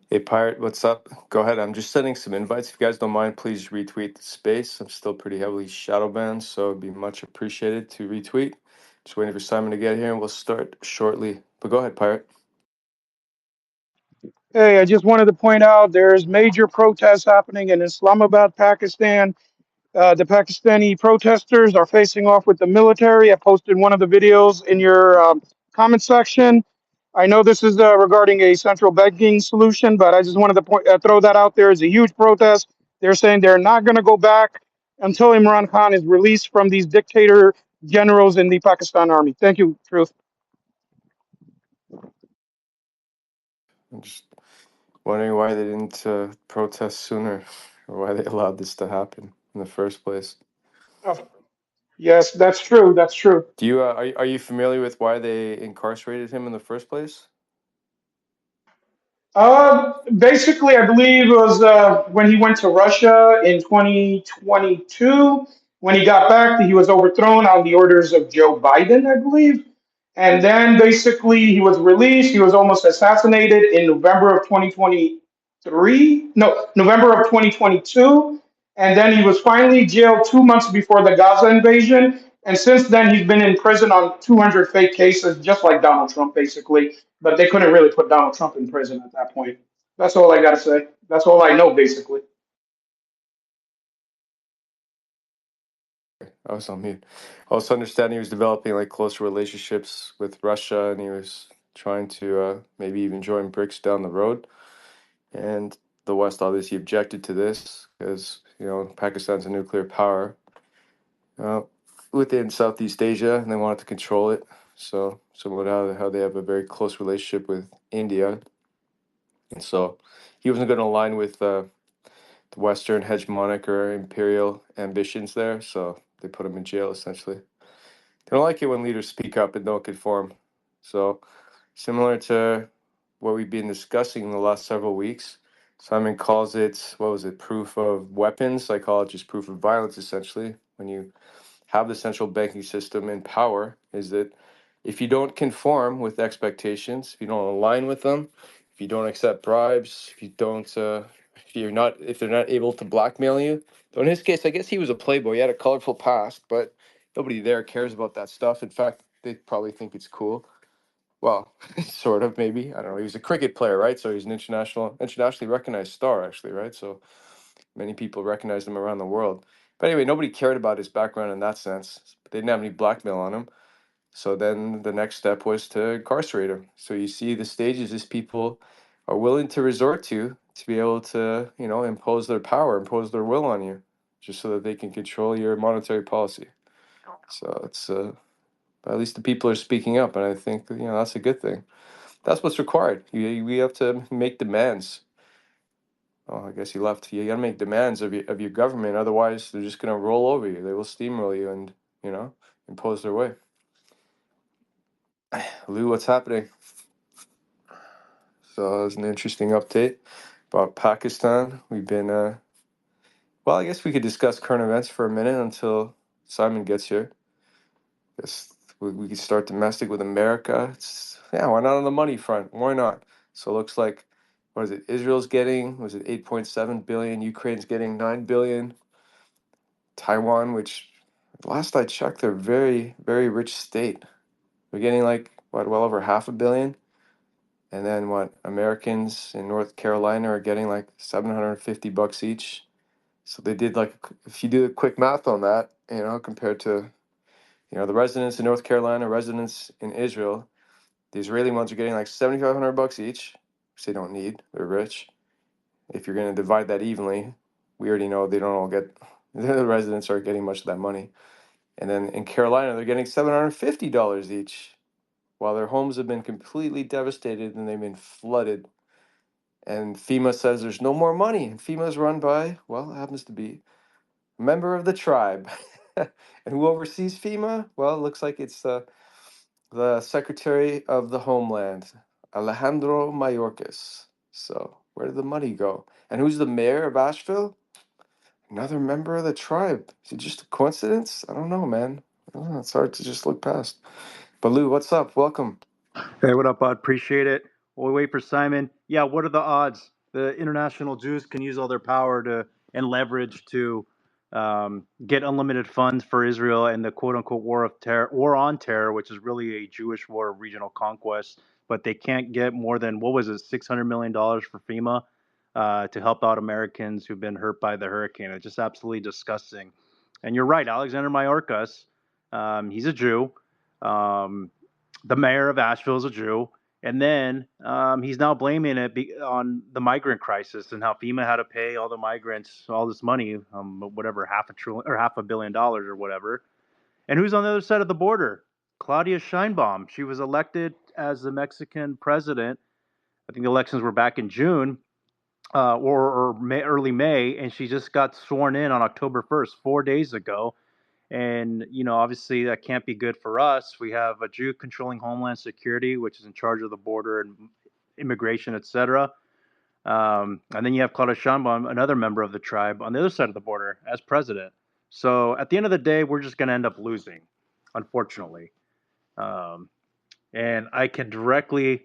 Hey, Pirate, what's up? Go ahead. I'm just sending some invites. If you guys don't mind, please retweet the space. I'm still pretty heavily shadow banned, so it'd be much appreciated to retweet. Just waiting for Simon to get here, and we'll start shortly. But go ahead, Pirate. Hey, I just wanted to point out there's major protests happening in Islamabad, Pakistan. The Pakistani protesters are facing off with the military. I posted one of the videos in your comment section. I know this is regarding a central banking solution, but I just wanted to throw that out there. It's a huge protest. They're saying they're not going to go back until Imran Khan is released from these dictator generals in the Pakistan army. Thank you, Truth. I'm just wondering why they didn't protest sooner, or why they allowed this to happen in the first place. Oh, yes, that's true. That's true. Do you are you familiar with why they incarcerated him in the first place? Basically, I believe it was when he went to Russia in 2022. When he got back, he was overthrown on the orders of Joe Biden, I believe. And then basically, he was released. He was almost assassinated in November of 2023. No, November of 2022. And then he was finally jailed 2 months before the Gaza invasion. And since then, he's been in prison on 200 fake cases, just like Donald Trump, basically. But they couldn't really put Donald Trump in prison at that point. That's all I got to say. That's all I know, basically. I was on mute. I also understand he was developing like closer relationships with Russia, and he was trying to maybe even join BRICS down the road. And the West obviously objected to this because Pakistan's a nuclear power uh, within Southeast Asia, and they wanted to control it. So similar to how they have a very close relationship with India, and so he wasn't going to align with the Western hegemonic or imperial ambitions there. So they put him in jail essentially. They don't like it when leaders speak up and don't conform. So, similar to what we've been discussing in the last several weeks, Simon calls it, what was it, proof of weapons? I call it just proof of violence, essentially. When you have the central banking system in power, is that if you don't conform with expectations, if you don't align with them, if you don't accept bribes, if you don't, if they're not able to blackmail you. So in his case, I guess he was a playboy. He had a colorful past, but nobody there cares about that stuff. In fact, they probably think it's cool. Well, sort of, maybe. I don't know. He was a cricket player, right? So he's an internationally recognized star, actually, right? So many people recognize him around the world. But anyway, nobody cared about his background in that sense. They didn't have any blackmail on him. So then the next step was to incarcerate him. So you see the stages these people are willing to resort to be able to, impose their power, impose their will on you, just so that they can control your monetary policy. So it's at least the people are speaking up, and I think that's a good thing. That's what's required. We have to make demands. Oh, I guess he left. You got to make demands of your government. Otherwise, they're just going to roll over you. They will steamroll you and, impose their way. Lou, what's happening? So it's an interesting update about Pakistan. We've been, well, I guess we could discuss current events for a minute until Simon gets here. Guess we could start domestic with America. Yeah, why not on the money front? Why not? So it looks like, what is it? Israel's getting, was it 8.7 billion? Ukraine's getting 9 billion. Taiwan, which last I checked, they're a very, very rich state. They're getting like, what, well over $500 million. And then what, Americans in North Carolina are getting like $750 each. So they did like, if you do the quick math on that, compared to, the residents in North Carolina, residents in Israel, the Israeli ones are getting like $7,500 each, which they don't need. They're rich. If you're going to divide that evenly, we already know they don't all get, the residents aren't getting much of that money. And then in Carolina, they're getting $750 each, while their homes have been completely devastated and they've been flooded. And FEMA says there's no more money. And FEMA is run by, well, it happens to be a member of the tribe. And who oversees FEMA? Well, it looks like it's the Secretary of the Homeland, Alejandro Mayorkas. So where did the money go? And who's the mayor of Asheville? Another member of the tribe. Is it just a coincidence? I don't know, man. I don't know, it's hard to just look past. But Lou, what's up? Welcome. Hey, what up, bud? Appreciate it. While we wait for Simon, yeah, what are the odds the international Jews can use all their power to and leverage to get unlimited funds for Israel and the quote unquote war on terror, which is really a Jewish war of regional conquest. But they can't get more than what was it, $600 million for FEMA to help out Americans who've been hurt by the hurricane. It's just absolutely disgusting. And you're right, Alexander Mayorkas, he's a Jew. The mayor of Asheville is a Jew. And then he's now blaming it on the migrant crisis and how FEMA had to pay all the migrants all this money, whatever, $500 million or whatever. And who's on the other side of the border? Claudia Sheinbaum. She was elected as the Mexican president. I think the elections were back in June or May, early May, and she just got sworn in on October 1st, 4 days ago. And, obviously that can't be good for us. We have a Jew controlling Homeland Security, which is in charge of the border and immigration, etc. And then you have Claudia Sheinbaum, another member of the tribe, on the other side of the border as president. So at the end of the day, we're just going to end up losing, unfortunately. And I can directly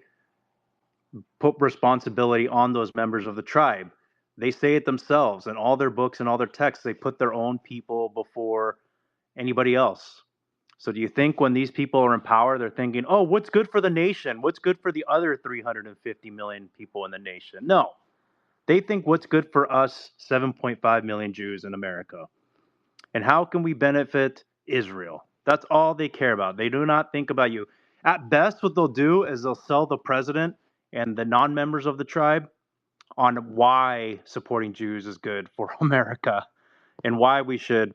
put responsibility on those members of the tribe. They say it themselves in all their books and all their texts. They put their own people before anybody else. So do you think when these people are in power, they're thinking, oh, what's good for the nation? What's good for the other 350 million people in the nation? No. They think what's good for us 7.5 million Jews in America. And how can we benefit Israel? That's all they care about. They do not think about you. At best, what they'll do is they'll sell the president and the non-members of the tribe on why supporting Jews is good for America and why we should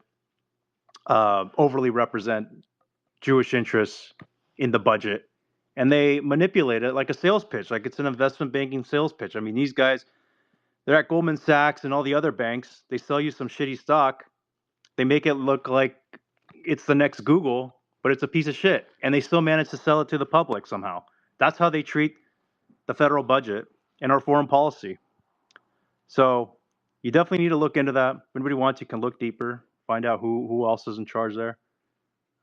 overly represent Jewish interests in the budget. And they manipulate it like a sales pitch, like it's an investment banking sales pitch. I mean, these guys, they're at Goldman Sachs and all the other banks. They sell you some shitty stock. They make it look like it's the next Google, but it's a piece of shit. And they still manage to sell it to the public somehow. That's how they treat the federal budget and our foreign policy. So you definitely need to look into that. If anybody wants, you can look deeper, find out who else is in charge there,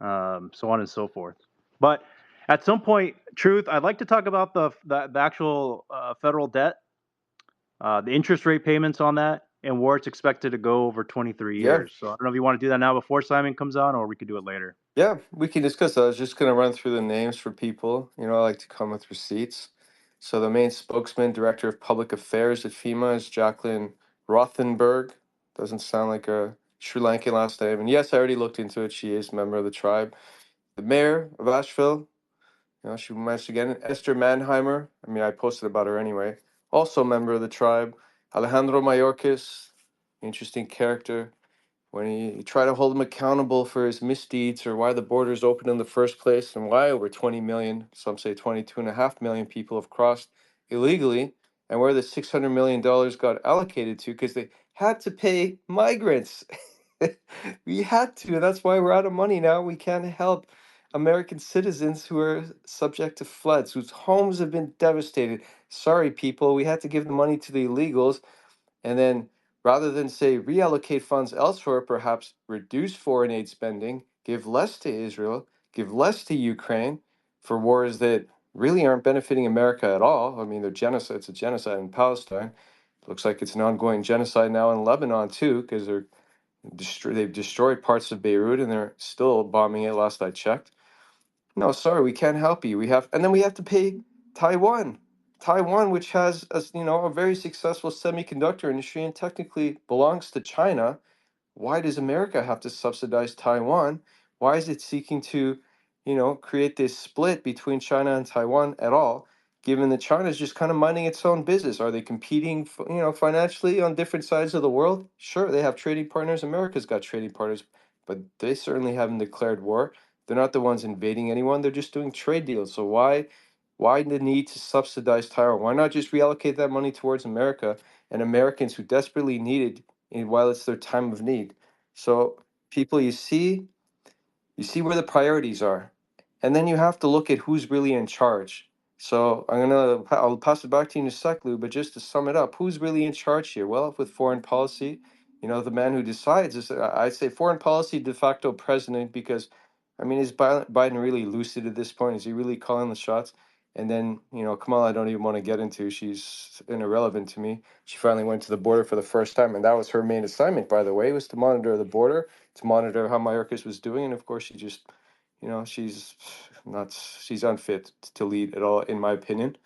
so on and so forth. But at some point, Truth, I'd like to talk about the actual federal debt, the interest rate payments on that, and where it's expected to go over 23 Yeah. years. So I don't know if you want to do that now before Simon comes on, or we could do it later. Yeah, we can discuss that. I was just going to run through the names for people. I like to come with receipts. So the main spokesman, director of public affairs at FEMA is Jacqueline Rothenberg. Doesn't sound like a Sri Lankan last name. And yes, I already looked into it. She is a member of the tribe. The mayor of Asheville, she mentioned again, Esther Mannheimer. I mean, I posted about her anyway. Also a member of the tribe. Alejandro Mayorkas, interesting character. When you try to hold him accountable for his misdeeds or why the borders opened in the first place and why over 20 million, some say 22.5 million people have crossed illegally, and where the $600 million got allocated to, because they had to pay migrants. We had to, and that's why we're out of money now. We can't help American citizens who are subject to floods, whose homes have been devastated. Sorry, people, we had to give the money to the illegals, and then rather than say reallocate funds elsewhere, perhaps reduce foreign aid spending, give less to Israel, give less to Ukraine for wars that really aren't benefiting America at all. I mean, they're genocide. It's a genocide in Palestine. Looks like it's an ongoing genocide now in Lebanon too, because they've destroyed parts of Beirut and they're still bombing it. Last I checked. No, sorry, we can't help you. And then we have to pay Taiwan. Taiwan, which has a very successful semiconductor industry and technically belongs to China. Why does America have to subsidize Taiwan? Why is it seeking to, create this split between China and Taiwan at all? Given that China is just kind of minding its own business, are they competing, financially on different sides of the world? Sure, they have trading partners. America's got trading partners, but they certainly haven't declared war. They're not the ones invading anyone. They're just doing trade deals. So why the need to subsidize Taiwan? Why not just reallocate that money towards America and Americans who desperately need it while it's their time of need? So people, you see where the priorities are, and then you have to look at who's really in charge. So I'll pass it back to you in a sec, Lou, but just to sum it up, who's really in charge here? Well, with foreign policy, the man who decides is, I'd say, foreign policy de facto president, because, I mean, is Biden really lucid at this point? Is he really calling the shots? And then, Kamala, I don't even want to get into. She's irrelevant to me. She finally went to the border for the first time, and that was her main assignment, by the way, was to monitor the border, to monitor how Mayorkas was doing. And of course, she just, she's unfit to lead at all, in my opinion.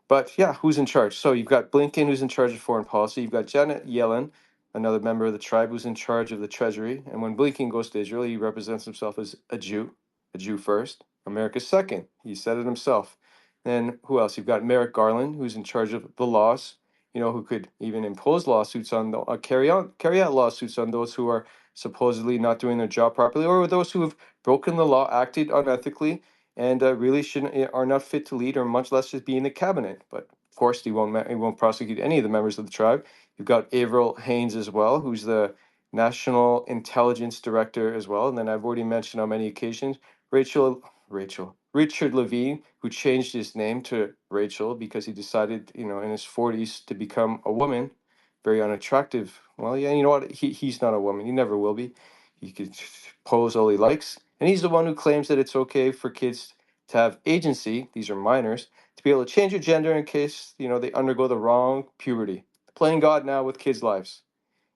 But yeah, who's in charge? So you've got Blinken, who's in charge of foreign policy. You've got Janet Yellen, another member of the tribe, who's in charge of the treasury. And when Blinken goes to Israel, he represents himself as a Jew first, America second. He said it himself. Then who else? You've got Merrick Garland, who's in charge of the laws. Who could even impose lawsuits on the carry out lawsuits on those who are supposedly not doing their job properly, or those who have broken the law, acted unethically, and really shouldn't are not fit to lead, or much less just be in the cabinet. But of course, he won't prosecute any of the members of the tribe. You've got Avril Haines as well, who's the National Intelligence Director as well. And then I've already mentioned on many occasions Richard Levine, who changed his name to Rachel because he decided, in his 40s to become a woman, very unattractive. Well, yeah, you know what? He's not a woman. He never will be. He could pose all he likes. And he's the one who claims that it's okay for kids to have agency, these are minors, to be able to change their gender in case, they undergo the wrong puberty. Playing God now with kids' lives.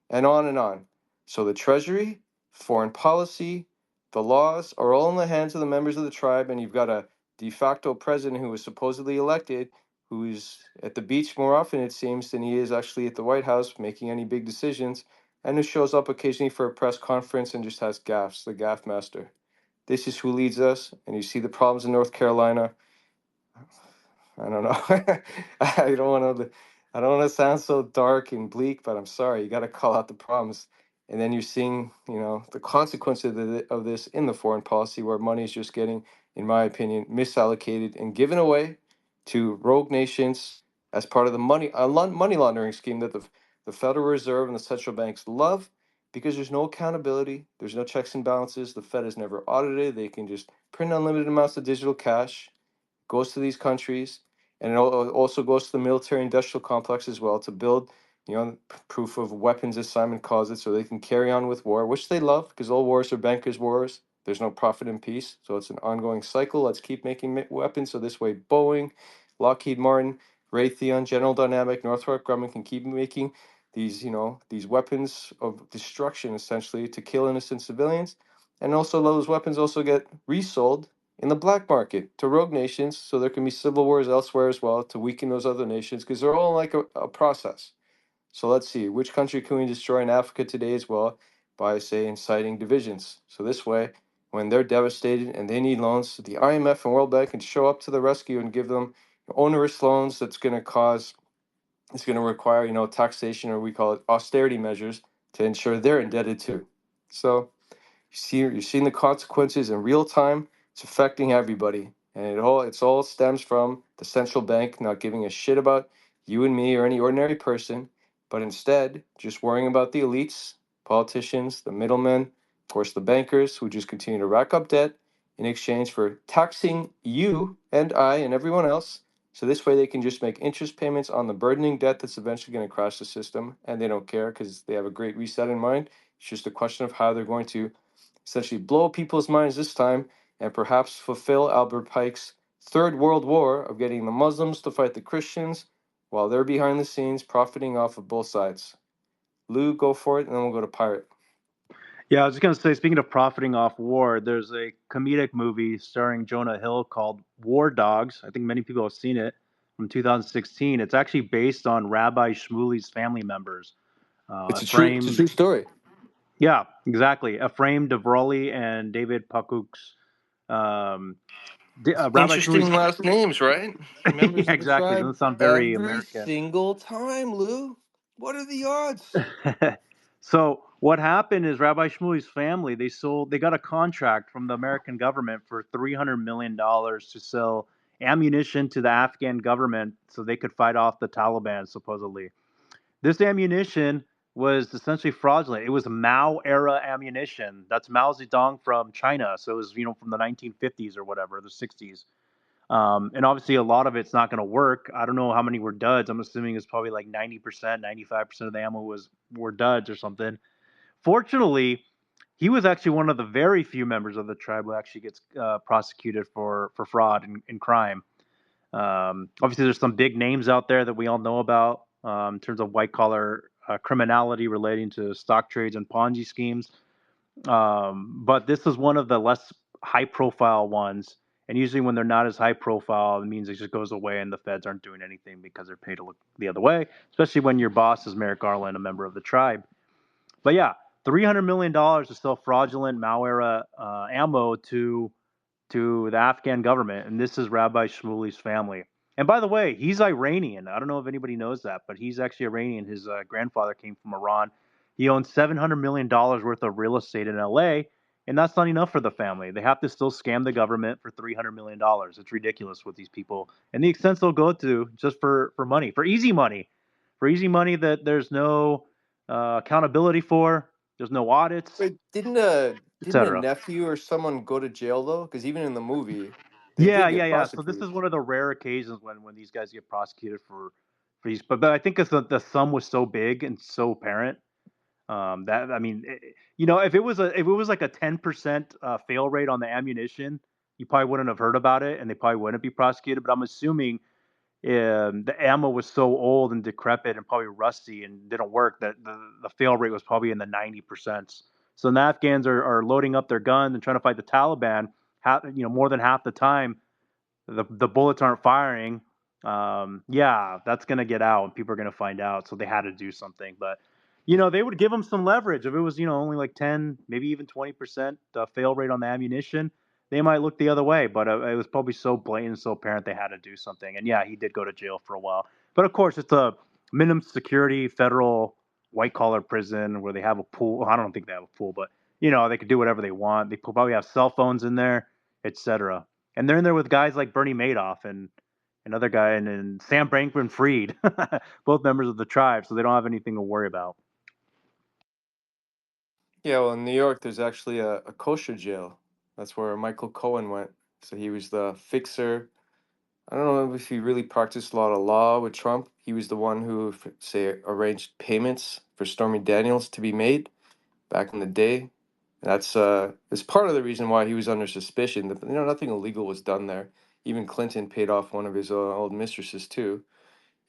And on and on. So the Treasury, foreign policy, the laws are all in the hands of the members of the tribe, and you've got a de facto president who was supposedly elected, who's at the beach more often, it seems, than he is actually at the White House making any big decisions, and who shows up occasionally for a press conference and just has gaffes, the gaff master. This is who leads us, and you see the problems in North Carolina. I don't know. I don't want to. I don't want to sound so dark and bleak, but I'm sorry. You got to call out the problems, and then you're seeing, the consequences of this in the foreign policy, where money is just getting, in my opinion, misallocated and given away to rogue nations as part of the money laundering scheme that the Federal Reserve and the central banks love, because there's no accountability, there's no checks and balances. The Fed is never audited. They can just print unlimited amounts of digital cash, goes to these countries, and it also goes to the military industrial complex as well to build, proof of weapons, as Simon calls it, so they can carry on with war, which they love, because all wars are bankers' wars. There's no profit in peace, so it's an ongoing cycle. Let's keep making weapons, so this way Boeing, Lockheed Martin, Raytheon, General Dynamic, Northrop Grumman can keep making these, these weapons of destruction, essentially, to kill innocent civilians. And also those weapons also get resold in the black market to rogue nations, so there can be civil wars elsewhere as well to weaken those other nations, because they're all like a process. So let's see, which country can we destroy in Africa today as well by, say, inciting divisions? So this way, when they're devastated and they need loans, the IMF and World Bank can show up to the rescue and give them onerous loans it's going to require, taxation, or we call it austerity measures, to ensure they're indebted too. So you're seeing the consequences in real time. It's affecting everybody, and it's all stems from the central bank not giving a shit about you and me or any ordinary person, but instead just worrying about the elites, politicians, the middlemen, of course the bankers, who just continue to rack up debt in exchange for taxing you and I and everyone else. So this way they can just make interest payments on the burdening debt that's eventually going to crash the system, and they don't care because they have a great reset in mind. It's just a question of how they're going to essentially blow people's minds this time, and perhaps fulfill Albert Pike's Third World War of getting the Muslims to fight the Christians while they're behind the scenes profiting off of both sides. Lou, go for it, and then we'll go to Pirate. Yeah, I was just going to say, speaking of profiting off war, there's a comedic movie starring Jonah Hill called War Dogs. I think many people have seen it, from 2016. It's actually based on Rabbi Shmuley's family members. It's a true story. Yeah, exactly. Ephraim Devroli and David Pakuk's. Rabbi Interesting Shmuley's last names, right? Members yeah, of the exactly. tribe Doesn't sound very every American. single time, Lou. What are the odds? So what happened is Rabbi Shmuley's family, they got a contract from the American government for $300 million to sell ammunition to the Afghan government so they could fight off the Taliban, supposedly. This ammunition was essentially fraudulent. It was Mao era ammunition. That's Mao Zedong from China. So it was, from the 1950s or whatever, the 60s. And obviously a lot of it's not going to work. I don't know how many were duds. I'm assuming it's probably like 90%, 95% of the ammo were duds or something. Fortunately, he was actually one of the very few members of the tribe who actually gets prosecuted for fraud and crime. Obviously, there's some big names out there that we all know about in terms of white collar criminality relating to stock trades and Ponzi schemes. But this is one of the less high profile ones. And usually, when they're not as high profile, it means it just goes away and the feds aren't doing anything because they're paid to look the other way, especially when your boss is Merrick Garland, a member of the tribe. But yeah, $300 million to sell fraudulent malware ammo to the Afghan government, and this is Rabbi Shmuley's family. And by the way, he's Iranian. I don't know if anybody knows that, but he's actually Iranian. His grandfather came from Iran. He owns $700 million worth of real estate in LA, and that's not enough for the family. They have to still scam the government for $300 million. It's ridiculous with these people, and the extents they'll go to just for money, for easy money that there's no accountability for. There's no audits, Wait, didn't a etc. nephew or someone go to jail though? Because even in the movie, they Yeah, did yeah, get yeah. So this is prosecuted. one of the rare occasions when these guys get prosecuted for these. But I think because the sum was so big and so apparent, that I mean, if it was like a 10% fail rate on the ammunition, you probably wouldn't have heard about it, and they probably wouldn't be prosecuted. But I'm assuming the ammo was so old and decrepit and probably rusty and didn't work that the fail rate was probably in the 90%. So the Afghans are loading up their guns and trying to fight the Taliban. More than half the time the bullets aren't firing. Yeah, that's gonna get out, and people are gonna find out. So they had to do something, but they would give them some leverage if it was only like 10, maybe even 20% fail rate on the ammunition. They might look the other way, but it was probably so blatant, so apparent they had to do something. And yeah, he did go to jail for a while, but of course it's a minimum security federal white collar prison where they have a pool. I don't think they have a pool, but they could do whatever they want. They probably have cell phones in there, etc. And they're in there with guys like Bernie Madoff and another guy and Sam Bankman-Fried, both members of the tribe, so they don't have anything to worry about. Yeah, well, in New York, there's actually a kosher jail. That's where Michael Cohen went. So he was the fixer. I don't know if he really practiced a lot of law with Trump. He was the one who, say, arranged payments for Stormy Daniels to be made back in the day. It's part of the reason why he was under suspicion. Nothing illegal was done there. Even Clinton paid off one of his old mistresses too,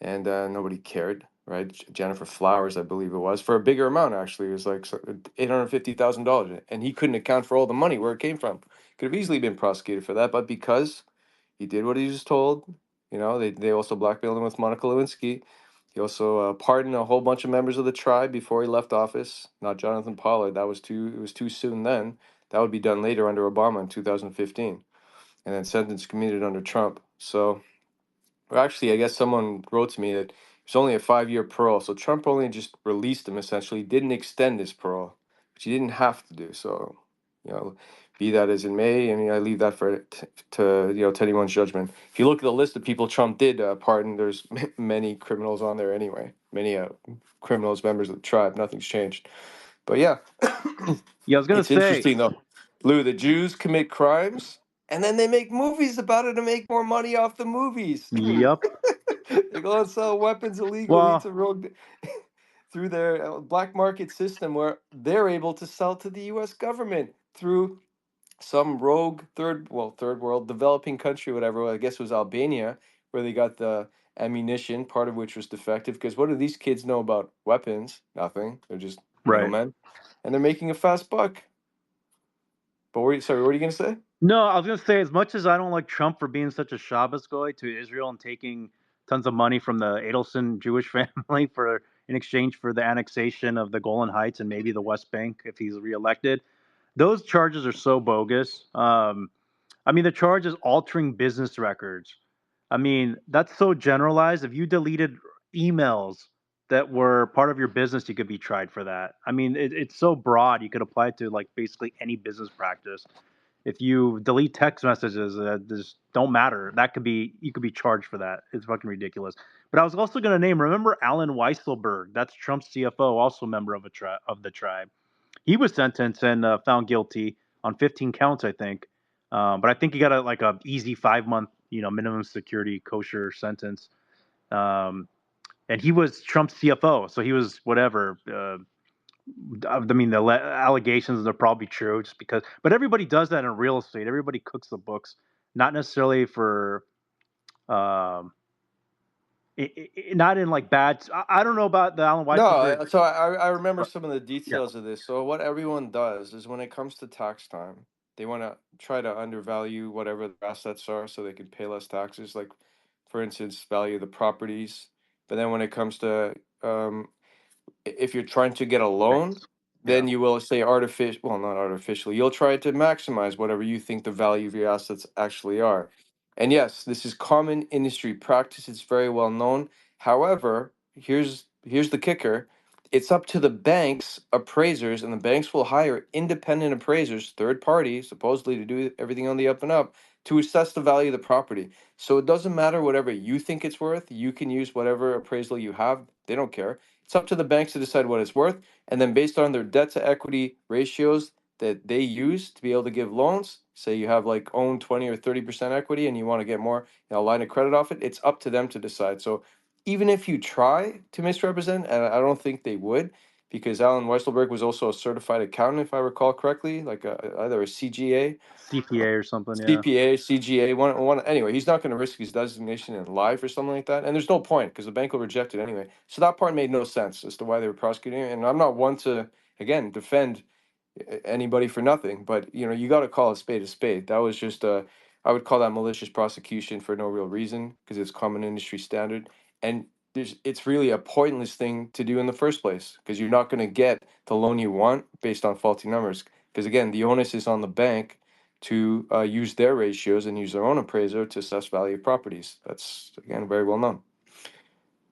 and nobody cared, right? Jennifer Flowers, I believe it was, for a bigger amount actually. It was like $850,000, and he couldn't account for all the money where it came from. Could have easily been prosecuted for that, but because he did what he was told, they also blackmailed him with Monica Lewinsky. He also pardoned a whole bunch of members of the tribe before he left office. Not Jonathan Pollard. It was too soon then. That would be done later under Obama in 2015, and then sentence commuted under Trump. So, well, actually, I guess someone wrote to me that it's only a 5-year parole. So Trump only just released him essentially, didn't extend his parole, which he didn't have to do. So, you know, be that as it may, I mean, I leave that to anyone's judgment. If you look at the list of people Trump did pardon, there's many criminals on there anyway. Many criminals, members of the tribe. Nothing's changed. But yeah, Yeah, I was gonna it's say, interesting though. Lou, the Jews commit crimes and then they make movies about it to make more money off the movies. yep. They go and sell weapons illegally Well, to rogue through their black market system where they're able to sell to the U.S. government through some rogue third world developing country, whatever. I guess it was Albania, where they got the ammunition, part of which was defective. Because what do these kids know about weapons? Nothing. They're just right. middlemen, and they're making a fast buck. But sorry, what are you gonna say? No, I was gonna say, as much as I don't like Trump for being such a Shabbos goy to Israel and taking tons of money from the Adelson Jewish family for in exchange for the annexation of the Golan Heights and maybe the West Bank if he's reelected, those charges are so bogus. I mean, the charge is altering business records. I mean, that's so generalized. If you deleted emails that were part of your business, you could be tried for that. I mean, it's so broad. You could apply it to like basically any business practice. If you delete text messages that just don't matter, you could be charged for that. It's fucking ridiculous. But I was also going to name. Remember Alan Weisselberg? That's Trump's CFO, also a member of the tribe. He was sentenced and found guilty on 15 counts, I think. But I think he got a easy 5 month, minimum security kosher sentence. And he was Trump's CFO, so he was whatever. I mean, the allegations are probably true, just because. But everybody does that in real estate. Everybody cooks the books, not necessarily for Not in like bad. I don't know about the Allen Weisselberg. No, so I remember some of the Yeah. details of this. So what everyone does is when it comes to tax time, they want to try to undervalue whatever the assets are so they can pay less taxes. Like, for instance, value the properties. But then when it comes to if you're trying to get a loan, Banks. then Yeah. you will say artificial, well, not artificially, you'll try to maximize whatever you think the value of your assets actually are. And yes, this is common industry practice. It's very well known. However, here's the kicker. It's up to the banks, appraisers, and the banks will hire independent appraisers, third party, supposedly to do everything on the up and up, to assess the value of the property. So it doesn't matter whatever you think it's worth. You can use whatever appraisal you have. They don't care. It's up to the banks to decide what it's worth, and then based on their debt to equity ratios that they use to be able to give loans, say you have like own 20 or 30% equity and you want to get more, line of credit off it, it's up to them to decide. So even if you try to misrepresent, and I don't think they would, because Alan Weisselberg was also a certified accountant, if I recall correctly, like either a CGA, CPA or something. Yeah. CPA, CGA, one. Anyway, he's not going to risk his designation and lie for something like that. And there's no point because the bank will reject it anyway. So that part made no sense as to why they were prosecuting it. And I'm not one to, again, defend anybody for nothing, but you got to call a spade a spade. That was just I would call that malicious prosecution for no real reason because it's common industry standard. And it's really a pointless thing to do in the first place because you're not going to get the loan you want based on faulty numbers. Because again, the onus is on the bank to use their ratios and use their own appraiser to assess value of properties. That's, again, very well known.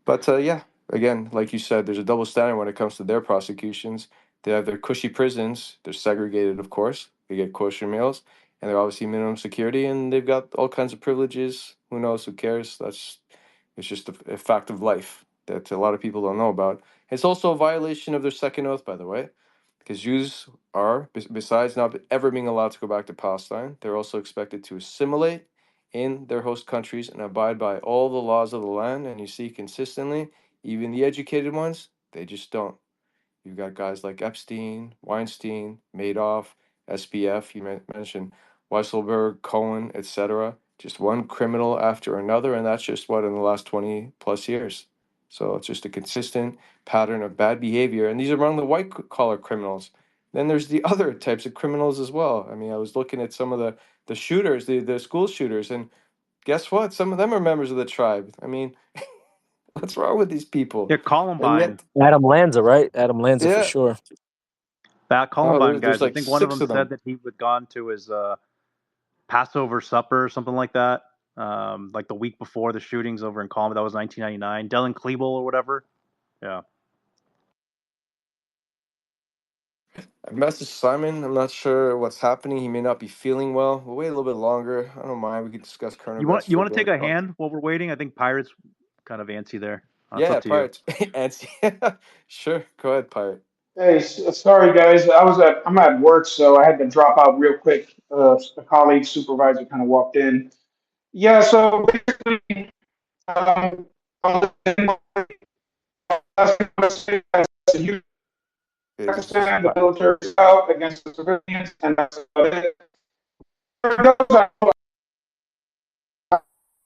But yeah, again, like you said, there's a double standard when it comes to their prosecutions. They have their cushy prisons. They're segregated, of course. They get kosher meals, and they're obviously minimum security, and they've got all kinds of privileges. Who knows? Who cares? It's just a fact of life that a lot of people don't know about. It's also a violation of their second oath, by the way, because Jews are, besides not ever being allowed to go back to Palestine, they're also expected to assimilate in their host countries and abide by all the laws of the land. And you see consistently, even the educated ones, they just don't. You've got guys like Epstein, Weinstein, Madoff, SBF, you mentioned Weisselberg, Cohen, etc. Just one criminal after another, and that's just what in the last 20 plus years. So it's just a consistent pattern of bad behavior, and these are among the white collar criminals. Then there's the other types of criminals as well. I mean, I was looking at some of the shooters, the school shooters, and guess what? Some of them are members of the tribe. I mean, what's wrong with these people? Yeah, And Columbine. yet, Adam Lanza, right? Adam Lanza for yeah, sure. That oh, Columbine there's guys. I like think one of 6 them of said them. that he had gone to his Passover supper or something like that. Like the week before the shootings over in Columbine. That was 1999. Dylan Klebold or whatever. Yeah. I messaged Simon. I'm not sure what's happening. He may not be feeling well. We'll wait a little bit longer. I don't mind. We could discuss current You events want for a to take bit. a hand while we're waiting? I think Pirates kind of antsy there. It's Yeah, up to you. Pirate. Sure, go ahead, Pirate. Hey, sorry guys, I'm at work, so I had to drop out real quick. A colleague supervisor kind of walked in. Yeah, so basically, on you Is it just understand the military is out against the civilians, and that's about it.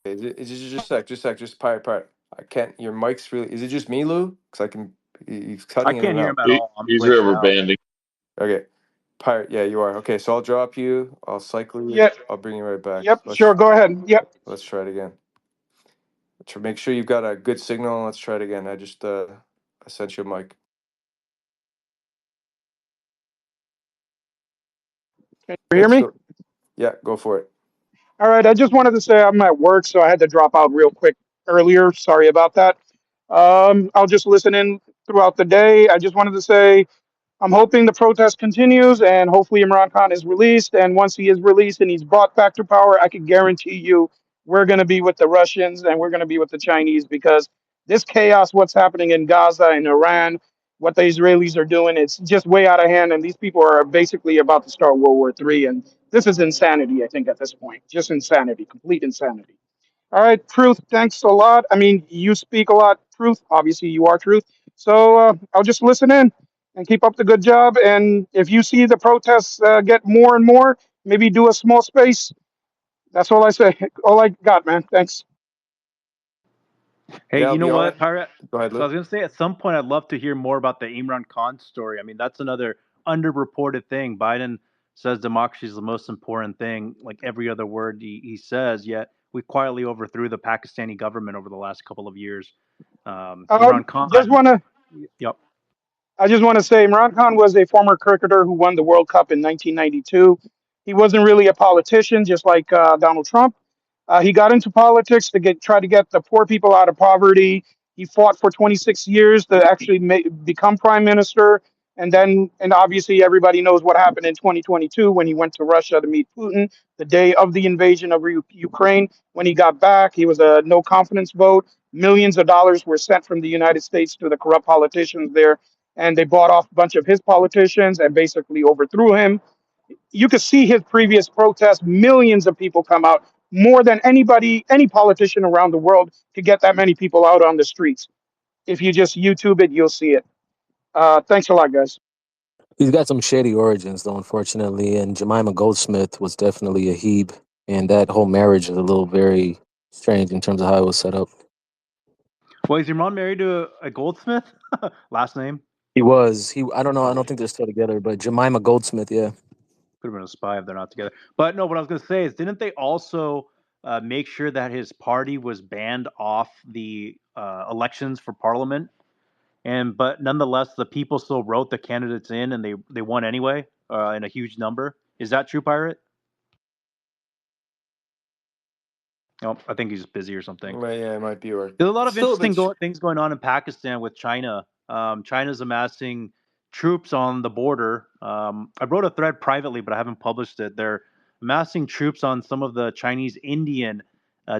is it just just Pirate. I can't. Your mic's really. Is it just me, Lou? Because I can. He's I cutting in can't and hear out. him at all. I'm He's glitched rubber out. banding. Okay, Pirate. Yeah, you are. Okay, so I'll drop you. I'll cycle you. Yeah, I'll bring you right back. yep, sure, go ahead. Yep. Let's try it again. To make sure you've got a good signal. Let's try it again. I just I sent you a mic. Can you hear me? Yeah, go for it. All right, I just wanted to say I'm at work, so I had to drop out real quick earlier. Sorry about that. I'll just listen in throughout the day. I just wanted to say I'm hoping the protest continues and hopefully Imran Khan is released. And once he is released and he's brought back to power, I can guarantee you we're going to be with the Russians and we're going to be with the Chinese because this chaos, what's happening in Gaza and Iran, what the Israelis are doing, it's just way out of hand. And these people are basically about to start World War III. And this is insanity, I think, at this point. Just insanity, complete insanity. All right, Truth, thanks a lot. I mean, you speak a lot, Truth. Obviously, you are Truth. So I'll just listen in and keep up the good job. And if you see the protests get more and more, maybe do a small space. That's all I say. All I got, man. Thanks. Hey, Yeah, I'll you know be what, honest. Pirate? Go ahead, So I Lou. was gonna say at some point I'd love to hear more about the Imran Khan story. I mean, that's another underreported thing. Biden says democracy is the most important thing, like every other word he says, yet we quietly overthrew the Pakistani government over the last couple of years. Imran Just Khan, want to yep. I just want to say Imran Khan was a former cricketer who won the World Cup in 1992. He wasn't really a politician, just like Donald Trump. He got into politics to try to get the poor people out of poverty. He fought for 26 years to actually become prime minister. And obviously everybody knows what happened in 2022 when he went to Russia to meet Putin the day of the invasion of Ukraine. When he got back, he was a no confidence vote. Millions of dollars were sent from the United States to the corrupt politicians there, and they bought off a bunch of his politicians and basically overthrew him. You could see his previous protests, millions of people come out, more than any politician around the world to get that many people out on the streets. If you just YouTube it, you'll see it. Thanks a lot, guys. He's got some shady origins, though, unfortunately. And Jemima Goldsmith was definitely a Hebe, and that whole marriage is a little very strange in terms of how it was set up. Well, is your mom married to a goldsmith? Last name? He was. I don't know. I Oh, don't think they're still together, but Jemima Goldsmith, yeah. could have been a spy if they're not together. But no, what I was going to say is, didn't they also make sure that his party was banned off the elections for parliament? And but nonetheless, the people still wrote the candidates in, and they won anyway in a huge number. Is that true, Pirate? Oh, I think he's busy or something. Yeah, it might be work. There's a lot of Still a bit. interesting things going on in Pakistan with China. China's amassing troops on the border. I wrote a thread privately, but I haven't published it. They're amassing troops on some of the Chinese Indian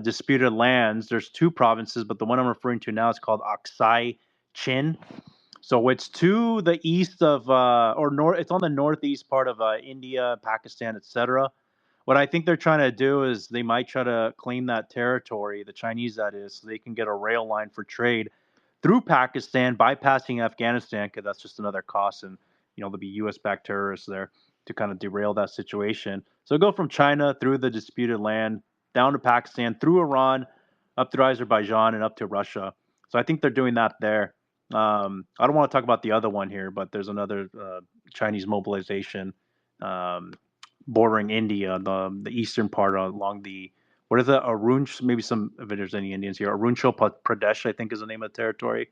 disputed lands. There's two provinces, but the one I'm referring to now is called Aksai Chin. So it's to the east of or north. It's on the northeast part of India, Pakistan, etc. What I think they're trying to do is they might try to claim that territory, the Chinese that is, so they can get a rail line for trade through Pakistan, bypassing Afghanistan, because that's just another cost, and there'll be U.S.-backed terrorists there to kind of derail that situation. So go from China through the disputed land down to Pakistan, through Iran, up through Azerbaijan, and up to Russia. So I think they're doing that there. I don't want to talk about the other one here, but there's another Chinese mobilization bordering India, the eastern part along the what is it, Arunch? Maybe some if there's any Indians here. Arunachal Pradesh, I think, is the name of the territory.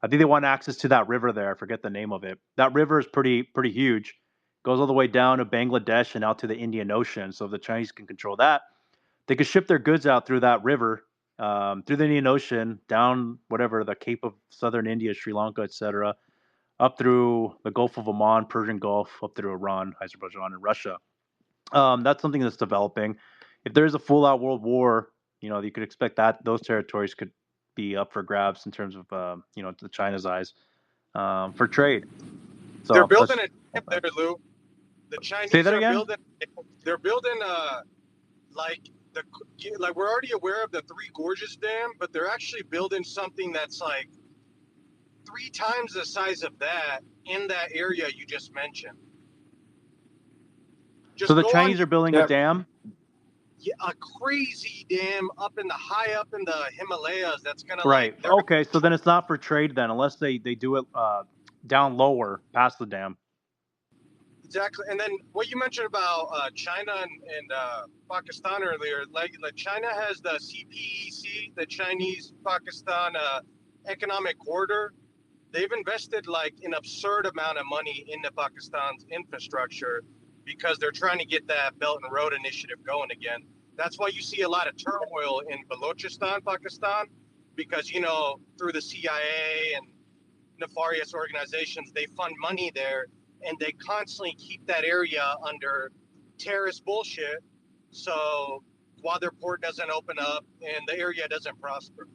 I think they want access to that river there. I forget the name of it. That river is pretty huge. Goes all the way down to Bangladesh and out to the Indian Ocean. So if the Chinese can control that, they could ship their goods out through that river, through the Indian Ocean, down whatever the Cape of Southern India, Sri Lanka, etc., up through the Gulf of Oman, Persian Gulf, up through Iran, Azerbaijan, and Russia. That's something that's developing. If there's a full-out world war, you could expect that those territories could be up for grabs in terms of, to China's eyes, for trade. They're So building a dam there, Lou. The say Chinese that are again. building. They're building like the like we're already aware of the Three Gorges Dam, but they're actually building something that's like 3 times the size of that in that area you just mentioned. So Just the go Chinese on are building a Yeah. dam. a crazy dam up in the high up in the Himalayas. That's gonna Right. like they're gonna Okay. So then it's not for trade then, unless they do it down lower past the dam. exactly. And then what you mentioned about China and Pakistan earlier, like China has the CPEC, the Chinese Pakistan economic corridor. They've invested like an absurd amount of money into Pakistan's infrastructure because they're trying to get that Belt and Road Initiative going again. That's why you see a lot of turmoil in Balochistan, Pakistan, because through the CIA and nefarious organizations, they fund money there, and they constantly keep that area under terrorist bullshit. So while their port doesn't open up and the area doesn't prosper.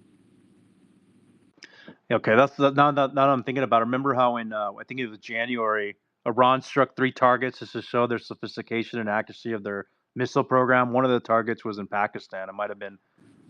Okay, that's now that I'm thinking about it. Remember how in I think it was January, Iran struck 3 targets just to show their sophistication and accuracy of their missile program. One of the targets was in Pakistan. It might have been.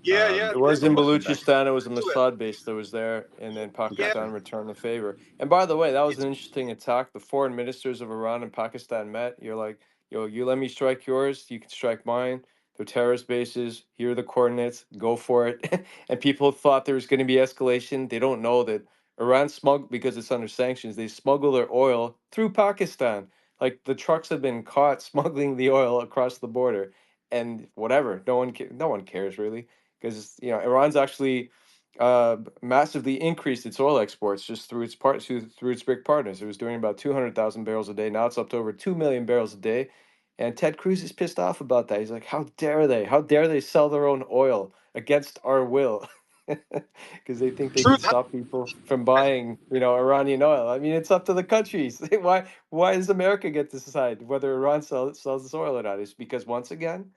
Yeah. It was in Look Baluchistan. It was a into it. Mossad base that was there, and then Yeah, Pakistan returned the favor. And by the way, that was it's an interesting attack. The foreign ministers of Iran and Pakistan met. You're like, yo, you let me strike yours, you can strike mine. They're terrorist bases. Here are the coordinates. Go for it. And people thought there was going to be escalation. They don't know that Iran because it's under sanctions, they smuggle their oil through Pakistan. Like the trucks have been caught smuggling the oil across the border, and whatever. No one cares really, because Iran's actually massively increased its oil exports just through its big partners. It was doing about 200,000 barrels a day. Now it's up to over 2 million barrels a day. And Ted Cruz is pissed off about that. He's like, "How dare they? How dare they sell their own oil against our will?" Because they think they can Truth. stop people from buying, Iranian oil. I mean, it's up to the countries. Why does America get to decide whether Iran sells its oil or not? It's because once again,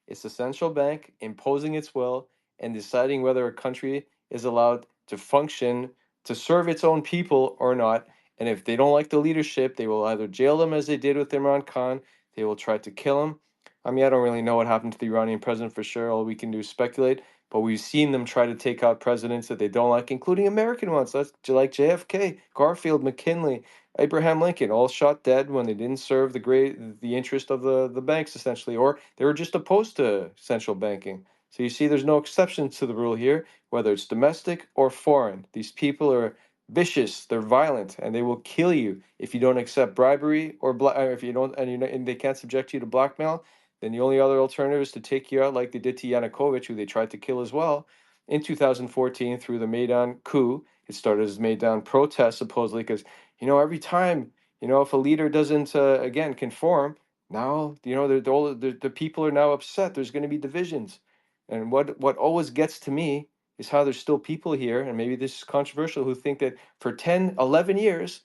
it's the central bank imposing its will and deciding whether a country is allowed to function to serve its own people or not. And if they don't like the leadership, they will either jail them as they did with Imran Khan. They will try to kill him. I mean, I don't really know what happened to the Iranian president for sure. All we can do is speculate. But we've seen them try to take out presidents that they don't like, including American ones. That's like JFK, Garfield, McKinley, Abraham Lincoln, all shot dead when they didn't serve the interest of the banks, essentially, or they were just opposed to central banking. So you see, there's no exceptions to the rule here, whether it's domestic or foreign. These people are vicious, they're violent, and they will kill you if you don't accept bribery or if you don't, and they can't subject you to blackmail. Then the only other alternative is to take you out like they did to Yanukovych, who they tried to kill as well in 2014 through the Maidan coup. It started as Maidan protest, supposedly, because, every time, if a leader doesn't, again, conform, now, the people are now upset. There's going to be divisions. And what always gets to me is how there's still people here, and maybe this is controversial, who think that for 10, 11 years,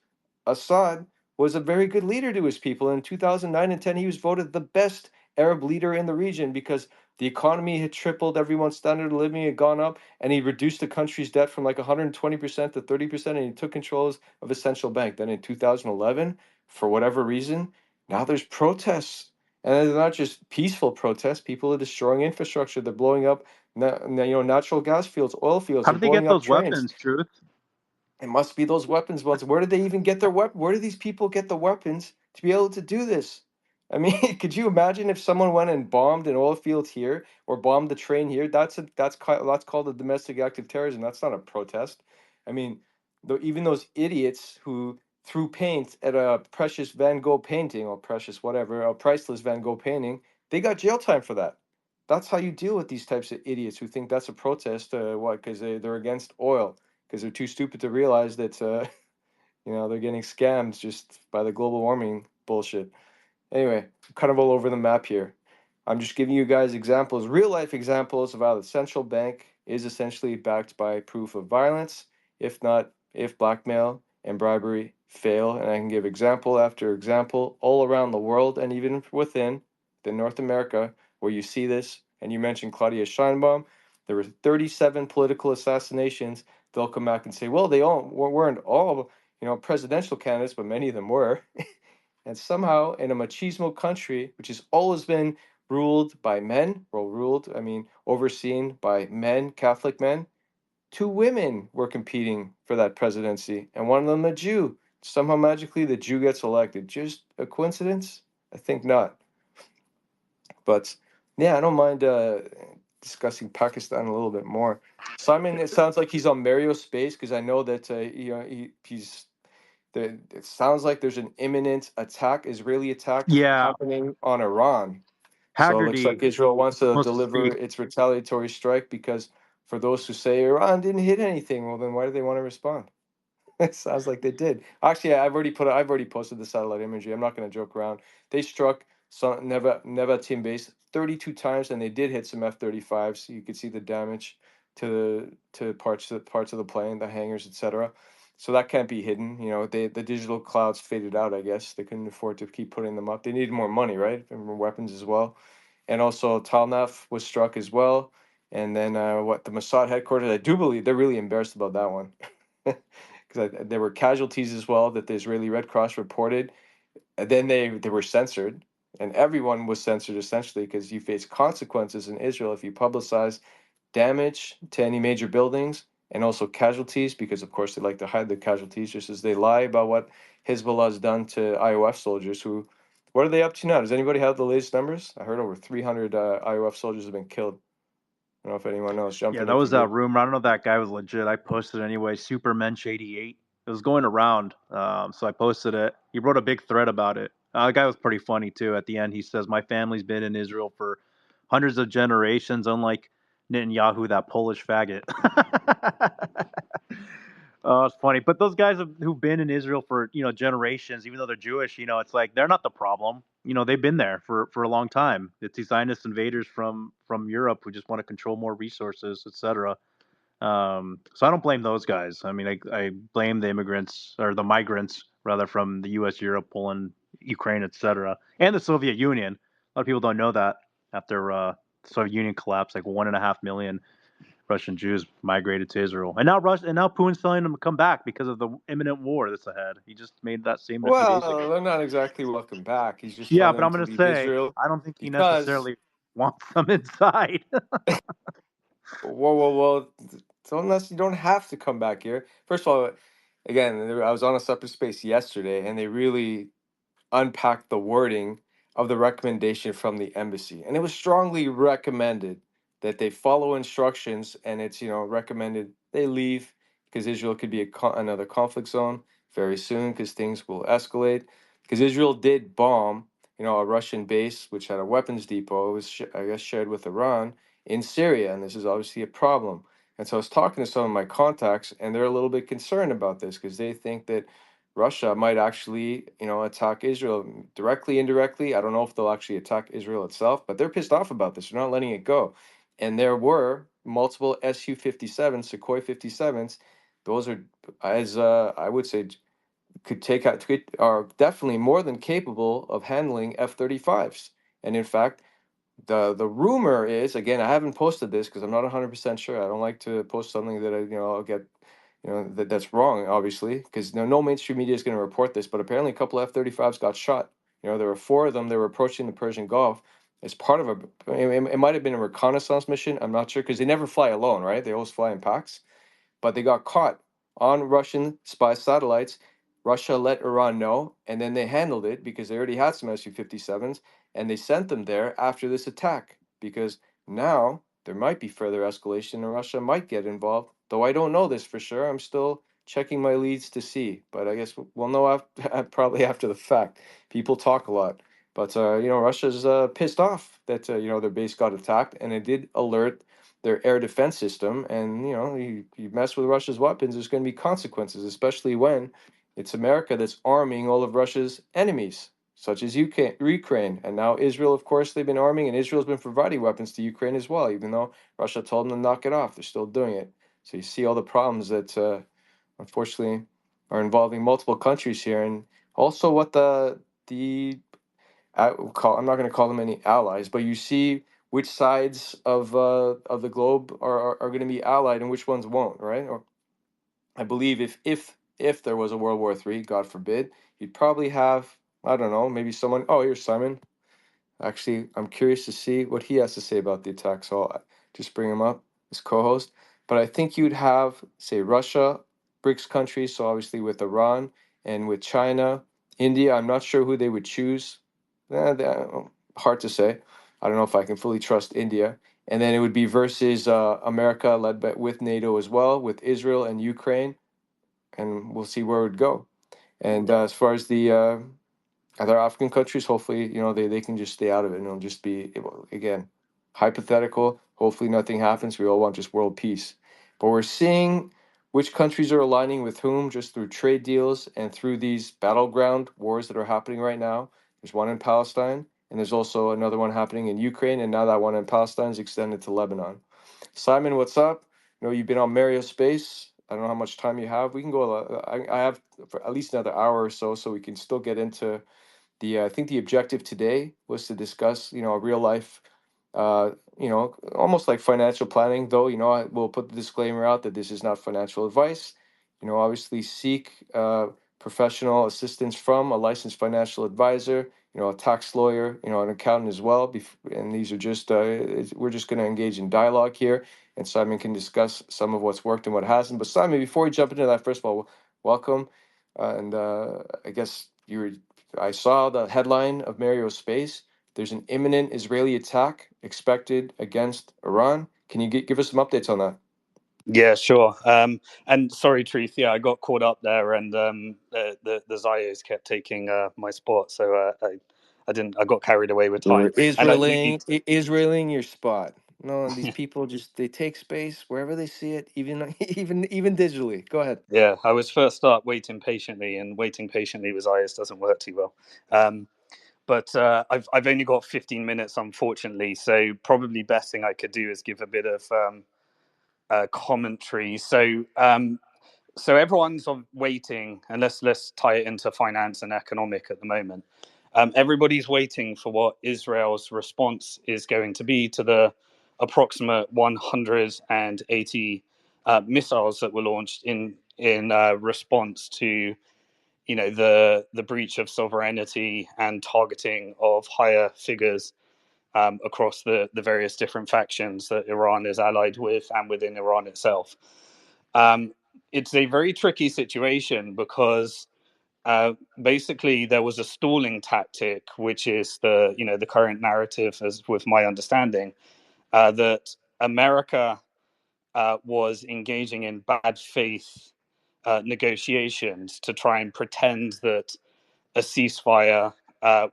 Assad was a very good leader to his people. In 2009 and 10, he was voted the best Arab leader in the region because the economy had tripled, everyone's standard of living had gone up, and he reduced the country's debt from like 120% to 30%, and he took control of a central bank. Then in 2011, for whatever reason, now there's protests. And they're not just peaceful protests. People are destroying infrastructure. They're blowing up, natural gas fields, oil fields. How They're did they blowing get up those trains. weapons, Truth? It must be those weapons ones. Where did they even get their weapon? Where did these people get the weapons to be able to do this? I mean, could you imagine if someone went and bombed an oil field here or bombed the train here? That's called a domestic act of terrorism. That's not a protest. I mean, even those idiots who threw paint at a precious Van Gogh painting, or precious whatever, a priceless Van Gogh painting, they got jail time for that. That's how you deal with these types of idiots who think that's a protest. What? Because they're against oil, because they're too stupid to realize that they're getting scammed just by the global warming bullshit. Anyway, kind of all over the map here. I'm just giving you guys examples, real life examples of how the central bank is essentially backed by proof of violence, if blackmail and bribery fail. And I can give example after example all around the world and even within North America where you see this. And you mentioned Claudia Sheinbaum. There were 37 political assassinations. They'll come back and say, well, they all weren't all, presidential candidates, but many of them were. And somehow, in a machismo country, which has always been ruled by men, overseen by men, Catholic men, two women were competing for that presidency, and one of them a Jew. Somehow, magically, the Jew gets elected. Just a coincidence? I think not. But yeah, I don't mind discussing Pakistan a little bit more. Simon, it sounds like he's on Mario's space because I know that he's it sounds like there's an imminent Israeli attack Yeah, happening on Iran. So it looks Haggerty like Israel wants to wants to deliver speak. its retaliatory strike because for those who say Iran didn't hit anything, well then why do they want to respond? It sounds like they did. Actually, I've already posted the satellite imagery. I'm not going to joke around. They struck some Neva team base 32 times, and they did hit some F-35s. So you could see the damage to parts of the plane, the hangars, etc. So that can't be hidden. The digital clouds faded out. I guess they couldn't afford to keep putting them up. They needed more money, right, and more weapons as well. And also Talnaf was struck as well. And then the Mossad headquarters? I do believe they're really embarrassed about that one. Because there were casualties as well that the Israeli Red Cross reported. And then they were censored, and everyone was censored essentially because you face consequences in Israel if you publicize damage to any major buildings and also casualties, because of course they like to hide the casualties, just as they lie about what Hezbollah has done to IOF soldiers who What are they up to now? Does anybody have the latest numbers? I heard over 300 IOF soldiers have been killed. I don't know if anyone knows. Jump Yeah, in that if you was a do. rumor. I don't know if that guy was legit. I posted it anyway. Supermensch88. It was going around, so I posted it. He wrote a big thread about it. The guy was pretty funny too. At the end, he says, "My family's been in Israel for hundreds of generations, unlike Netanyahu, that Polish faggot." Oh, it's funny. But those guys who've been in Israel for generations, even though they're Jewish, it's like they're not the problem. They've been there for a long time. It's these Zionist invaders from Europe who just want to control more resources, etc. So I don't blame those guys. I mean, I blame the immigrants or the migrants rather from the U.S., Europe, Poland, Ukraine, etc., and the Soviet Union. A lot of people don't know that after the Soviet Union collapsed, like 1.5 million Russian Jews migrated to Israel, and now Putin's telling them to come back because of the imminent war that's ahead. He just made that statement a few days Well, ago. they're not exactly welcome back. He's just Yeah, telling but them I'm to gonna leave say Israel I don't think he because, necessarily wants them inside. well, unless you don't have to come back here. First of all, again, I was on a separate space yesterday, and they really unpack the wording of the recommendation from the embassy. And it was strongly recommended that they follow instructions, and it's, recommended they leave because Israel could be another conflict zone very soon because things will escalate. Because Israel did bomb, a Russian base which had a weapons depot. It was, I guess, shared with Iran in Syria, and this is obviously a problem. And so I was talking to some of my contacts, and they're a little bit concerned about this because they think that Russia might actually, attack Israel directly, indirectly. I don't know if they'll actually attack Israel itself, but they're pissed off about this. They're not letting it go. And there were multiple Su-57s, Sukhoi 57s. Those are, as I would say, are definitely more than capable of handling F-35s. And in fact, the rumor is, again, I haven't posted this because I'm not 100% sure. I don't like to post something that I'll get, that's wrong, obviously, because no mainstream media is going to report this. But apparently, a couple F-35s got shot. There were four of them. They were approaching the Persian Gulf as part of it might have been a reconnaissance mission. I'm not sure because they never fly alone, right? They always fly in packs, but they got caught on Russian spy satellites. Russia let Iran know, and then they handled it because they already had some Su-57s, and they sent them there after this attack because now there might be further escalation and Russia might get involved. Though I don't know this for sure. I'm still checking my leads to see, but I guess we'll know after, probably after the fact. People talk a lot, but Russia's pissed off that their base got attacked, and it did alert their air defense system. And you mess with Russia's weapons, there's going to be consequences, especially when it's America that's arming all of Russia's enemies, such as Ukraine, and now Israel. Of course, they've been arming, and Israel's been providing weapons to Ukraine as well. Even though Russia told them to knock it off, they're still doing it. So you see all the problems that unfortunately are involving multiple countries here, and also what the I'm not going to call them any allies, but you see which sides of the globe are going to be allied and which ones won't, right? Or I believe if there was a World War III, God forbid, you'd probably have, I don't know, maybe someone. Oh, here's Simon. Actually, I'm curious to see what he has to say about the attack, so I'll just bring him up as co-host. But I think you'd have, say, Russia, BRICS countries, so obviously with Iran and with China, India. I'm not sure who they would choose. Hard to say. I don't know if I can fully trust India. And then it would be versus America, led by with NATO as well, with Israel and Ukraine, and we'll see where it would go. And as far as the other African countries, hopefully, they can just stay out of it, and it'll just be, again, hypothetical. Hopefully nothing happens. We all want just world peace. But we're seeing which countries are aligning with whom just through trade deals and through these battleground wars that are happening right now. There's one in Palestine, and there's also another one happening in Ukraine, and now that one in Palestine is extended to Lebanon. Simon, what's up? You've been on Mario Space. I don't know how much time you have. We can go, I have for at least another hour or so we can still get into I think the objective today was to discuss, a real life, almost like financial planning, though, we'll put the disclaimer out that this is not financial advice. Obviously seek professional assistance from a licensed financial advisor, a tax lawyer, an accountant as well. And these are just, we're just going to engage in dialogue here. And Simon can discuss some of what's worked and what hasn't. But Simon, before we jump into that, first of all, welcome. And I guess I saw the headline of Mario's Space. There's an imminent Israeli attack expected against Iran. Can you give us some updates on that? Yeah, sure. And sorry, Truth. Yeah, I got caught up there, and the Zios kept taking my spot, so I didn't. I got carried away with time, and I do need. Israeling your spot. No, and these people just they take space wherever they see it, even even digitally. Go ahead. Yeah, I was first up waiting patiently, and waiting patiently with Zios doesn't work too well. But I've only got 15 minutes, unfortunately. So probably best thing I could do is give a bit of commentary. So everyone's waiting, and let's tie it into finance and economic at the moment. Everybody's waiting for what Israel's response is going to be to the approximate 180 missiles that were launched in response to the breach of sovereignty and targeting of higher figures across the various different factions that Iran is allied with and within Iran itself. It's a very tricky situation because basically there was a stalling tactic, which is the current narrative, as with my understanding, that America was engaging in bad faith negotiations to try and pretend that a ceasefire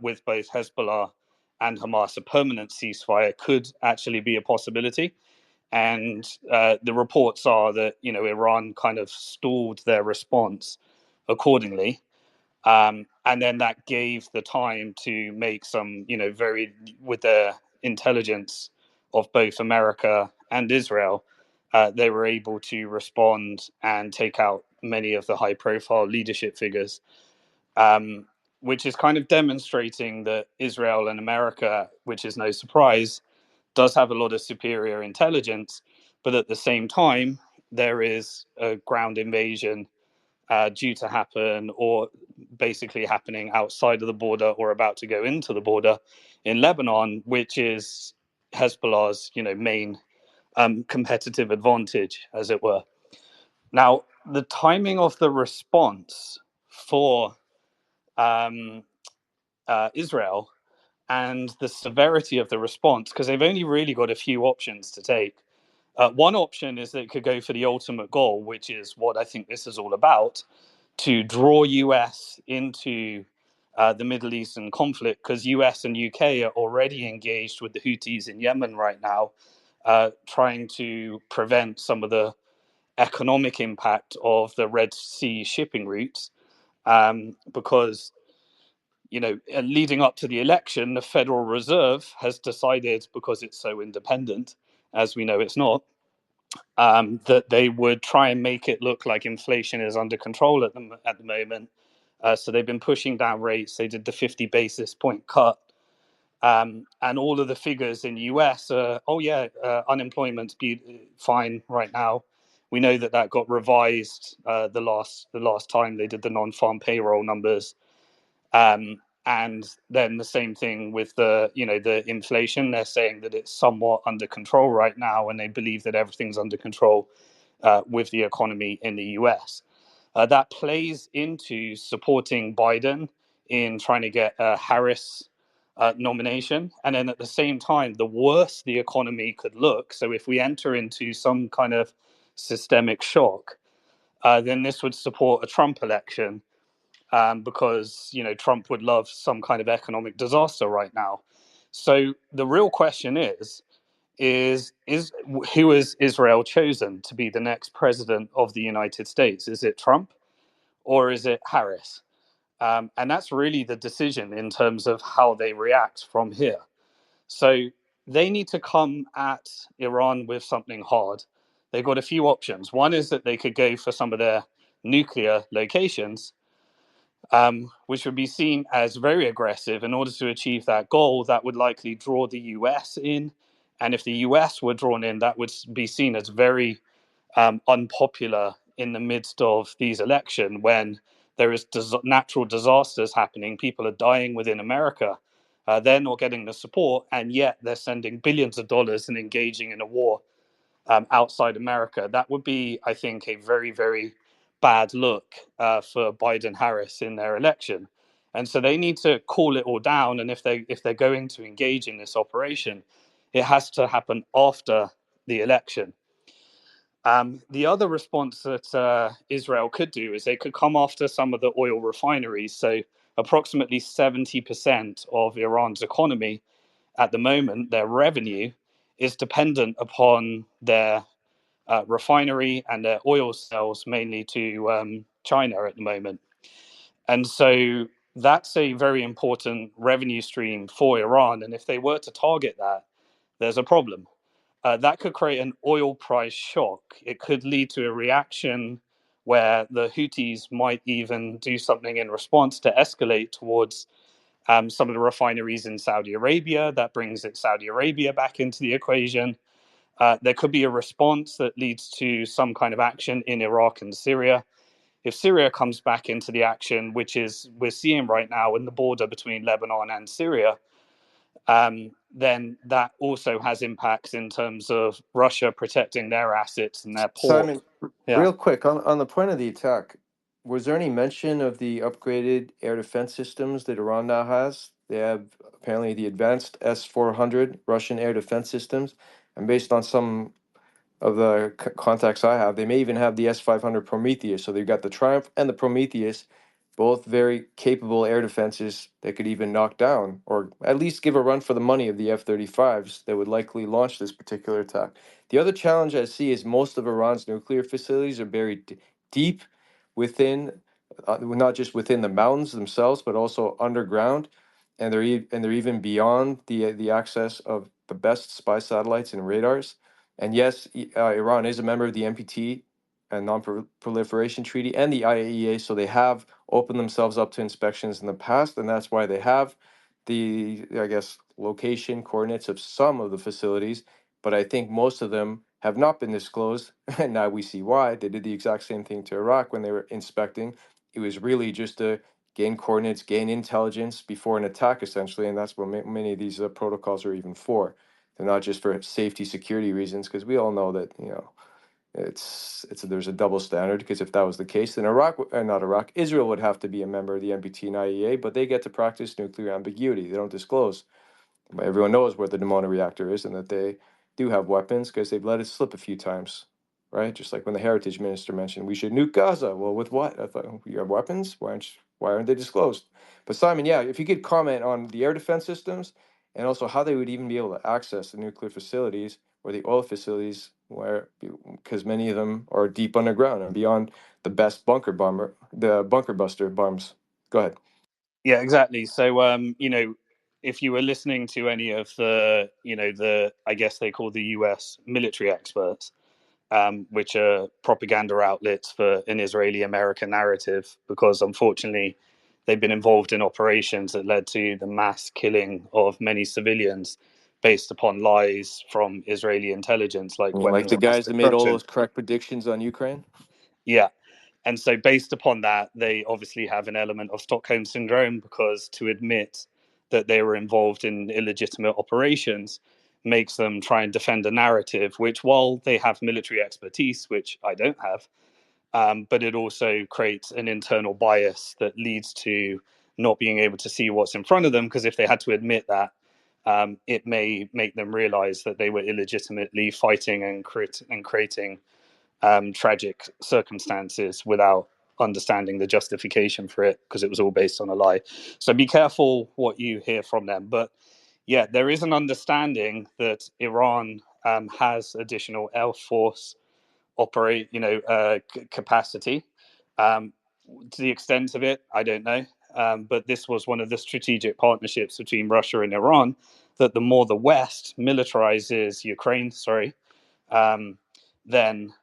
with both Hezbollah and Hamas, a permanent ceasefire, could actually be a possibility. And the reports are that Iran kind of stalled their response accordingly, and then that gave the time to make some very, with the intelligence of both America and Israel, they were able to respond and take out many of the high profile leadership figures, which is kind of demonstrating that Israel and America, which is no surprise, does have a lot of superior intelligence, but at the same time, there is a ground invasion due to happen, or basically happening outside of the border or about to go into the border in Lebanon, which is Hezbollah's main competitive advantage, as it were. Now, the timing of the response for Israel and the severity of the response, because they've only really got a few options to take. One option is that it could go for the ultimate goal, which is what I think this is all about, to draw US into the Middle Eastern conflict, because US and UK are already engaged with the Houthis in Yemen right now, trying to prevent some of the economic impact of the Red Sea shipping routes, because leading up to the election, the Federal Reserve has decided, because it's so independent, as we know it's not, that they would try and make it look like inflation is under control at the moment. So they've been pushing down rates. They did the 50 basis point cut. And all of the figures in the US are, unemployment's fine right now. We know that got revised the last time they did the non-farm payroll numbers. And then the same thing with the inflation. They're saying that it's somewhat under control right now, and they believe that everything's under control with the economy in the US. That plays into supporting Biden in trying to get a Harris nomination. And then at the same time, the worse the economy could look, so if we enter into some kind of systemic shock, then this would support a Trump election, because Trump would love some kind of economic disaster right now. So the real question is who is Israel chosen to be the next president of the United States? Is it Trump or is it Harris? And that's really the decision in terms of how they react from here. So they need to come at Iran with something hard. They've got a few options. One is that they could go for some of their nuclear locations, which would be seen as very aggressive. In order to achieve that goal, that would likely draw the US in. And if the US were drawn in, that would be seen as very unpopular in the midst of these elections, when there is natural disasters happening. People are dying within America. They're not getting the support, and yet they're sending billions of dollars and engaging in a war outside America. That would be, I think, a very, very bad look for Biden-Harris in their election. And so they need to cool it all down. And if they're going to engage in this operation, it has to happen after the election. The other response that Israel could do is they could come after some of the oil refineries. So approximately 70% of Iran's economy at the moment, their revenue, is dependent upon their refinery and their oil sales, mainly to China at the moment. And so that's a very important revenue stream for Iran. And if they were to target that, there's a problem. That could create an oil price shock. It could lead to a reaction where the Houthis might even do something in response to escalate towards some of the refineries in Saudi Arabia. That brings Saudi Arabia back into the equation. There could be a response that leads to some kind of action in Iraq and Syria. If Syria comes back into the action, which is we're seeing right now in the border between Lebanon and Syria, then that also has impacts in terms of Russia protecting their assets and their port. Simon, Yeah. real quick on the point of the attack, was there any mention of the upgraded air defense systems that Iran now has? They have apparently the advanced S-400 Russian air defense systems, and based on some of the contacts I have, they may even have the S-500 Prometheus. So they've got the Triumph and the Prometheus, both very capable air defenses that could even knock down or at least give a run for the money of the F-35s that would likely launch this particular attack. The other challenge I see is most of Iran's nuclear facilities are buried deep within, not just within the mountains themselves, but also underground, and they're even beyond the access of the best spy satellites and radars. And yes, Iran is a member of the NPT and Non-Proliferation Treaty and the IAEA, so they have opened themselves up to inspections in the past, and that's why they have the, I guess, location coordinates of some of the facilities. But I think most of them have not been disclosed, and now we see why. They did the exact same thing to Iraq when they were inspecting. It was really just to gain coordinates, gain intelligence before an attack, essentially, and that's what many of these protocols are even for. They're not just for safety, security reasons, because we all know that, there's a double standard. Because if that was the case, then not Iraq, Israel would have to be a member of the NPT and IAEA, but they get to practice nuclear ambiguity. They don't disclose. But everyone knows where the Dimona reactor is and that they do have weapons because they've let it slip a few times, right? Just like when the heritage minister mentioned we should nuke Gaza. Well, with what? I thought, you have weapons? Why aren't they disclosed? But Simon, yeah, if you could comment on the air defense systems and also how they would even be able to access the nuclear facilities or the oil facilities, because many of them are deep underground and beyond the best bunker buster bombs. Go ahead. Yeah, exactly. So, if you were listening to any of the I guess they call the US military experts, which are propaganda outlets for an Israeli-American narrative, because unfortunately they've been involved in operations that led to the mass killing of many civilians based upon lies from Israeli intelligence, like Like weapons the of mass guys that made all destruction. those correct predictions on Ukraine. Yeah. And so, based upon that, they obviously have an element of Stockholm syndrome, because to admit that they were involved in illegitimate operations makes them try and defend a narrative, which, while they have military expertise, which I don't have, but it also creates an internal bias that leads to not being able to see what's in front of them, because if they had to admit that, it may make them realize that they were illegitimately fighting and creating tragic circumstances without understanding the justification for it, because it was all based on a lie. So be careful what you hear from them. But yeah, there is an understanding that Iran has additional Air Force capacity. To the extent of it, I don't know. But this was one of the strategic partnerships between Russia and Iran, that the more the West militarizes Ukraine, then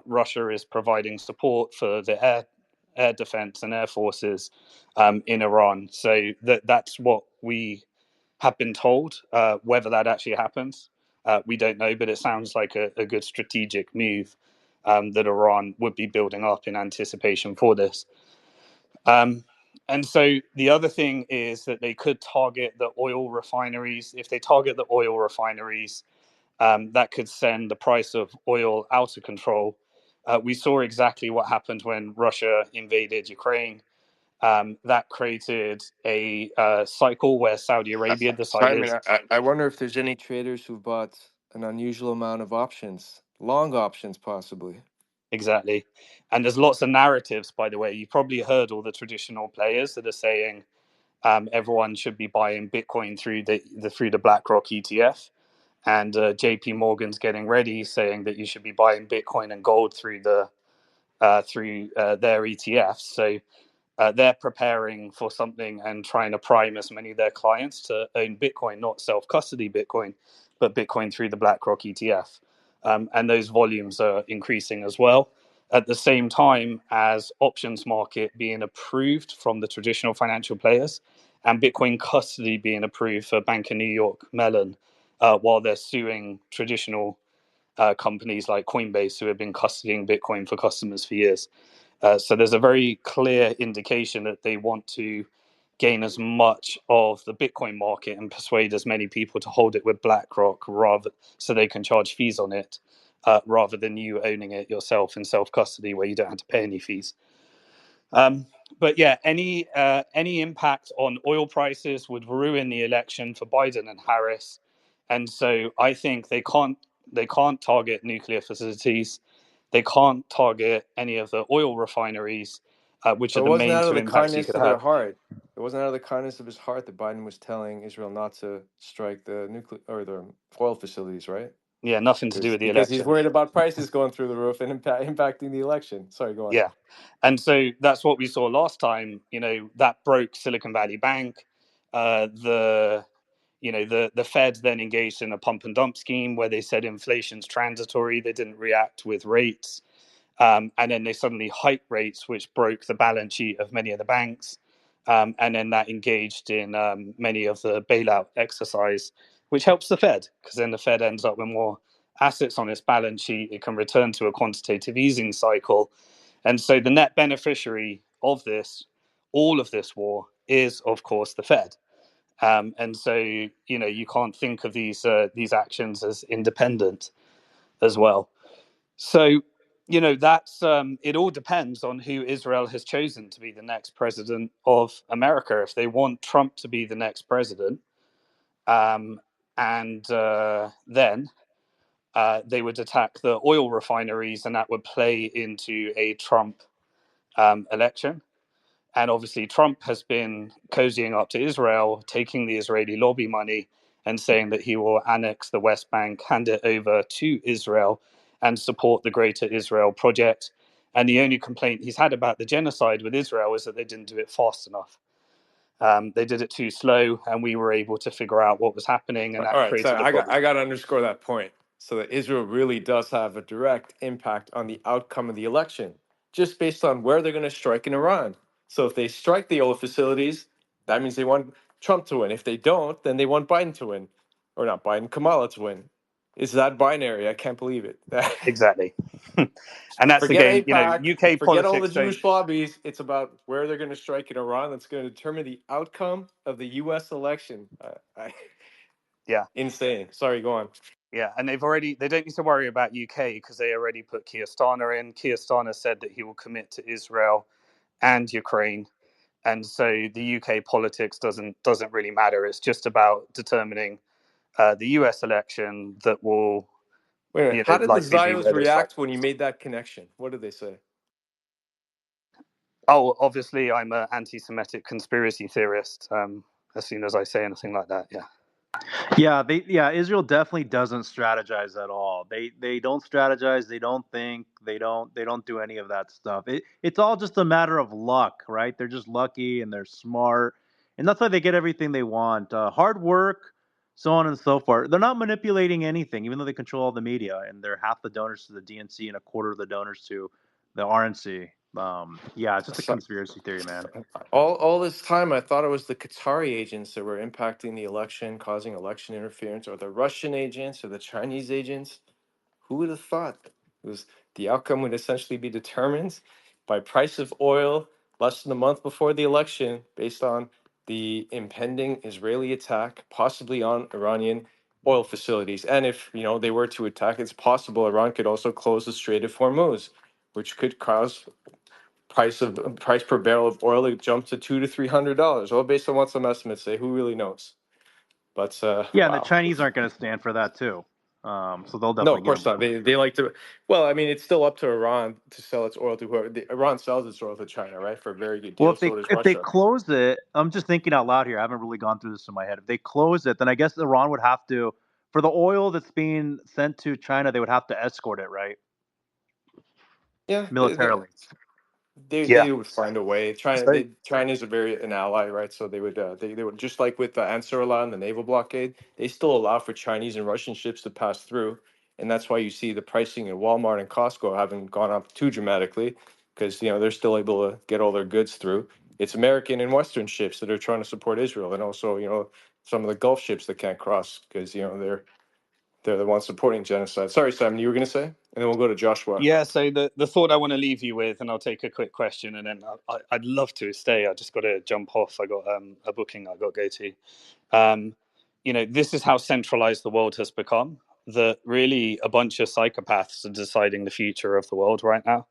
Russia is providing support for the air defense and air forces in Iran. So that's what we have been told. Whether that actually happens, we don't know, but it sounds like a good strategic move that Iran would be building up in anticipation for this. And so the other thing is that they could target the oil refineries. If they target the oil refineries, that could send the price of oil out of control. We saw exactly what happened when Russia invaded Ukraine. That created a cycle where Saudi Arabia decided. Simon, I wonder if there's any traders who bought an unusual amount of options, long options possibly. Exactly. And there's lots of narratives, by the way. You probably heard all the traditional players that are saying everyone should be buying Bitcoin through the BlackRock ETF. And JP Morgan's getting ready, saying that you should be buying Bitcoin and gold through their ETFs. So they're preparing for something and trying to prime as many of their clients to own Bitcoin, not self-custody Bitcoin, but Bitcoin through the BlackRock ETF. And those volumes are increasing as well. At the same time as options market being approved from the traditional financial players and Bitcoin custody being approved for Bank of New York Mellon, while they're suing traditional companies like Coinbase who have been custodying Bitcoin for customers for years. So there's a very clear indication that they want to gain as much of the Bitcoin market and persuade as many people to hold it with BlackRock rather so they can charge fees on it, rather than you owning it yourself in self-custody where you don't have to pay any fees. But yeah, any impact on oil prices would ruin the election for Biden and Harris, and so I think they can't target nuclear facilities, they can't target any of the oil refineries, which But are it the wasn't main out of two the impacts you kindness could of their have. heart. It wasn't out of the kindness of his heart that Biden was telling Israel not to strike the nuclear or the oil facilities, right? Yeah, nothing to do with the Because he's election. worried about prices going through the roof and impacting the election. Sorry, go on. Yeah, and so that's what we saw last time. That broke Silicon Valley Bank. The Fed then engaged in a pump and dump scheme where they said inflation's transitory. They didn't react with rates. And then they suddenly hiked rates, which broke the balance sheet of many of the banks. And then that engaged in many of the bailout exercise, which helps the Fed, because then the Fed ends up with more assets on its balance sheet. It can return to a quantitative easing cycle. And so the net beneficiary of all of this war, is, of course, the Fed. And so, you can't think of these actions as independent as well. So, that's it all depends on who Israel has chosen to be the next president of America. If they want Trump to be the next president, and then they would attack the oil refineries, and that would play into a Trump election. And obviously, Trump has been cozying up to Israel, taking the Israeli lobby money and saying that he will annex the West Bank, hand it over to Israel, and support the Greater Israel Project. And the only complaint he's had about the genocide with Israel is that they didn't do it fast enough. They did it too slow, and we were able to figure out what was happening, and All that right, so created a problem. I got to underscore that point. So that Israel really does have a direct impact on the outcome of the election, just based on where they're going to strike in Iran. So if they strike the oil facilities, that means they want Trump to win. If they don't, then they want Biden to win, or not Biden, Kamala to win. It's that binary. I can't believe it. Exactly. And that's Forget again, AIPAC, UK forget all the politics don't. Jewish lobbies. It's about where they're going to strike in Iran. That's going to determine the outcome of the U.S. election. Yeah. Insane. Sorry, go on. Yeah, and they don't need to worry about UK because they already put Keir Starmer in. Keir Starmer said that he will commit to Israel and Ukraine, and so the UK politics doesn't really matter. It's just about determining the US election that will, Wait a minute. How did the likely be Zios where they strike. react when you made that connection? What did they say? Oh, obviously, I'm an anti-Semitic conspiracy theorist. As soon as I say anything like that, yeah. Yeah, Israel definitely doesn't strategize at all. They don't strategize, they don't think, they don't do any of that stuff. It's all just a matter of luck, right? They're just lucky and they're smart. And that's why they get everything they want. Hard work, so on and so forth. They're not manipulating anything, even though they control all the media and they're half the donors to the DNC and a quarter of the donors to the RNC. Yeah, it's just a So, conspiracy theory, man. all this time, I thought it was the Qatari agents that were impacting the election, causing election interference, or the Russian agents or the Chinese agents. Who would have thought? It was the outcome would essentially be determined by price of oil less than a month before the election, based on the impending Israeli attack, possibly on Iranian oil facilities. And if they were to attack, it's possible Iran could also close the Strait of Hormuz, which could cause price per barrel of oil, it jumped to $200 to $300. All based on what some estimates say. Who really knows? But Yeah, and the wow. Chinese aren't going to stand for that too. So they'll No, definitely of get course not. involved. They like to. Well, I mean, it's still up to Iran to sell its oil to whoever. Iran sells its oil to China, right, for a very good Well, deal. So does if they Russia. close it, I'm just thinking out loud here. I haven't really gone through this in my head. If they close it, then I guess Iran would have to, for the oil that's being sent to China, they would have to escort it, right, Yeah, militarily. Yeah. they would find a way. So China is an ally, right? So they would, just like with the Ansarullah and the naval blockade, they still allow for Chinese and Russian ships to pass through, and that's why you see the pricing at Walmart and Costco haven't gone up too dramatically, because they're still able to get all their goods through. It's American and Western ships that are trying to support Israel, and also some of the Gulf ships that can't cross because they're the ones supporting genocide. Sorry, Simon, you were going to say, and then we'll go to Joshua. yeah, so the thought I want to leave you with, and I'll take a quick question, and then I'd love to stay. I just got to jump off. I got a booking I got to go to. This is how centralized the world has become. That really a bunch of psychopaths are deciding the future of the world right now.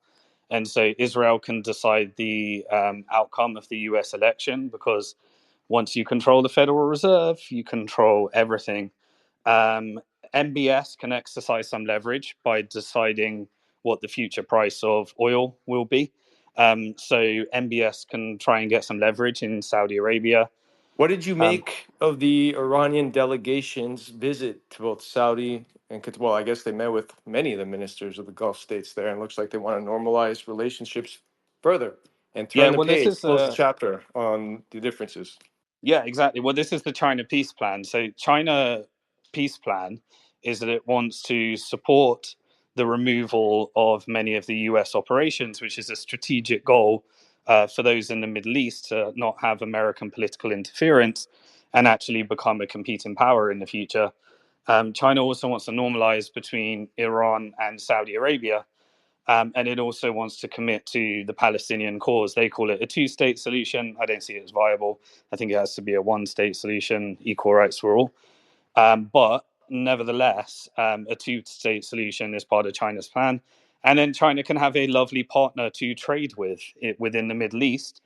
And so Israel can decide the outcome of the US election because once you control the Federal Reserve, you control everything. MBS can exercise some leverage by deciding what the future price of oil will be. So MBS can try and get some leverage in Saudi Arabia. What did you Um, make of the Iranian delegation's visit to both Saudi and Qatar? Well, I guess they met with many of the ministers of the Gulf states there, and looks like they want to normalize relationships further and yeah, turn the well, this page, is close the chapter on the differences. Yeah, exactly. Well, this is the China peace plan. So China peace plan is that it wants to support the removal of many of the US operations, which is a strategic goal for those in the Middle East to not have American political interference and actually become a competing power in the future. China also wants to normalize between Iran and Saudi Arabia. And it also wants to commit to the Palestinian cause. They call it a two-state solution. I don't see it as viable. I think it has to be a one-state solution, equal rights for all. But nevertheless, a two-state solution is part of China's plan. And then China can have a lovely partner to trade with within the Middle East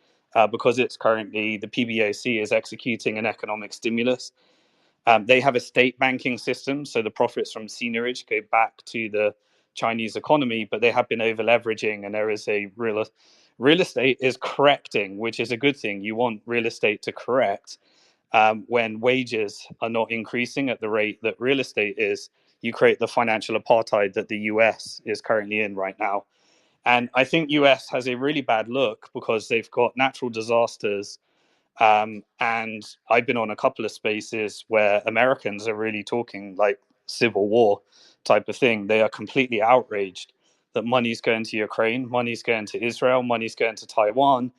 because it's currently, the PBOC is executing an economic stimulus. They have a state banking system, so the profits from seigniorage go back to the Chinese economy, but they have been over leveraging, and there is a real estate is correcting, which is a good thing. You want real estate to correct when wages are not increasing at the rate that real estate is. You create the financial apartheid that the US is currently in right now. And I think US has a really bad look because they've got natural disasters, and I've been on a couple of spaces where Americans are really talking like civil war type of thing. They are completely outraged that money's going to Ukraine, money's going to Israel, money's going to Taiwan,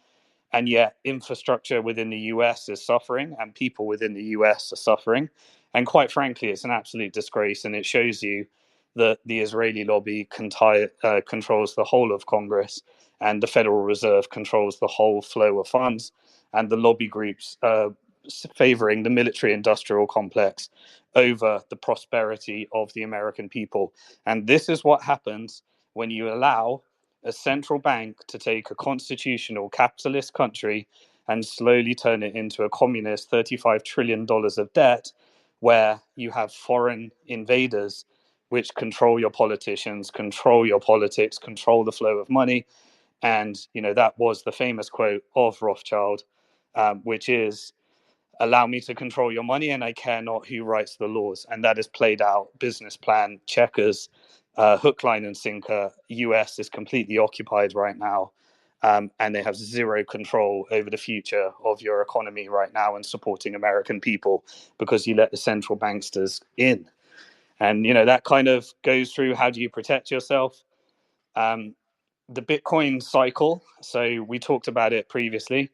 and yet infrastructure within the US is suffering and people within the US are suffering. And quite frankly, it's an absolute disgrace, and it shows you that the Israeli lobby controls the whole of Congress, and the Federal Reserve controls the whole flow of funds, and the lobby groups favoring the military industrial complex over the prosperity of the American people. And this is what happens when you allow a central bank to take a constitutional capitalist country and slowly turn it into a communist $35 trillion of debt, where you have foreign invaders which control your politicians, control your politics, control the flow of money. And, that was the famous quote of Rothschild, which is, allow me to control your money and I care not who writes the laws. And that is played out, business plan, checkers, hook, line, and sinker. US is completely occupied right now. And they have zero control over the future of your economy right now and supporting American people because you let the central banksters in. And, that kind of goes through, how do you protect yourself? The Bitcoin cycle. So we talked about it previously.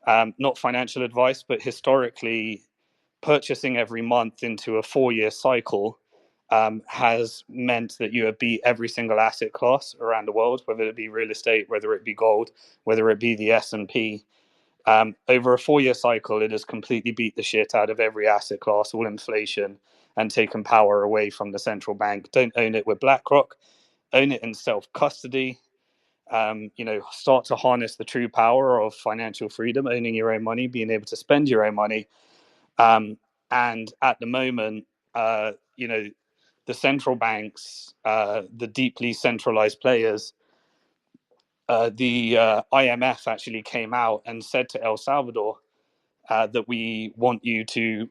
Not financial advice, but historically, purchasing every month into a 4-year cycle has meant that you have beat every single asset class around the world, whether it be real estate, whether it be gold, whether it be the S&P. Over a 4-year cycle, it has completely beat the shit out of every asset class, all inflation, and taken power away from the central bank. Don't own it with BlackRock. Own it in self-custody. start to harness the true power of financial freedom, owning your own money, being able to spend your own money. And at the moment, the central banks, the deeply centralized players, the IMF actually came out and said to El Salvador that we want you to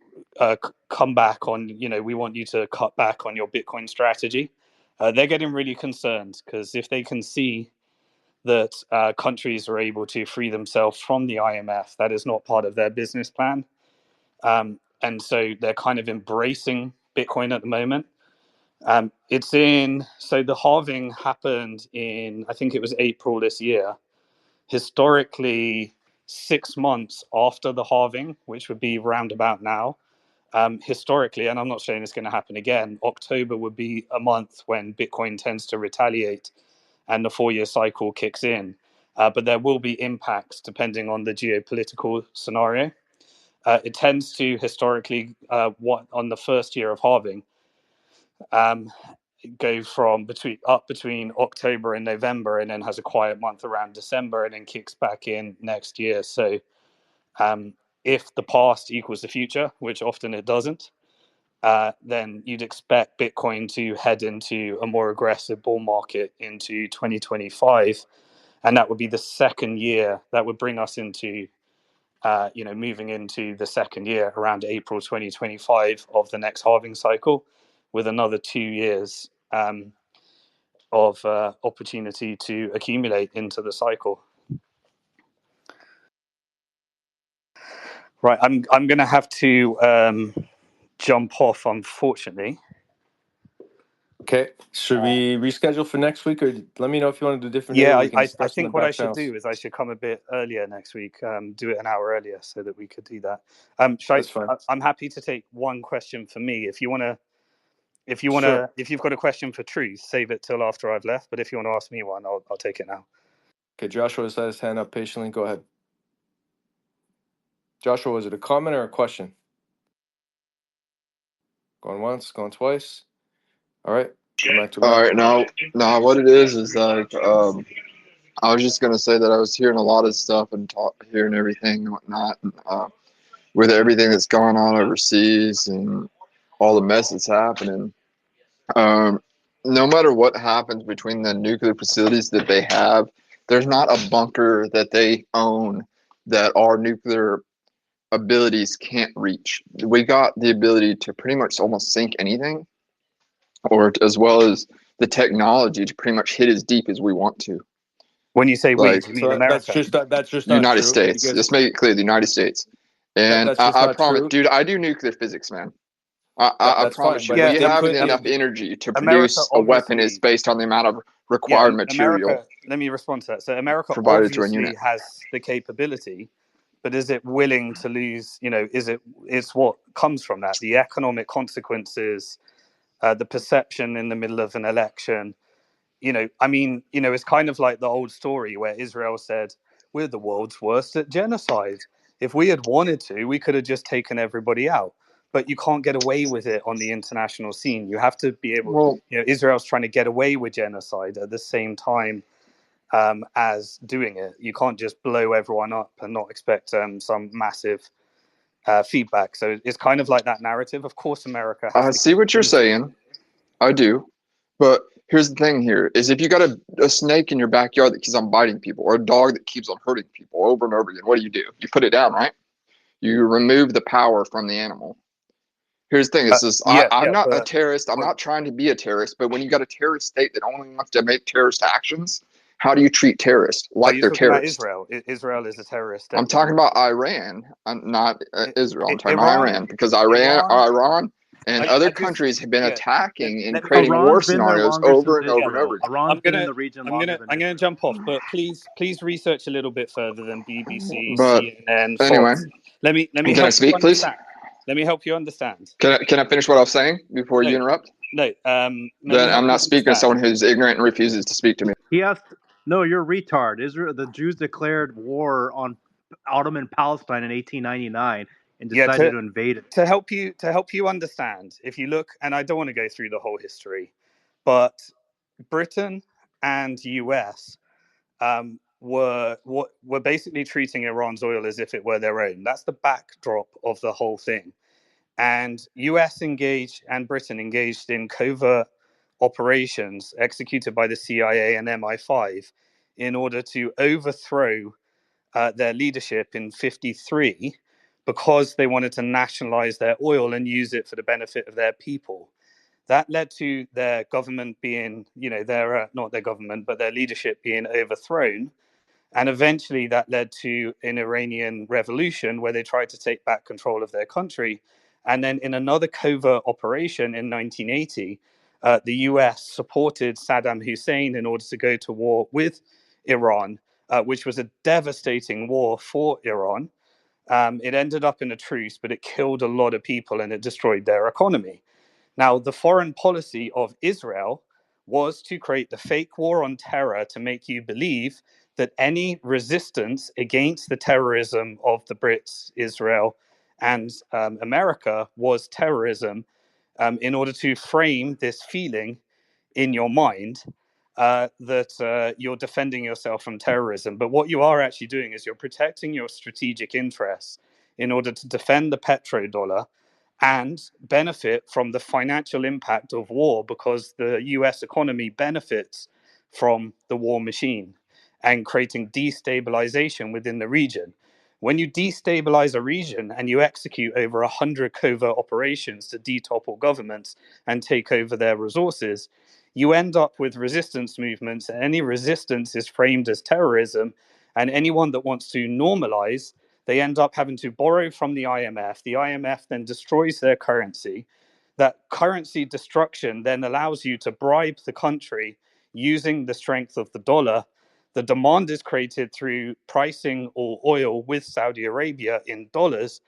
come back on, we want you to cut back on your Bitcoin strategy. They're getting really concerned because if they can see that countries are able to free themselves from the IMF, that is not part of their business plan. And so they're kind of embracing Bitcoin at the moment. So the halving happened in, I think it was April this year. Historically, 6 months after the halving, which would be roundabout now, historically, and I'm not saying it's going to happen again, October would be a month when Bitcoin tends to retaliate and the 4-year cycle kicks in. But there will be impacts depending on the geopolitical scenario. It tends to historically, on the first year of halving, go from between October and November, and then has a quiet month around December, and then kicks back in next year. So if the past equals the future, which often it doesn't, then you'd expect Bitcoin to head into a more aggressive bull market into 2025. And that would be the second year. That would bring us into, moving into the second year around April 2025 of the next halving cycle, with another 2 years of opportunity to accumulate into the cycle. Right, I'm going to have to jump off, unfortunately. Okay, should we reschedule for next week, or let me know if you want to do a different day? Yeah, We can I discuss in the think what I back should channels. do is I should come a bit earlier next week, do it an hour earlier so that we could do that. That's fine. I'm happy to take one question for me. If you've got a question for Truth, save it till after I've left. But if you want to ask me one, I'll take it now. Okay, Joshua has had his hand up patiently. Go ahead. Joshua, was it a comment or a question? Going once, going twice. All right. Come back to All Ryan. right, now, what it is like, I was just gonna say that I was hearing a lot of stuff and hearing everything and whatnot, and, with everything that's going on overseas and all the mess that's happening. No matter what happens between the nuclear facilities that they have, there's not a bunker that they own that our nuclear abilities can't reach. We got the ability to pretty much almost sink anything, or as well as the technology to pretty much hit as deep as we want to. When you say we, Like, do you mean America? That's just not United true, States. because Let's make it clear, the United States. And that's just I not promise, true. dude, I do nuclear physics, man. I That's promise fine, you, but we they have could. enough energy to America, produce a weapon is obviously, based on the amount of required material America, let me respond to that. So America provided to a obviously unit. has the capability, but is it willing to lose? It's what comes from that, the economic consequences, the perception in the middle of an election. It's kind of like the old story where Israel said, we're the world's worst at genocide. If we had wanted to, we could have just taken everybody out. But you can't get away with it on the international scene. You have to be able, Well, Israel's trying to get away with genocide at the same time as doing it. You can't just blow everyone up and not expect some massive feedback. So it's kind of like that narrative. Of course, America has I to see what you're capability. saying. I do. But here's the thing here is if you got a snake in your backyard that keeps on biting people, or a dog that keeps on hurting people over and over again, what do? You put it down, right? You remove the power from the animal. Here's the thing, I'm not a terrorist. I'm not trying to be a terrorist, but when you got a terrorist state that only wants to make terrorist actions, how do you treat terrorists like they're terrorists? Israel. Israel is a terrorist state. I'm talking about Iran, not Israel. I'm talking about Iran, because Iran and other countries have been attacking and creating war scenarios over and over and over again. Iran's been in the region longer than I'm going to jump off, but please research a little bit further than BBC, But CNN, anyway, Fox. Let me can I speak, please? Let me help you understand. Can I finish what I was saying before you interrupt? No. Then I'm not speaking to someone who's ignorant and refuses to speak to me. He asked, no, you're retard. the Jews declared war on Ottoman Palestine in 1899 and decided to invade it. To help you understand, if you look, and I don't want to go through the whole history, but Britain and US were basically treating Iran's oil as if it were their own. That's the backdrop of the whole thing. And US engaged and Britain engaged in covert operations executed by the CIA and MI5 in order to overthrow their leadership in 1953 because they wanted to nationalize their oil and use it for the benefit of their people. That led to their government being, not their government, but their leadership being overthrown. And eventually that led to an Iranian revolution where they tried to take back control of their country. And then in another covert operation in 1980, the US supported Saddam Hussein in order to go to war with Iran, which was a devastating war for Iran. It ended up in a truce, but it killed a lot of people and it destroyed their economy. Now, the foreign policy of Israel was to create the fake war on terror to make you believe that any resistance against the terrorism of the Brits, Israel, and America was terrorism, in order to frame this feeling in your mind that you're defending yourself from terrorism. But what you are actually doing is you're protecting your strategic interests in order to defend the petrodollar and benefit from the financial impact of war, because the US economy benefits from the war machine and creating destabilization within the region. When you destabilize a region and you execute over 100 covert operations to detopple governments and take over their resources, you end up with resistance movements. Any resistance is framed as terrorism, and anyone that wants to normalize, they end up having to borrow from the IMF. The IMF then destroys their currency. That currency destruction then allows you to bribe the country using the strength of the dollar. The demand is created through pricing or oil with Saudi Arabia in dollars.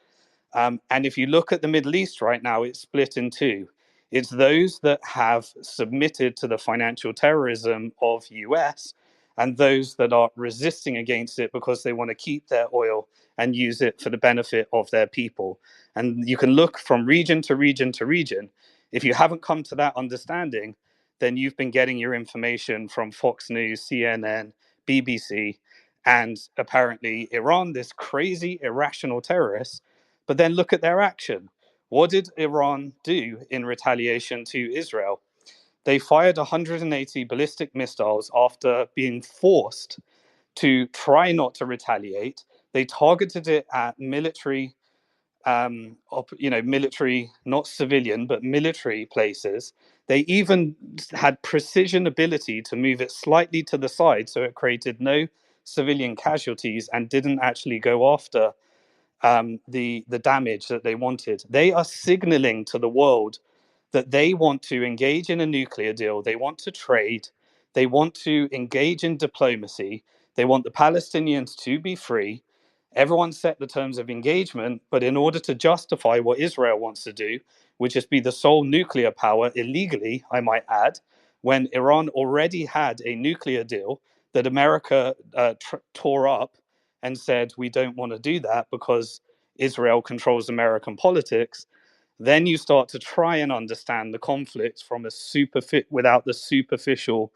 And if you look at the Middle East right now, it's split in two. It's those that have submitted to the financial terrorism of US and those that are resisting against it because they want to keep their oil and use it for the benefit of their people. And you can look from region to region to region. If you haven't come to that understanding, then you've been getting your information from Fox News, CNN, BBC, and apparently Iran, this crazy, irrational terrorist. But then look at their action. What did Iran do in retaliation to Israel? They fired 180 ballistic missiles after being forced to try not to retaliate. They targeted it at military, military, not civilian, but military places. They even had precision ability to move it slightly to the side so it created no civilian casualties and didn't actually go after the damage that they wanted. They are signaling to the world that they want to engage in a nuclear deal. They want to trade. They want to engage in diplomacy. They want the Palestinians to be free. Everyone set the terms of engagement, but in order to justify what Israel wants to do, which is be the sole nuclear power illegally, I might add, when Iran already had a nuclear deal that America tore up and said, we don't want to do that because Israel controls American politics, then you start to try and understand the conflict from without the superficial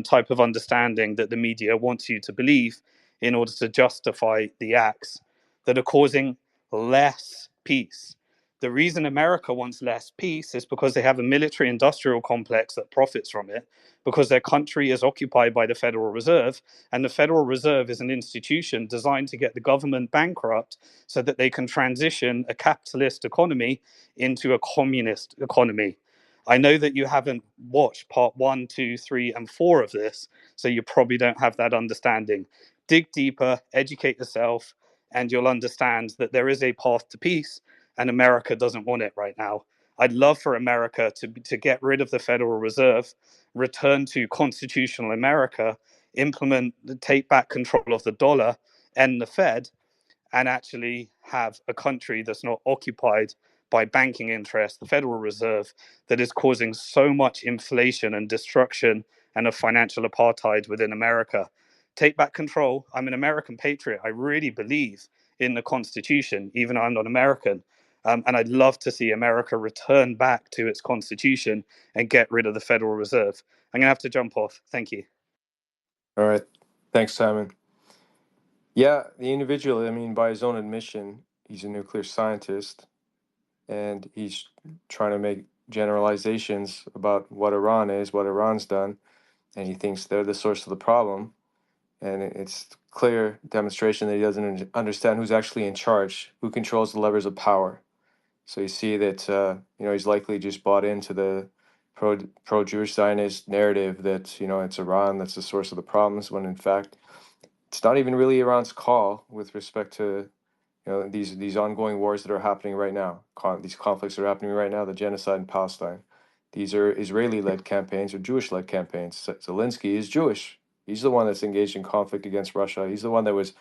type of understanding that the media wants you to believe in order to justify the acts that are causing less peace. The reason America wants less peace is because they have a military industrial complex that profits from it, because their country is occupied by the Federal Reserve, and the Federal Reserve is an institution designed to get the government bankrupt so that they can transition a capitalist economy into a communist economy. I know that you haven't watched part 1, 2, 3, and 4 of this, so you probably don't have that understanding. Dig deeper, educate yourself, and you'll understand that there is a path to peace, and America doesn't want it right now. I'd love for America to get rid of the Federal Reserve, return to constitutional America, take back control of the dollar and the Fed, and actually have a country that's not occupied by banking interests, the Federal Reserve, that is causing so much inflation and destruction and a financial apartheid within America. Take back control. I'm an American patriot. I really believe in the Constitution, even though I'm not American. And I'd love to see America return back to its Constitution and get rid of the Federal Reserve. I'm going to have to jump off. Thank you. All right. Thanks, Simon. Yeah, the individual, I mean, by his own admission, he's a nuclear scientist and he's trying to make generalizations about what Iran is, what Iran's done, and he thinks they're the source of the problem. And it's clear demonstration that he doesn't understand who's actually in charge, who controls the levers of power. So you see that he's likely just bought into the pro Jewish Zionist narrative that it's Iran that's the source of the problems, when in fact it's not even really Iran's call with respect to these ongoing wars that are happening right now, these conflicts that are happening right now, the genocide in Palestine. These are Israeli-led campaigns or Jewish-led campaigns. Zelensky is Jewish. He's the one that's engaged in conflict against Russia. He's the one that was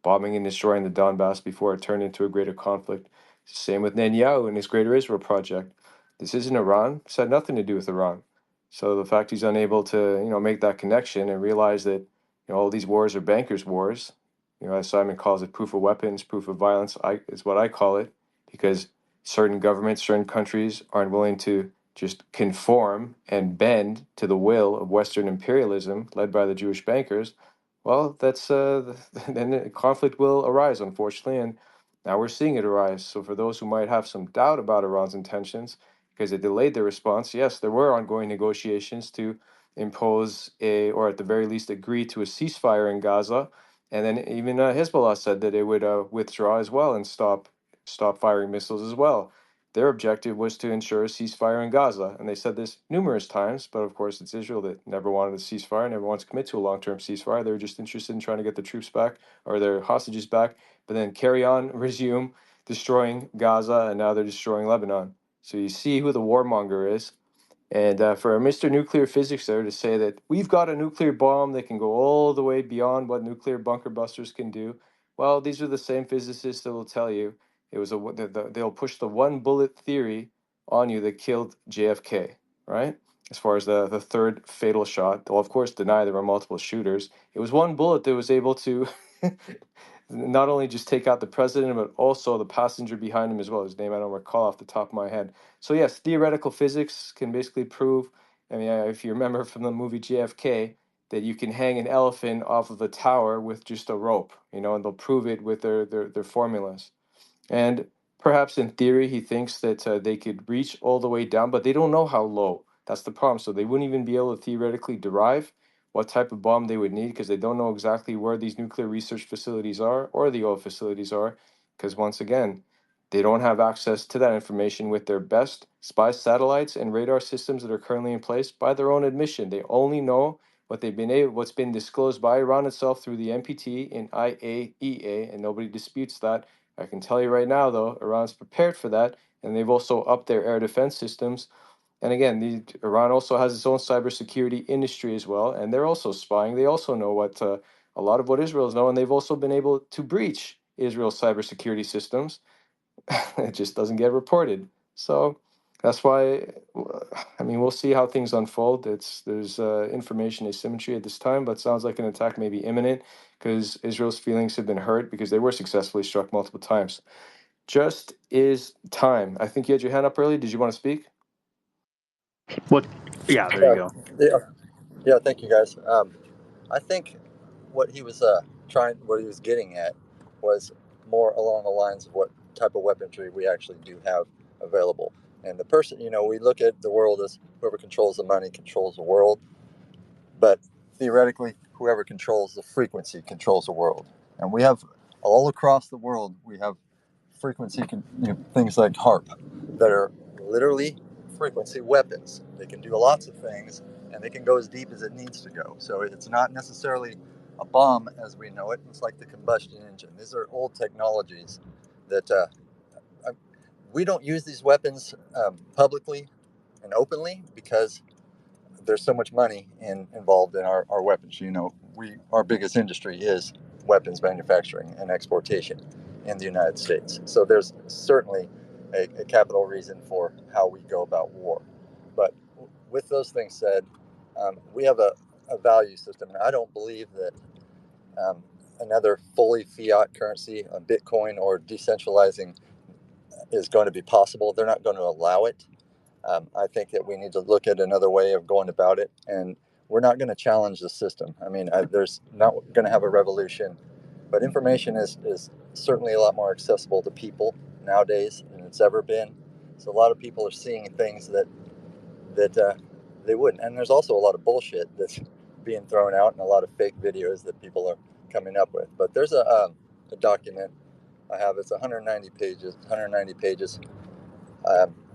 bombing and destroying the Donbass before it turned into a greater conflict. Same with Netanyahu and his Greater Israel Project. This isn't Iran. This had nothing to do with Iran. So the fact he's unable to, make that connection and realize that, all these wars are bankers' wars. As Simon calls it, proof of weapons, proof of violence. Is what I call it, because certain governments, certain countries aren't willing to just conform and bend to the will of Western imperialism led by the Jewish bankers. Well, that's then conflict will arise, unfortunately, and now we're seeing it arise. So for those who might have some doubt about Iran's intentions, because it delayed their response, yes, there were ongoing negotiations to impose or at the very least agree to a ceasefire in Gaza, and then even Hezbollah said that it would withdraw as well and stop firing missiles as well. Their objective was to ensure a ceasefire in Gaza, and they said this numerous times, but of course it's Israel that never wanted a ceasefire, never wants to commit to a long-term ceasefire. They were just interested in trying to get the troops back or their hostages back, but then carry on, resume destroying Gaza, and now they're destroying Lebanon. So you see who the warmonger is. And for Mr. Nuclear Physics there to say that we've got a nuclear bomb that can go all the way beyond what nuclear bunker busters can do, well, these are the same physicists that will tell you it was they'll push the one bullet theory on you that killed JFK, right? As far as the third fatal shot, they'll of course deny there were multiple shooters. It was one bullet that was able to not only just take out the president, but also the passenger behind him as well. His name I don't recall off the top of my head. So yes, theoretical physics can basically prove. I mean, if you remember from the movie JFK, that you can hang an elephant off of a tower with just a rope, and they'll prove it with their formulas. And perhaps in theory, he thinks that they could reach all the way down, but they don't know how low. That's the problem. So they wouldn't even be able to theoretically derive what type of bomb they would need, because they don't know exactly where these nuclear research facilities are or the oil facilities are. Because once again, they don't have access to that information with their best spy satellites and radar systems that are currently in place. By their own admission, they only know what's been disclosed by Iran itself through the NPT and IAEA, and nobody disputes that. I can tell you right now, though, Iran's prepared for that, and they've also upped their air defense systems. And again, Iran also has its own cybersecurity industry as well, and they're also spying. They also know what a lot of what Israel's know, and they've also been able to breach Israel's cybersecurity systems. It just doesn't get reported. So that's why, I mean, we'll see how things unfold. There's information asymmetry at this time, but sounds like an attack may be imminent because Israel's feelings have been hurt because they were successfully struck multiple times. Just is time. I think you had your hand up early. Did you want to speak? What? Yeah, there you go. Yeah, thank you guys. I think what he was what he was getting at was more along the lines of what type of weaponry we actually do have available. And the person, we look at the world as whoever controls the money controls the world, but theoretically, whoever controls the frequency controls the world. And we have all across the world, we have frequency, things like HARP that are literally frequency weapons. They can do lots of things, and they can go as deep as it needs to go. So it's not necessarily a bomb as we know it. It's like the combustion engine. These are old technologies that we don't use these weapons publicly and openly because there's so much money involved in our weapons. Our biggest industry is weapons manufacturing and exportation in the United States. So there's certainly a capital reason for how we go about war. But with those things said, we have a value system. And I don't believe that another fully fiat currency, a Bitcoin, or decentralizing is going to be possible. They're not going to allow it. I think that we need to look at another way of going about it. And we're not going to challenge the system. I mean, there's not going to have a revolution, but information is certainly a lot more accessible to people nowadays than it's ever been. So a lot of people are seeing things that they wouldn't. And there's also a lot of bullshit that's being thrown out and a lot of fake videos that people are coming up with. But there's a document I have. It's 190 pages. 190 pages.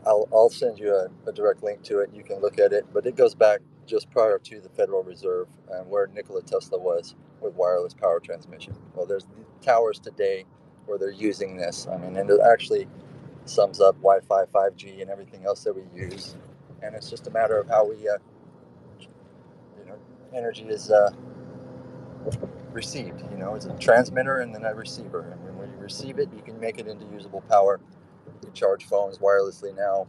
I'll send you a direct link to it. You can look at it. But it goes back just prior to the Federal Reserve and where Nikola Tesla was with wireless power transmission. Well, there's towers today where they're using this. I mean, and it actually sums up Wi-Fi, 5G, and everything else that we use. And it's just a matter of how we, energy is received. It's a transmitter and then a receiver. And when you receive it, you can make it into usable power. You can charge phones wirelessly now.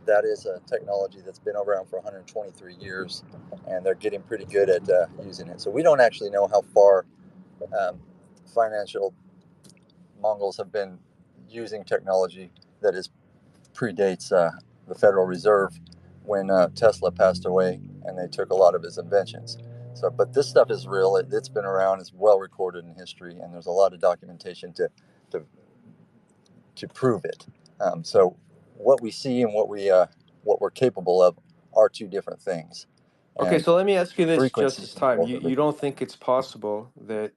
That is a technology that's been around for 123 years, and they're getting pretty good at using it. So we don't actually know how far financial Mongols have been using technology that predates the Federal Reserve when Tesla passed away and they took a lot of his inventions. So, but this stuff is real. It's been around. It's well recorded in history, and there's a lot of documentation to prove it. So, what we see and what we're capable of are two different things. Okay, And so let me ask you this, frequency Justice Time. both You of it. you don't think it's possible that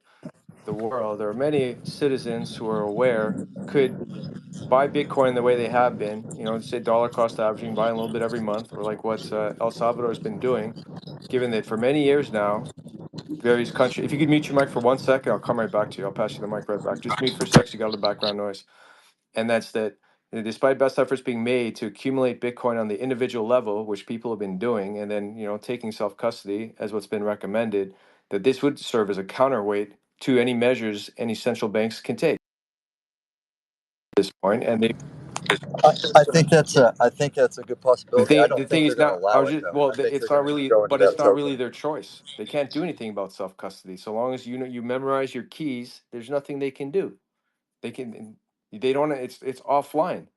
the world, there are many citizens who are aware, could buy Bitcoin the way they have been, say dollar cost averaging, buying a little bit every month, or like what El Salvador has been doing, given that for many years now, various countries, if you could mute your mic for 1 second, I'll come right back to you. I'll pass you the mic right back. Just mute for a sec, so you got all the background noise. And that's that despite best efforts being made to accumulate Bitcoin on the individual level, which people have been doing, and then taking self-custody as what's been recommended, that this would serve as a counterweight to any measures any central banks can take at this point. And I think that's a good possibility. I the don't thing think they're is going to not, I allow was it just, though. well, I think they're it's not going to really, go into but it's that not really token. their choice. They can't do anything about self-custody. So long as you memorize your keys, there's nothing they can do. They don't, it's offline.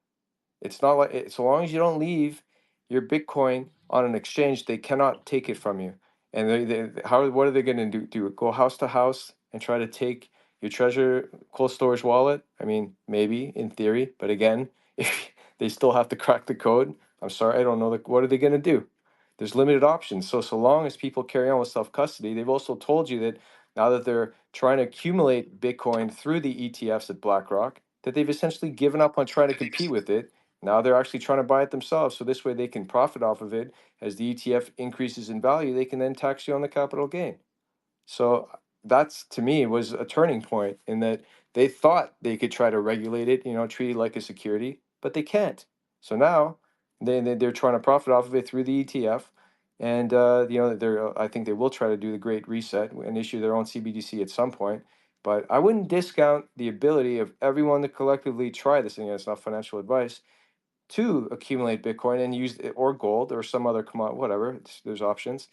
It's not like so long as you don't leave your Bitcoin on an exchange, they cannot take it from you. And what are they going to do? Go house to house and try to take your treasure cold storage wallet? I mean, maybe in theory, but again, if they still have to crack the code, I'm sorry, I don't know. What are they going to do? There's limited options. So long as people carry on with self custody, they've also told you that now that they're trying to accumulate Bitcoin through the ETFs at BlackRock, that they've essentially given up on trying to compete with it. Now they're actually trying to buy it themselves. So this way they can profit off of it. As the ETF increases in value, they can then tax you on the capital gain. So that's, to me, was a turning point in that they thought they could try to regulate it, treat it like a security, but they can't. So now they're trying to profit off of it through the ETF. And, I think they will try to do the great reset and issue their own CBDC at some point. But I wouldn't discount the ability of everyone to collectively try this. And it's not financial advice, to accumulate Bitcoin and use it, or gold or some other commodity, whatever. There's options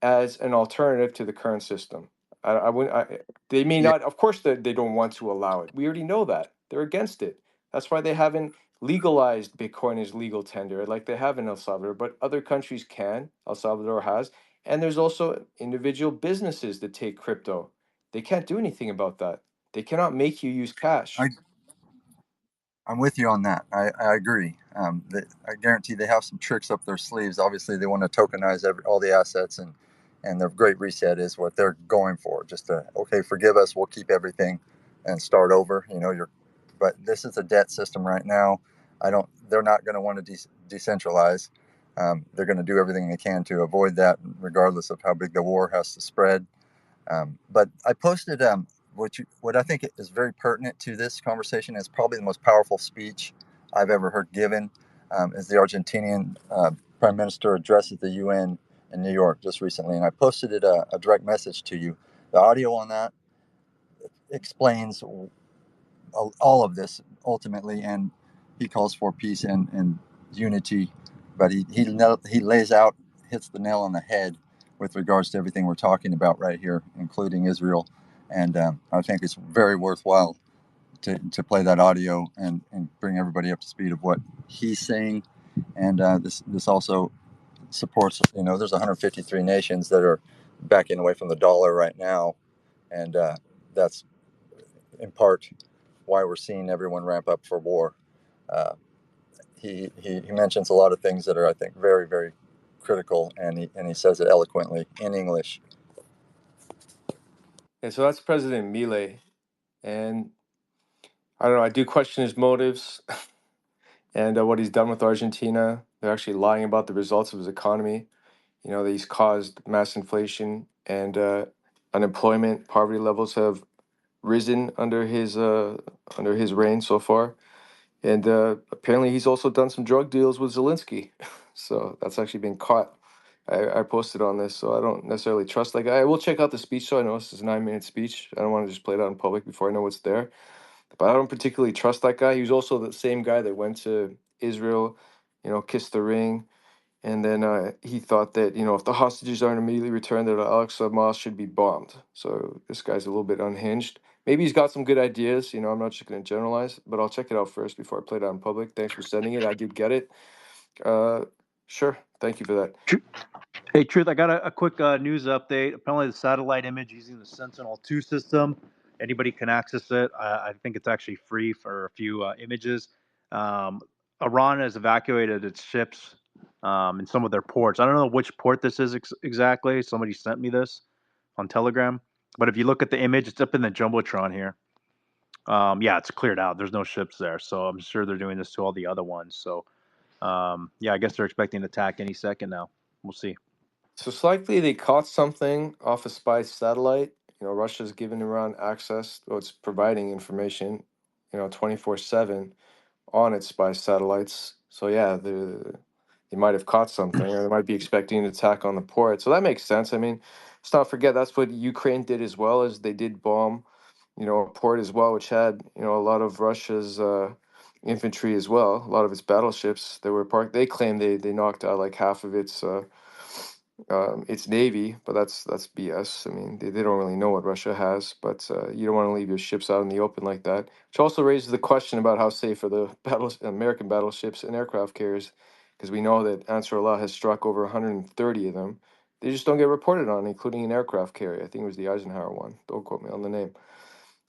as an alternative to the current system. I wouldn't. They may Yeah, not. Of course, they don't want to allow it. We already know that they're against it. That's why they haven't legalized Bitcoin as legal tender like they have in El Salvador. But other countries can. El Salvador has, and there's also individual businesses that take crypto. They can't do anything about that. They cannot make you use cash. I, I'm with you on that. I agree. I guarantee they have some tricks up their sleeves. Obviously, they want to tokenize all the assets, and their great reset is what they're going for. Just okay, forgive us, we'll keep everything, and start over. But this is a debt system right now. They're not going to want to decentralize. They're going to do everything they can to avoid that, regardless of how big the war has to spread. But I posted what I think is very pertinent to this conversation is probably the most powerful speech I've ever heard given. Is the Argentinian Prime Minister address at the UN in New York just recently, and I posted it a direct message to you. The audio on that explains all of this ultimately, and he calls for peace and unity, but he lays out, hits the nail on the head with regards to everything we're talking about right here, including Israel. And I think it's very worthwhile to play that audio and bring everybody up to speed of what he's saying. And this also supports. There's 153 nations that are backing away from the dollar right now, and that's in part why we're seeing everyone ramp up for war. Uh, he mentions a lot of things that are, I think, very, very critical, and he says it eloquently in English. And so that's President Milei, and I don't know. I do question his motives and what he's done with Argentina. They're actually lying about the results of his economy. That he's caused mass inflation and unemployment, poverty levels have risen under his reign so far. And apparently, he's also done some drug deals with Zelensky. So that's actually been caught. I posted on this, so I don't necessarily trust that guy. I will check out the speech, so I know this is a 9-minute speech. I don't want to just play it out in public before I know what's there. But I don't particularly trust that guy. He was also the same guy that went to Israel, kissed the ring. And then he thought that, if the hostages aren't immediately returned, that Al-Aqsa Mosque should be bombed. So this guy's a little bit unhinged. Maybe he's got some good ideas. I'm not just going to generalize, but I'll check it out first before I play it out in public. Thanks for sending it. I did get it. Sure. Thank you for that. Hey, Truth, I got a quick news update. Apparently, the satellite image using the Sentinel-2 system, anybody can access it. I think it's actually free for a few images. Iran has evacuated its ships in some of their ports. I don't know which port this is exactly. Somebody sent me this on Telegram. But if you look at the image, it's up in the Jumbotron here. Yeah, it's cleared out. There's no ships there. So I'm sure they're doing this to all the other ones. So, yeah, I guess they're expecting an attack any second now. We'll see. So it's likely they caught something off a spy satellite. Russia's giving Iran access, or it's providing information, 24/7 on its spy satellites. So yeah, they might have caught something, or they might be expecting an attack on the port. So that makes sense. I mean, let's not forget that's what Ukraine did as well, as they did bomb, a port as well, which had a lot of Russia's infantry as well, a lot of its battleships that were parked. They claim they knocked out like half of its navy, but that's BS. I mean, they don't really know what Russia has, but you don't want to leave your ships out in the open like that. Which also raises the question about how safe are the American battleships and aircraft carriers, because we know that Ansar Allah has struck over 130 of them. They just don't get reported on, including an aircraft carrier. I think it was the Eisenhower one. Don't quote me on the name.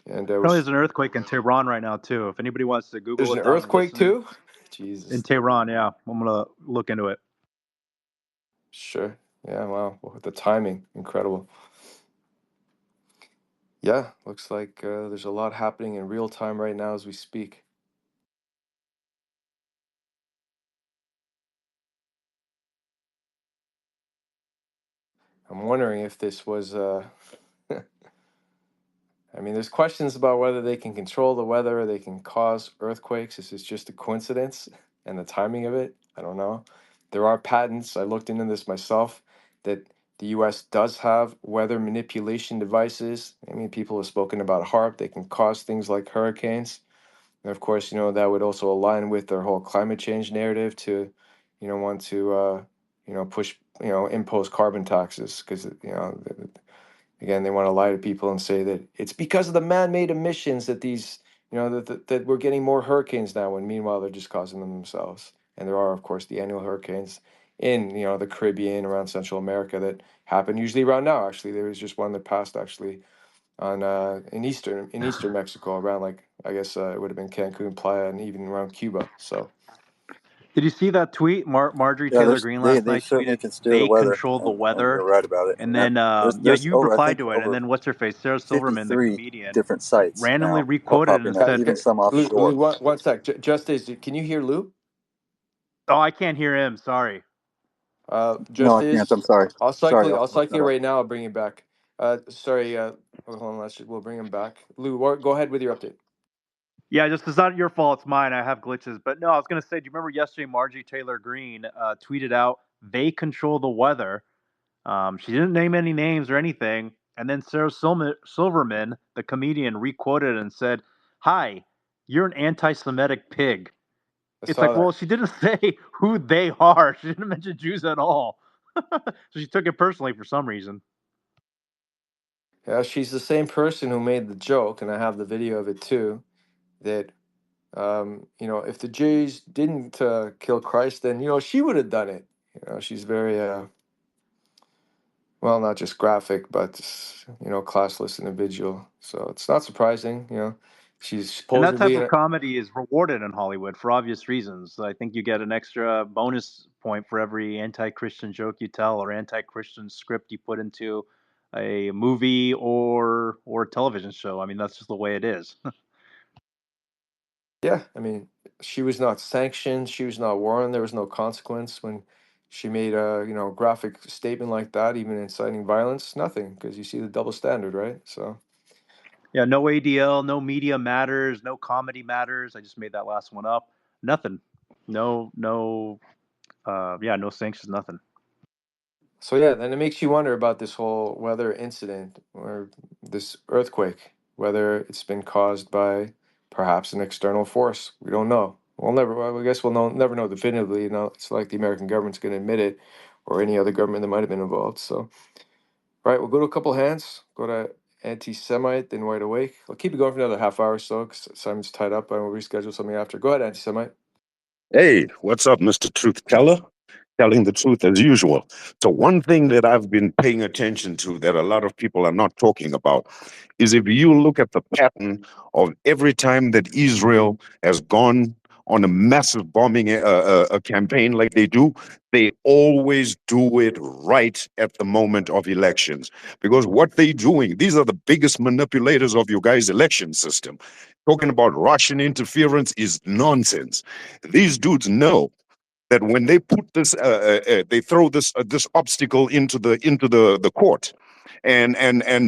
And Probably there's an earthquake in Tehran right now too. If anybody wants to Google there's it an down and earthquake listening, too. in Jesus. Tehran, yeah, I'm gonna look into it. Sure. Yeah. Wow. Well, the timing, incredible. Yeah, looks like there's a lot happening in real time right now as we speak. I'm wondering if this was, I mean, there's questions about whether they can control the weather or they can cause earthquakes. This is just a coincidence and the timing of it. I don't know. There are patents. I looked into this myself that the US does have weather manipulation devices. I mean, people have spoken about HARP. They can cause things like hurricanes. And of course, that would also align with their whole climate change narrative to, want to, push, impose carbon taxes because, again, they want to lie to people and say that it's because of the man-made emissions that these, that we're getting more hurricanes now, when meanwhile they're just causing them themselves. And there are, of course, the annual hurricanes in, the Caribbean, around Central America, that happen usually around now. Actually, there was just one that passed actually on in eastern Mexico, around, like, I guess it would have been Cancun, Playa, and even around Cuba. So Did you see that tweet? Marjorie Yeah, Taylor Greene last they night certainly tweeted, can steer the "They weather, control the and you're weather," right about it. and then yeah, There's you I replied think to it, and over then what's her face, Sarah Silverman, the 53 comedian, different sites randomly now requoted it and popping up, said, even some Lou, offshore. one sec. Justice, can you hear Lou? "Oh, I can't hear him. Sorry." No, I can't. Justice, I'm sorry. I'll Sorry, cycle you. I'll I'll look cycle that you up. right now. I'll bring you back. Sorry. Hold on. We'll bring him back. Lou, go ahead with your update. Yeah, just it's not your fault, it's mine. I have glitches. But no, I was gonna say, do you remember yesterday Marjorie Taylor Greene tweeted out, "They control the weather." She didn't name any names or anything. And then Sarah Silverman, the comedian, requoted and said, "Hi, you're an anti-Semitic pig." I It's saw like, well, that. she didn't say who they are. She didn't mention Jews at all. So she took it personally for some reason. Yeah, she's the same person who made the joke, and I have the video of it too. That if the Jews didn't kill Christ, then she would have done it. She's very well, not just graphic, but classless individual. So it's not surprising. She's And that type supposedly of comedy is rewarded in Hollywood for obvious reasons. I think you get an extra bonus point for every anti-Christian joke you tell or anti-Christian script you put into a movie or a television show. I mean, that's just the way it is. Yeah, I mean, she was not sanctioned. She was not warned. There was no consequence when she made a graphic statement like that, even inciting violence. Nothing, because you see the double standard, right? So Yeah, no ADL, no media matters, no comedy matters. I just made that last one up. Nothing. No, no sanctions, nothing. So yeah, then it makes you wonder about this whole weather incident or this earthquake, whether it's been caused by perhaps an external force. We don't know. Well, I guess never know definitively. It's like the American government's going to admit it, or any other government that might have been involved. So, right, we'll go to a couple hands. Go to Anti-Semite, then Wide Awake. I'll keep it going for another half hour or so because Simon's tied up. I will reschedule something after. Go ahead, Anti-Semite. Hey, what's up, Mr. Truth Teller? Telling the truth as usual. So, one thing that I've been paying attention to that a lot of people are not talking about is if you look at the pattern of every time that Israel has gone on a massive bombing a campaign like they always do it right at the moment of elections. Because what they're doing, these are the biggest manipulators of your guys' election system. Talking about Russian interference is nonsense. These dudes know that when they put this, they throw this obstacle into the court, and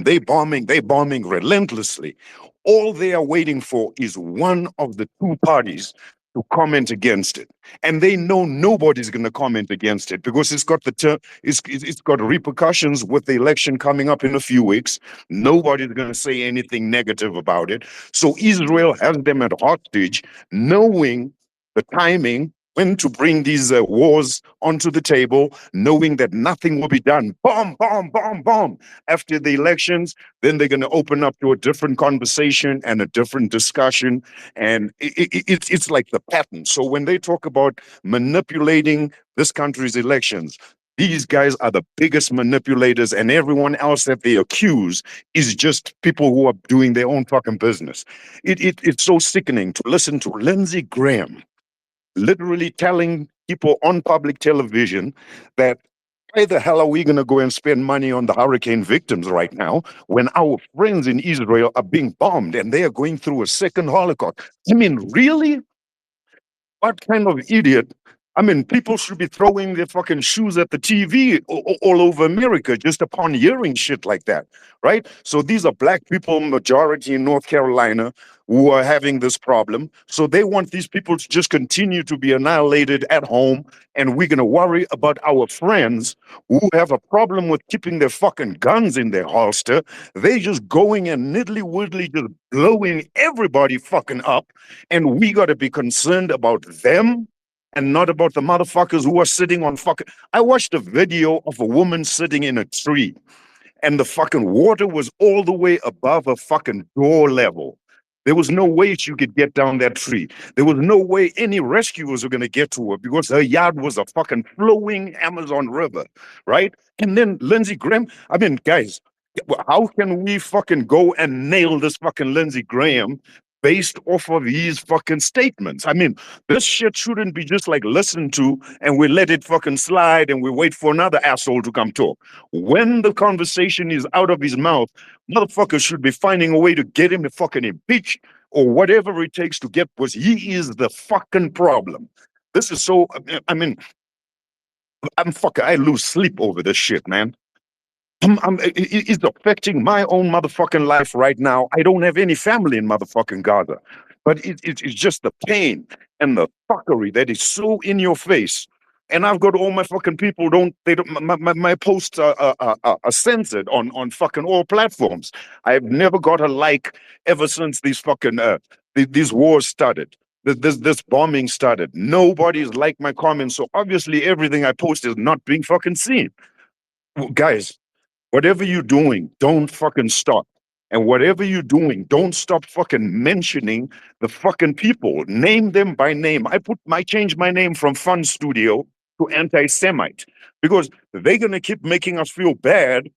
they bombing relentlessly. All they are waiting for is one of the two parties to comment against it, and they know nobody's going to comment against it because it's got repercussions with the election coming up in a few weeks. Nobody's going to say anything negative about it. So Israel has them at hostage, knowing the timing when to bring these wars onto the table, knowing that nothing will be done. Bomb, bomb, bomb, bomb. After the elections, then they're going to open up to a different conversation and a different discussion. And it's like the pattern. So when they talk about manipulating this country's elections, these guys are the biggest manipulators, and everyone else that they accuse is just people who are doing their own fucking business. It's so sickening to listen to Lindsey Graham literally telling people on public television that why the hell are we going to go and spend money on the hurricane victims right now when our friends in Israel are being bombed and they are going through a second Holocaust? I mean, really? What kind of idiot? I mean, people should be throwing their fucking shoes at the TV all over America just upon hearing shit like that, right? So these are black people, majority in North Carolina, who are having this problem. So they want these people to just continue to be annihilated at home, and we're going to worry about our friends who have a problem with keeping their fucking guns in their holster. They just going and niddly-widdly just blowing everybody fucking up, and we got to be concerned about them and not about the motherfuckers who are sitting on fucking. I watched a video of a woman sitting in a tree, and the fucking water was all the way above her fucking door level. There was no way she could get down that tree. There was no way any rescuers were going to get to her because her yard was a fucking flowing Amazon River, right? And then Lindsey Graham, I mean, guys, how can we fucking go and nail this fucking Lindsey Graham based off of his fucking statements? I mean, this shit shouldn't be just like listened to and we let it fucking slide and we wait for another asshole to come talk. When the conversation is out of his mouth, motherfuckers should be finding a way to get him to fucking impeach or whatever it takes to get, because he is the fucking problem. This is so, I mean, I lose sleep over this shit, man. It's affecting my own motherfucking life right now. I don't have any family in motherfucking Gaza, but it's just the pain and the fuckery that is so in your face. And I've got all my fucking people my posts are censored on fucking all platforms. I've never got a like ever since these fucking these wars started. This bombing started. Nobody's liked my comments, so obviously everything I post is not being fucking seen. Guys, whatever you're doing, don't fucking stop. And whatever you're doing, don't stop fucking mentioning the fucking people. Name them by name. I changed my name from Fun Studio to anti-Semite because they're going to keep making us feel bad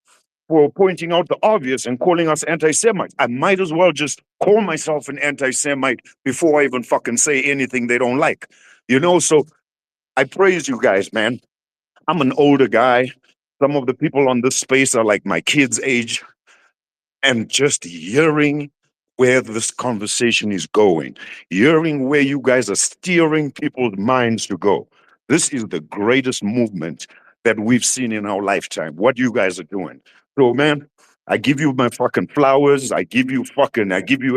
for pointing out the obvious and calling us anti-Semites. I might as well just call myself an anti-Semite before I even fucking say anything they don't like. So I praise you guys, man. I'm an older guy. Some of the people on this space are like my kids' age. And just hearing where this conversation is going, hearing where you guys are steering people's minds to go. This is the greatest movement that we've seen in our lifetime, what you guys are doing. So, man, I give you my fucking flowers. I give you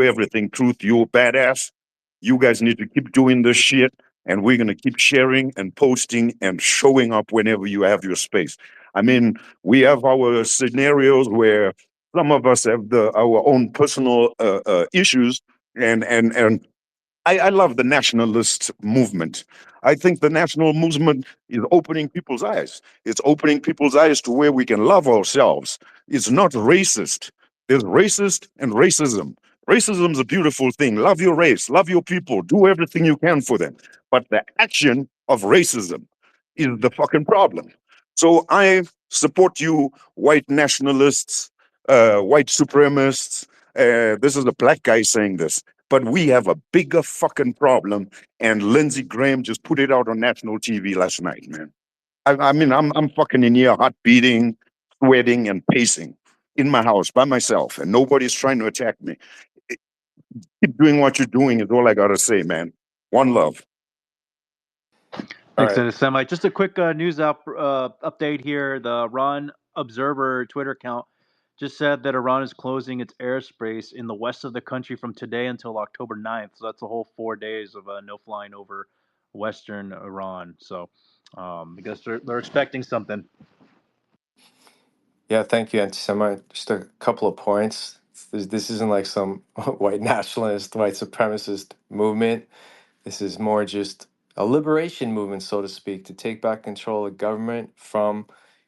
everything, Truth. You're badass. You guys need to keep doing this shit. And we're going to keep sharing and posting and showing up whenever you have your space. I mean, we have our scenarios where some of us have our own personal issues, and I love the nationalist movement. I think the national movement is opening people's eyes. It's opening people's eyes to where we can love ourselves. It's not racist. There's racist and racism. Racism is a beautiful thing. Love your race, love your people, do everything you can for them. But the action of racism is the fucking problem. So I support you, white nationalists, white supremacists. This is a black guy saying this. But we have a bigger fucking problem, and Lindsey Graham just put it out on national TV last night, man. I mean, I'm fucking in here, heart beating, sweating, and pacing in my house by myself, and nobody's trying to attack me. Keep doing what you're doing is all I gotta say, man. One love. Thanks, right. Semite. Just a quick news update here. The Iran Observer Twitter account just said that Iran is closing its airspace in the west of the country from today until October 9th. So that's a whole 4 days of no flying over western Iran. So I guess they're expecting something. Yeah, thank you, Anti-Semite. Just a couple of points. This isn't like some white nationalist, white supremacist movement. This is more just a liberation movement, so to speak, to take back control of government from,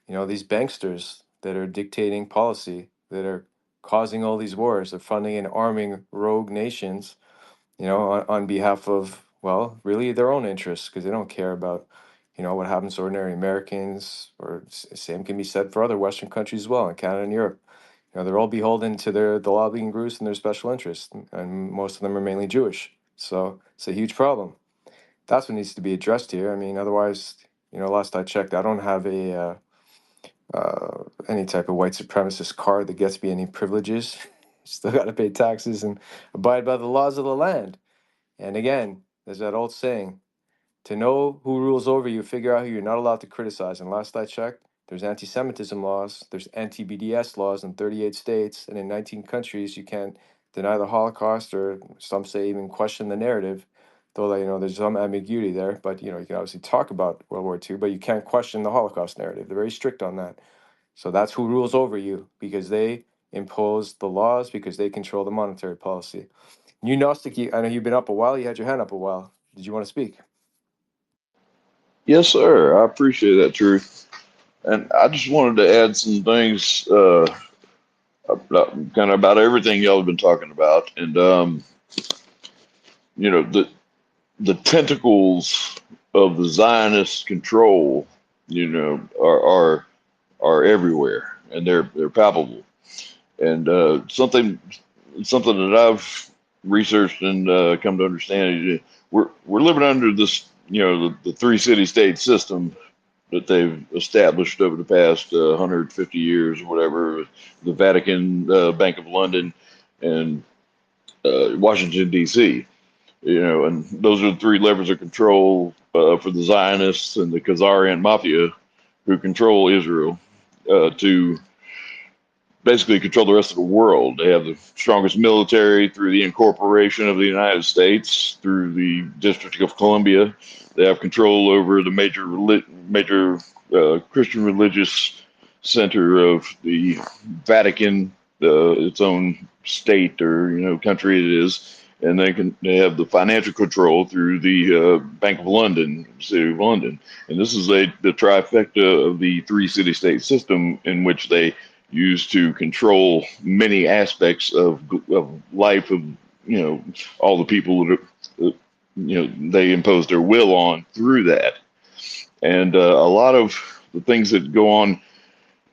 these banksters that are dictating policy, that are causing all these wars, they're funding and arming rogue nations, on behalf of, well, really their own interests, because they don't care about, what happens to ordinary Americans, or same can be said for other Western countries as well, in Canada and Europe. They're all beholden to the lobbying groups and their special interests, and most of them are mainly Jewish. So it's a huge problem. That's what needs to be addressed here. I mean, otherwise, last I checked, I don't have any type of white supremacist card that gets me any privileges. Still got to pay taxes and abide by the laws of the land. And again, there's that old saying, to know who rules over you, figure out who you're not allowed to criticize. And last I checked, there's anti-Semitism laws, there's anti-BDS laws in 38 states, and in 19 countries, you can't deny the Holocaust, or some say even question the narrative. Though, there's some ambiguity there, but, you can obviously talk about World War II, but you can't question the Holocaust narrative. They're very strict on that. So that's who rules over you, because they impose the laws, because they control the monetary policy. You, Gnostic, I know you've been up a while. You had your hand up a while. Did you want to speak? Yes, sir. I appreciate that, Truth. And I just wanted to add some things kind of about everything y'all have been talking about. And, the tentacles of the Zionist control, are everywhere, and they're palpable. And something that I've researched and come to understand is we're living under this, the three city-state system that they've established over the past 150 years or whatever, the Vatican, Bank of London, and Washington, D.C. And those are the three levers of control for the Zionists and the Khazarian mafia, who control Israel to basically control the rest of the world. They have the strongest military through the incorporation of the United States, through the District of Columbia. They have control over the major Christian religious center of the Vatican, its own state or country it is. And they have the financial control through the Bank of London, City of London. And this is the trifecta of the three city-state system, in which they use to control many aspects of life of all the people that they impose their will on through that. And a lot of the things that go on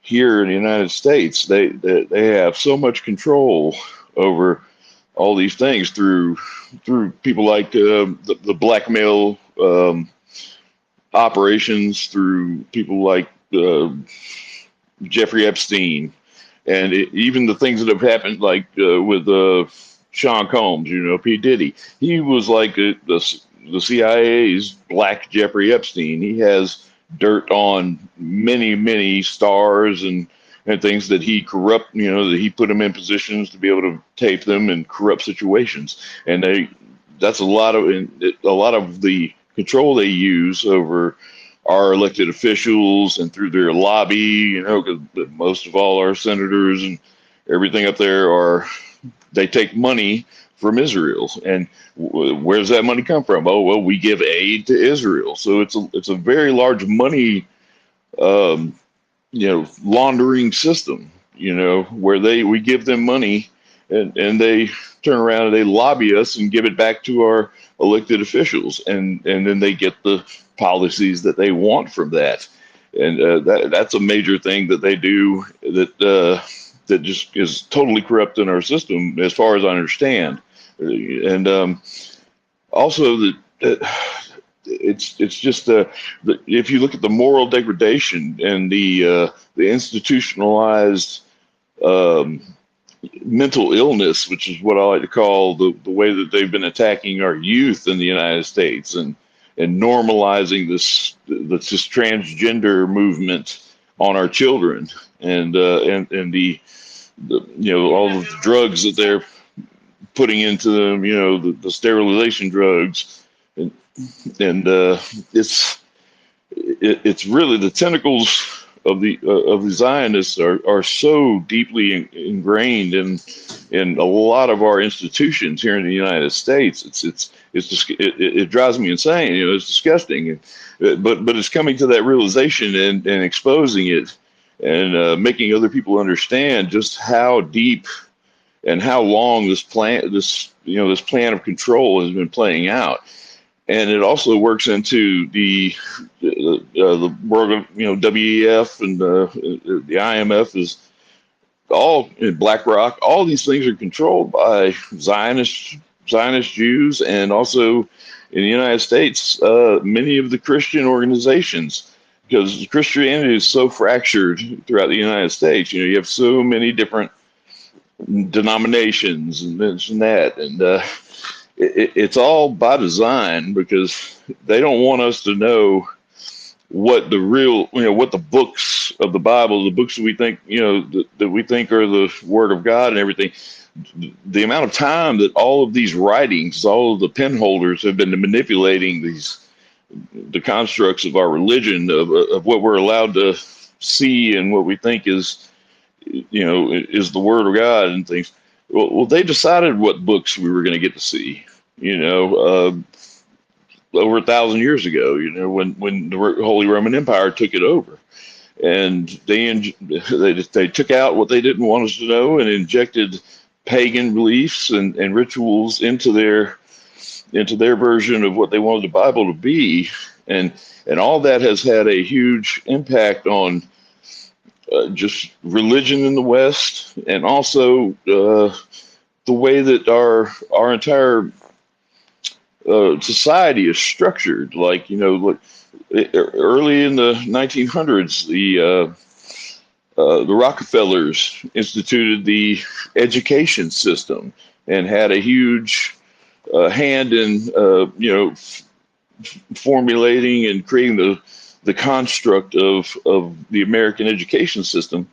here in the United States, they have so much control over all these things through people like the blackmail operations, through people like Jeffrey Epstein, and even the things that have happened, like with Sean Combs, P. Diddy. He was like the CIA's black Jeffrey Epstein. He has dirt on many, many stars and things that he corrupt, that he put them in positions to be able to tape them and corrupt situations. And that's a lot of the control they use over our elected officials and through their lobby, because most of all our senators and everything up there they take money from Israel. And where does that money come from? Oh, well, we give aid to Israel. So it's a very large money, laundering system, where we give them money and they turn around and they lobby us and give it back to our elected officials. And then they get the policies that they want from that. And that's a major thing that they do that just is totally corrupt in our system, as far as I understand. And also that it's just if you look at the moral degradation and the institutionalized mental illness, which is what I like to call the way that they've been attacking our youth in the United States and normalizing this transgender movement on our children, and the all of the drugs that they're putting into them, the sterilization drugs, and it's really the tentacles of the Zionists are so deeply ingrained in a lot of our institutions here in the United States. It drives me insane. It's disgusting, but it's coming to that realization and exposing it and making other people understand just how deep and how long this plan of control has been playing out. And it also works into the world of WEF and the IMF is all in BlackRock. All these things are controlled by Zionist Jews, and also in the United States, many of the Christian organizations, because Christianity is so fractured throughout the United States. You have so many different denominations and this and that, and it's all by design, because they don't want us to know what the real, what the books of the Bible, the books that we think, that we think are the Word of God and everything. The amount of time that all of these writings, all of the pen holders have been manipulating the constructs of our religion, of what we're allowed to see and what we think is the Word of God and things. Well, they decided what books we were going to get to see, over 1,000 years ago, when the Holy Roman Empire took it over, and they took out what they didn't want us to know and injected pagan beliefs and rituals into their version of what they wanted the Bible to be, and all that has had a huge impact on just religion in the West, and also the way that our entire society is structured. Like, early in the 1900s, the Rockefellers instituted the education system and had a huge hand in formulating and creating the construct of the American education system,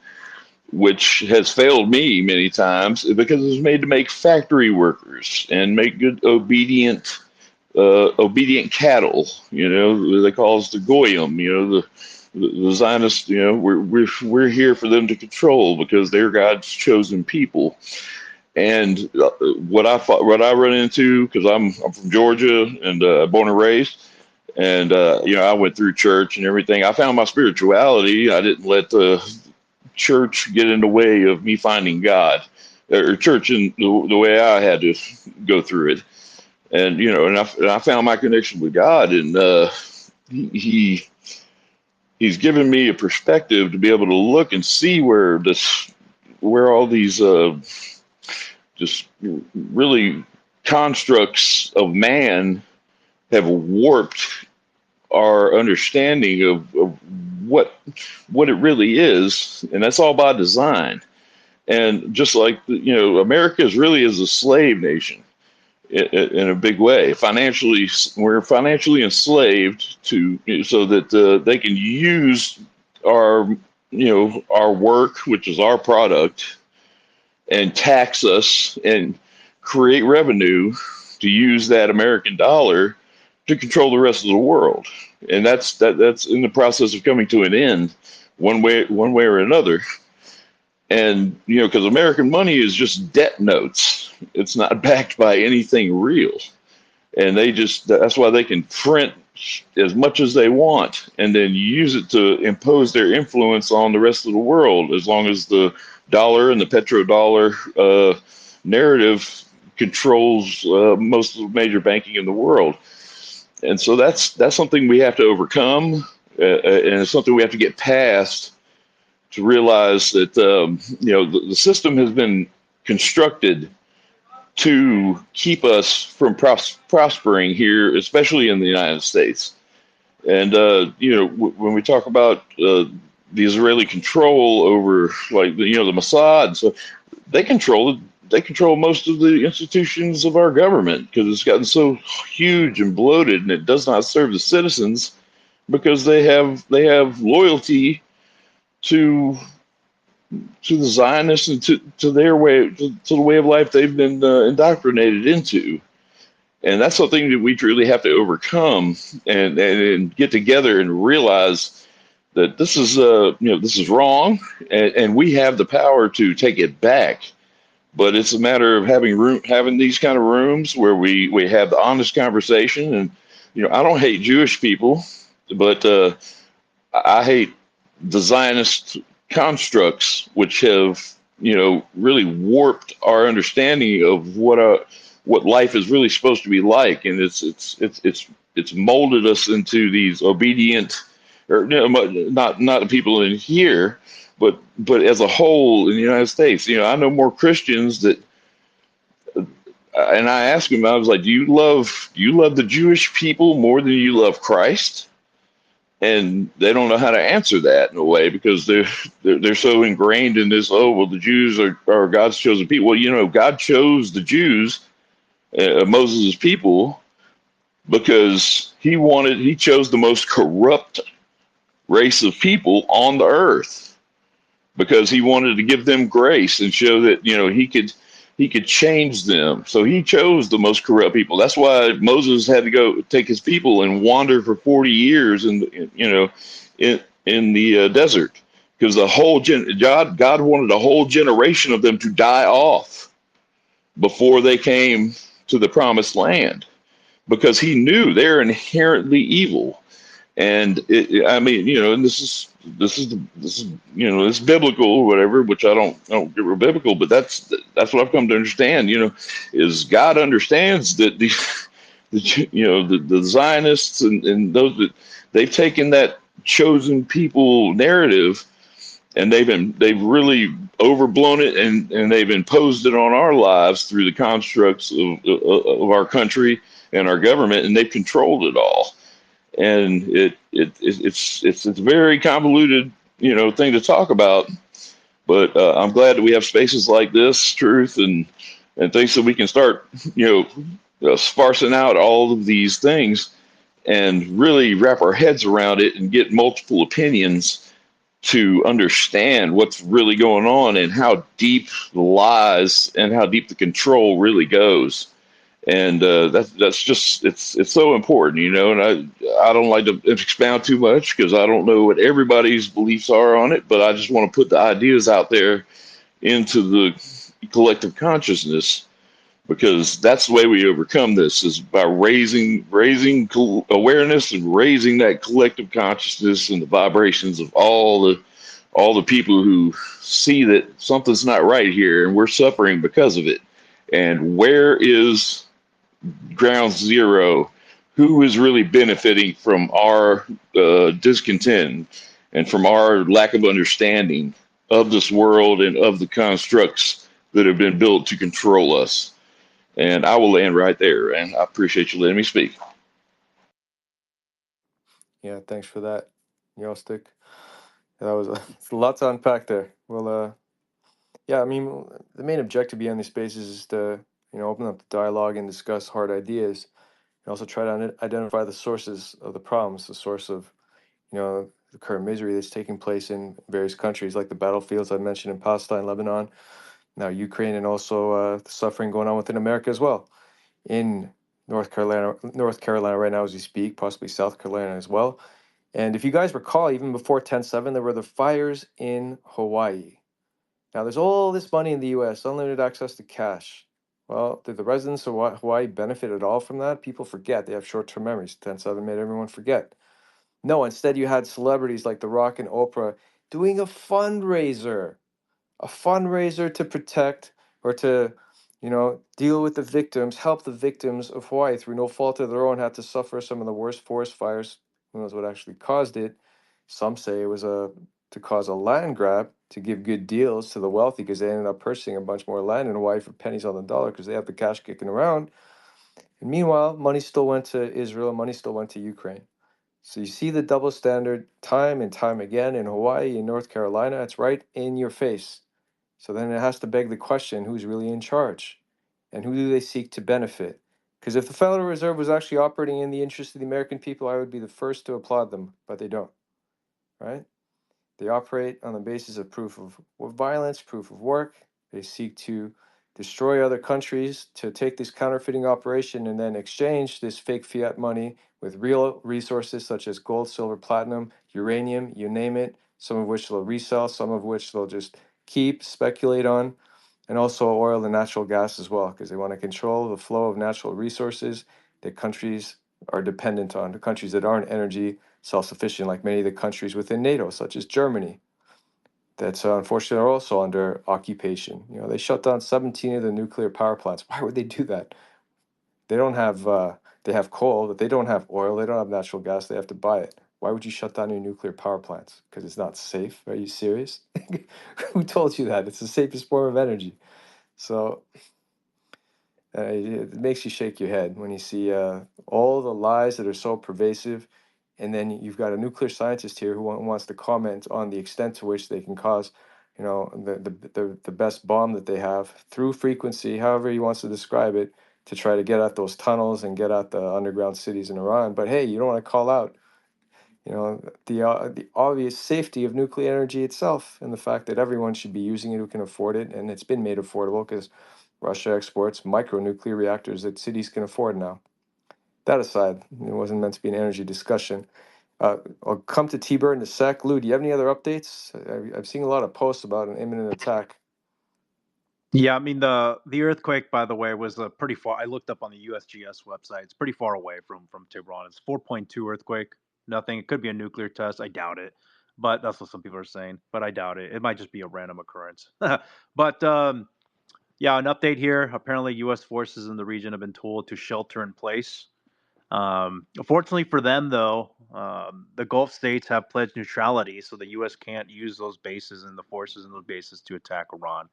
which has failed me many times because it was made to make factory workers and make good obedient cattle. They call us the goyim. The Zionists. We're here for them to control because they're God's chosen people. And what I run into, because I'm from Georgia and born and raised. And, I went through church and everything. I found my spirituality. I didn't let the church get in the way of me finding God, or church in the way I had to go through it. And, and I found my connection with God, and he he's given me a perspective to be able to look and see where all these just really constructs of man have warped our understanding of what it really is, and that's all by design. And just like America really is a slave nation in a big way. We're financially enslaved so that they can use our work, which is our product, and tax us and create revenue to use that American dollar to control the rest of the world. And that's in the process of coming to an end one way or another. And because American money is just debt notes, it's not backed by anything real. And that's why they can print as much as they want and then use it to impose their influence on the rest of the world, as long as the dollar and the petrodollar narrative controls most of the major banking in the world. And so that's something we have to overcome, and it's something we have to get past to realize that the system has been constructed to keep us from prospering here, especially in the United States. And when we talk about the Israeli control over, like the Mossad, so they control most of the institutions of our government, because it's gotten so huge and bloated, and it does not serve the citizens because they have loyalty to the Zionists and to their way, to the way of life they've been indoctrinated into. And that's something that we really have to overcome and get together and realize that this is wrong, and we have the power to take it back. But it's a matter of having these kind of rooms where we have the honest conversation. And I don't hate Jewish people, but I hate the Zionist constructs, which have really warped our understanding of what life is really supposed to be like. And it's molded us into these obedient, or not the people in here, but as a whole in the United States. I know more Christians that, and I asked them, I was like, do you love the Jewish people more than you love Christ? And they don't know how to answer that in a way, because they're so ingrained in this. Oh, well, the Jews are God's chosen people. Well, God chose the Jews, Moses' people, because he chose the most corrupt race of people on the earth, because he wanted to give them grace and show that he could change them. So he chose the most corrupt people. That's why Moses had to go take his people and wander for 40 years in the desert, because the whole God wanted a whole generation of them to die off before they came to the promised land, because he knew they're inherently evil. And and this is biblical or whatever, which I don't get real biblical, but that's what I've come to understand. Is God understands that the Zionists and those that they've taken that chosen people narrative, and they've really overblown it, and they've imposed it on our lives through the constructs of our country and our government, and they've controlled it all. And it's a very convoluted thing to talk about, but I'm glad that we have spaces like this, Truth, and things so we can start sparsing out all of these things and really wrap our heads around it and get multiple opinions to understand what's really going on and how deep the lies and how deep the control really goes. And that's just it's so important, and I don't like to expound too much, because I don't know what everybody's beliefs are on it, but I just want to put the ideas out there into the collective consciousness, because that's the way we overcome this, is by raising awareness and raising that collective consciousness and the vibrations of all the people who see that something's not right here and we're suffering because of it. And where is ground zero who is really benefiting from our discontent and from our lack of understanding of this world and of the constructs that have been built to control us. And I will land right there. And I appreciate you letting me speak. Yeah, thanks for that, Stick. That was it's a lot to unpack there. Well, yeah, I mean, the main objective behind these spaces is to, open up the dialogue and discuss hard ideas, and also try to identify the sources of the problems, the source of, the current misery that's taking place in various countries, like the battlefields I mentioned in Palestine, Lebanon, now Ukraine, and also the suffering going on within America as well. In North Carolina right now as we speak, possibly South Carolina as well. And if you guys recall, even before 10/7, there were the fires in Hawaii. Now, there's all this money in the US, unlimited access to cash. Well, did the residents of Hawaii benefit at all from that? People forget. They have short-term memories. 10/7 made everyone forget. No, instead you had celebrities like The Rock and Oprah doing a fundraiser to protect or to, deal with the victims, help the victims of Hawaii through no fault of their own, had to suffer some of the worst forest fires. Who knows what actually caused it? Some say it was to cause a land grab to give good deals to the wealthy because they ended up purchasing a bunch more land in Hawaii for pennies on the dollar because they have the cash kicking around. And meanwhile, money still went to Israel, money still went to Ukraine. So you see the double standard time and time again in Hawaii, in North Carolina. It's right in your face. So then it has to beg the question, who's really in charge? And who do they seek to benefit? Because if the Federal Reserve was actually operating in the interest of the American people, I would be the first to applaud them, but they don't, right? They operate on the basis of proof of violence, proof of work. They seek to destroy other countries to take this counterfeiting operation and then exchange this fake fiat money with real resources such as gold, silver, platinum, uranium, you name it, some of which they'll resell, some of which they'll just keep, speculate on, and also oil and natural gas as well, because they want to control the flow of natural resources that countries are dependent on, the countries that aren't energy self-sufficient, like many of the countries within NATO, such as Germany, that unfortunately are also under occupation. They shut down 17 of the nuclear power plants. Why would they do that? They don't have, they have coal, but they don't have oil, they don't have natural gas, they have to buy it. Why would you shut down your nuclear power plants? Because it's not safe? Are you serious? Who told you that? It's the safest form of energy. So it makes you shake your head when you see all the lies that are so pervasive. And then you've got a nuclear scientist here who wants to comment on the extent to which they can cause, the best bomb that they have through frequency, however he wants to describe it, to try to get at those tunnels and get at the underground cities in Iran. But hey, you don't want to call out, the obvious safety of nuclear energy itself and the fact that everyone should be using it who can afford it. And it's been made affordable because Russia exports micronuclear reactors that cities can afford now. That aside, it wasn't meant to be an energy discussion. I'll come to T-Bird in a sec. Lou, do you have any other updates? I've seen a lot of posts about an imminent attack. Yeah, I mean the earthquake, by the way, was pretty far. I looked up on the USGS website. It's pretty far away from Tehran. It's 4.2 earthquake. Nothing. It could be a nuclear test. I doubt it, but that's what some people are saying. But I doubt it. It might just be a random occurrence. But yeah, an update here. Apparently, U.S. forces in the region have been told to shelter in place. Fortunately for them, though, the Gulf states have pledged neutrality, so the U.S. can't use those bases and the forces in those bases to attack Iran.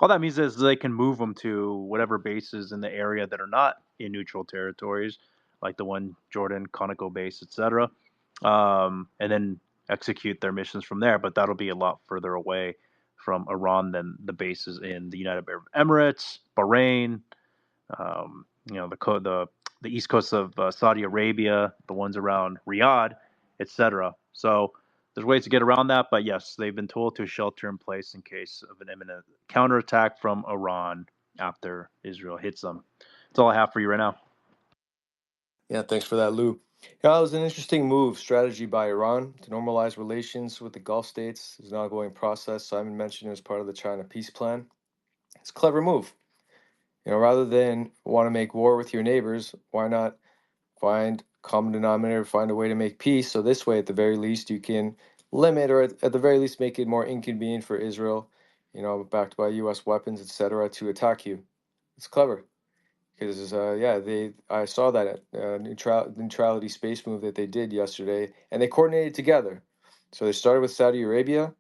All that means is they can move them to whatever bases in the area that are not in neutral territories, like the one Jordan, Conoco base, etc., and then execute their missions from there. But that'll be a lot further away from Iran than the bases in the United Arab Emirates, Bahrain, the east coast of Saudi Arabia, the ones around Riyadh, etc. So there's ways to get around that, but yes, they've been told to shelter in place in case of an imminent counterattack from Iran after Israel hits them. That's all I have for you right now. Yeah, thanks for that, Lou. Yeah, it was an interesting move, strategy by Iran to normalize relations with the Gulf states. It's an ongoing process. Simon mentioned it as part of the China peace plan. It's a clever move. Rather than want to make war with your neighbors, why not find common denominator, find a way to make peace? So this way, at the very least, you can limit, or at the very least, make it more inconvenient for Israel, backed by U.S. weapons, etc., to attack you. It's clever. because yeah, I saw that neutrality space move that they did yesterday, and they coordinated together. So they started with Saudi Arabia,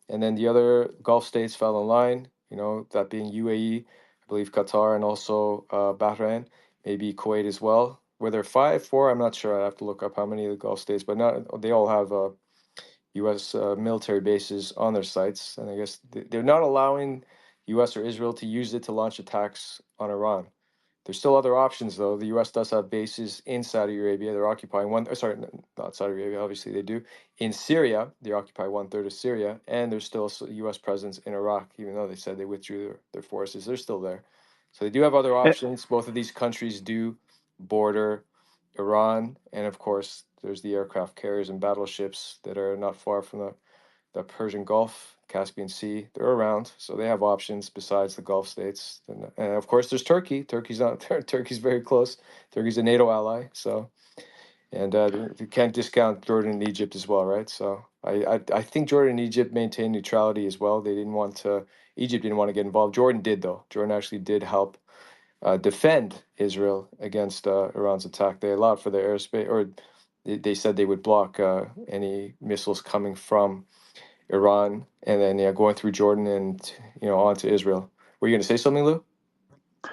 and then the other Gulf states fell in line. You know, that being UAE, I believe Qatar, and also Bahrain, maybe Kuwait as well. Were there five, four? I'm not sure. I have to look up how many of the Gulf states, but not they all have U.S. Military bases on their sites, and I guess they're not allowing U.S. or Israel to use it to launch attacks on Iran. There's still other options, though. The U.S. does have bases in Saudi Arabia. They're occupying one. Sorry, not Saudi Arabia. Obviously, they do. In Syria, they occupy 1/3 of Syria, and there's still a U.S. presence in Iraq, even though they said they withdrew their forces. They're still there. So they do have other options. Both of these countries do border Iran, and of course, there's the aircraft carriers and battleships that are not far from the Persian Gulf, Caspian Sea. They're around, so they have options besides the Gulf states. And of course, there's Turkey. Turkey's not Turkey's very close. Turkey's a NATO ally, so and you can't discount Jordan and Egypt as well, right? So I think Jordan and Egypt maintained neutrality as well. They didn't want to. Egypt didn't want to get involved. Jordan did, though. Jordan actually did help defend Israel against Iran's attack. They allowed for their airspace, or they said they would block any missiles coming from Iran, and then going through Jordan and on to Israel. Were you going to say something, Lou?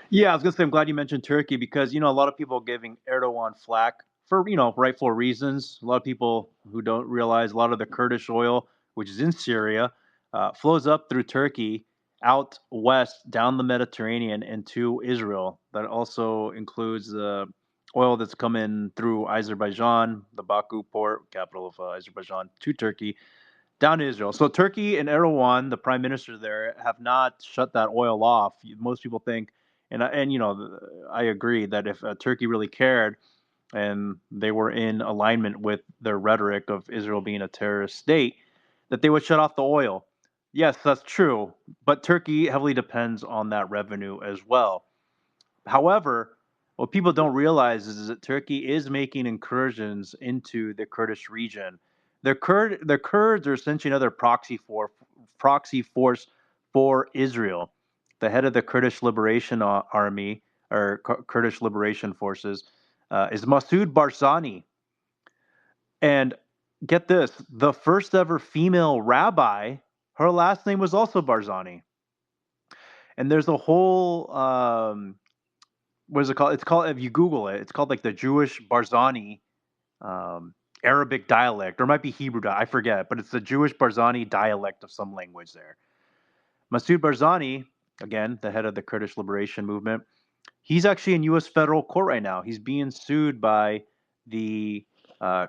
Yeah, I was gonna say I'm glad you mentioned Turkey because a lot of people are giving Erdogan flack for rightful reasons. A lot of people who don't realize a lot of the Kurdish oil, which is in Syria, flows up through Turkey, out west down the Mediterranean into Israel. That also includes the oil that's coming through Azerbaijan, the Baku port, capital of Azerbaijan, to Turkey, down to Israel. So Turkey and Erdogan, the prime minister there, have not shut that oil off. Most people think, and I agree that if Turkey really cared and they were in alignment with their rhetoric of Israel being a terrorist state, that they would shut off the oil. Yes, that's true, but Turkey heavily depends on that revenue as well. However, what people don't realize is that Turkey is making incursions into the Kurdish region. The Kurds are essentially another proxy force for Israel. The head of the Kurdish Liberation Army or Kurdish Liberation Forces is Masoud Barzani. And get this, the first ever female rabbi, her last name was also Barzani. And there's a whole what is it called? It's called, if you Google it, it's called like the Jewish Barzani um, Arabic dialect, or it might be Hebrew. I forget, but it's the Jewish Barzani dialect of some language there. Masoud Barzani, again, the head of the Kurdish Liberation Movement, he's actually in U.S. federal court right now. He's being sued by the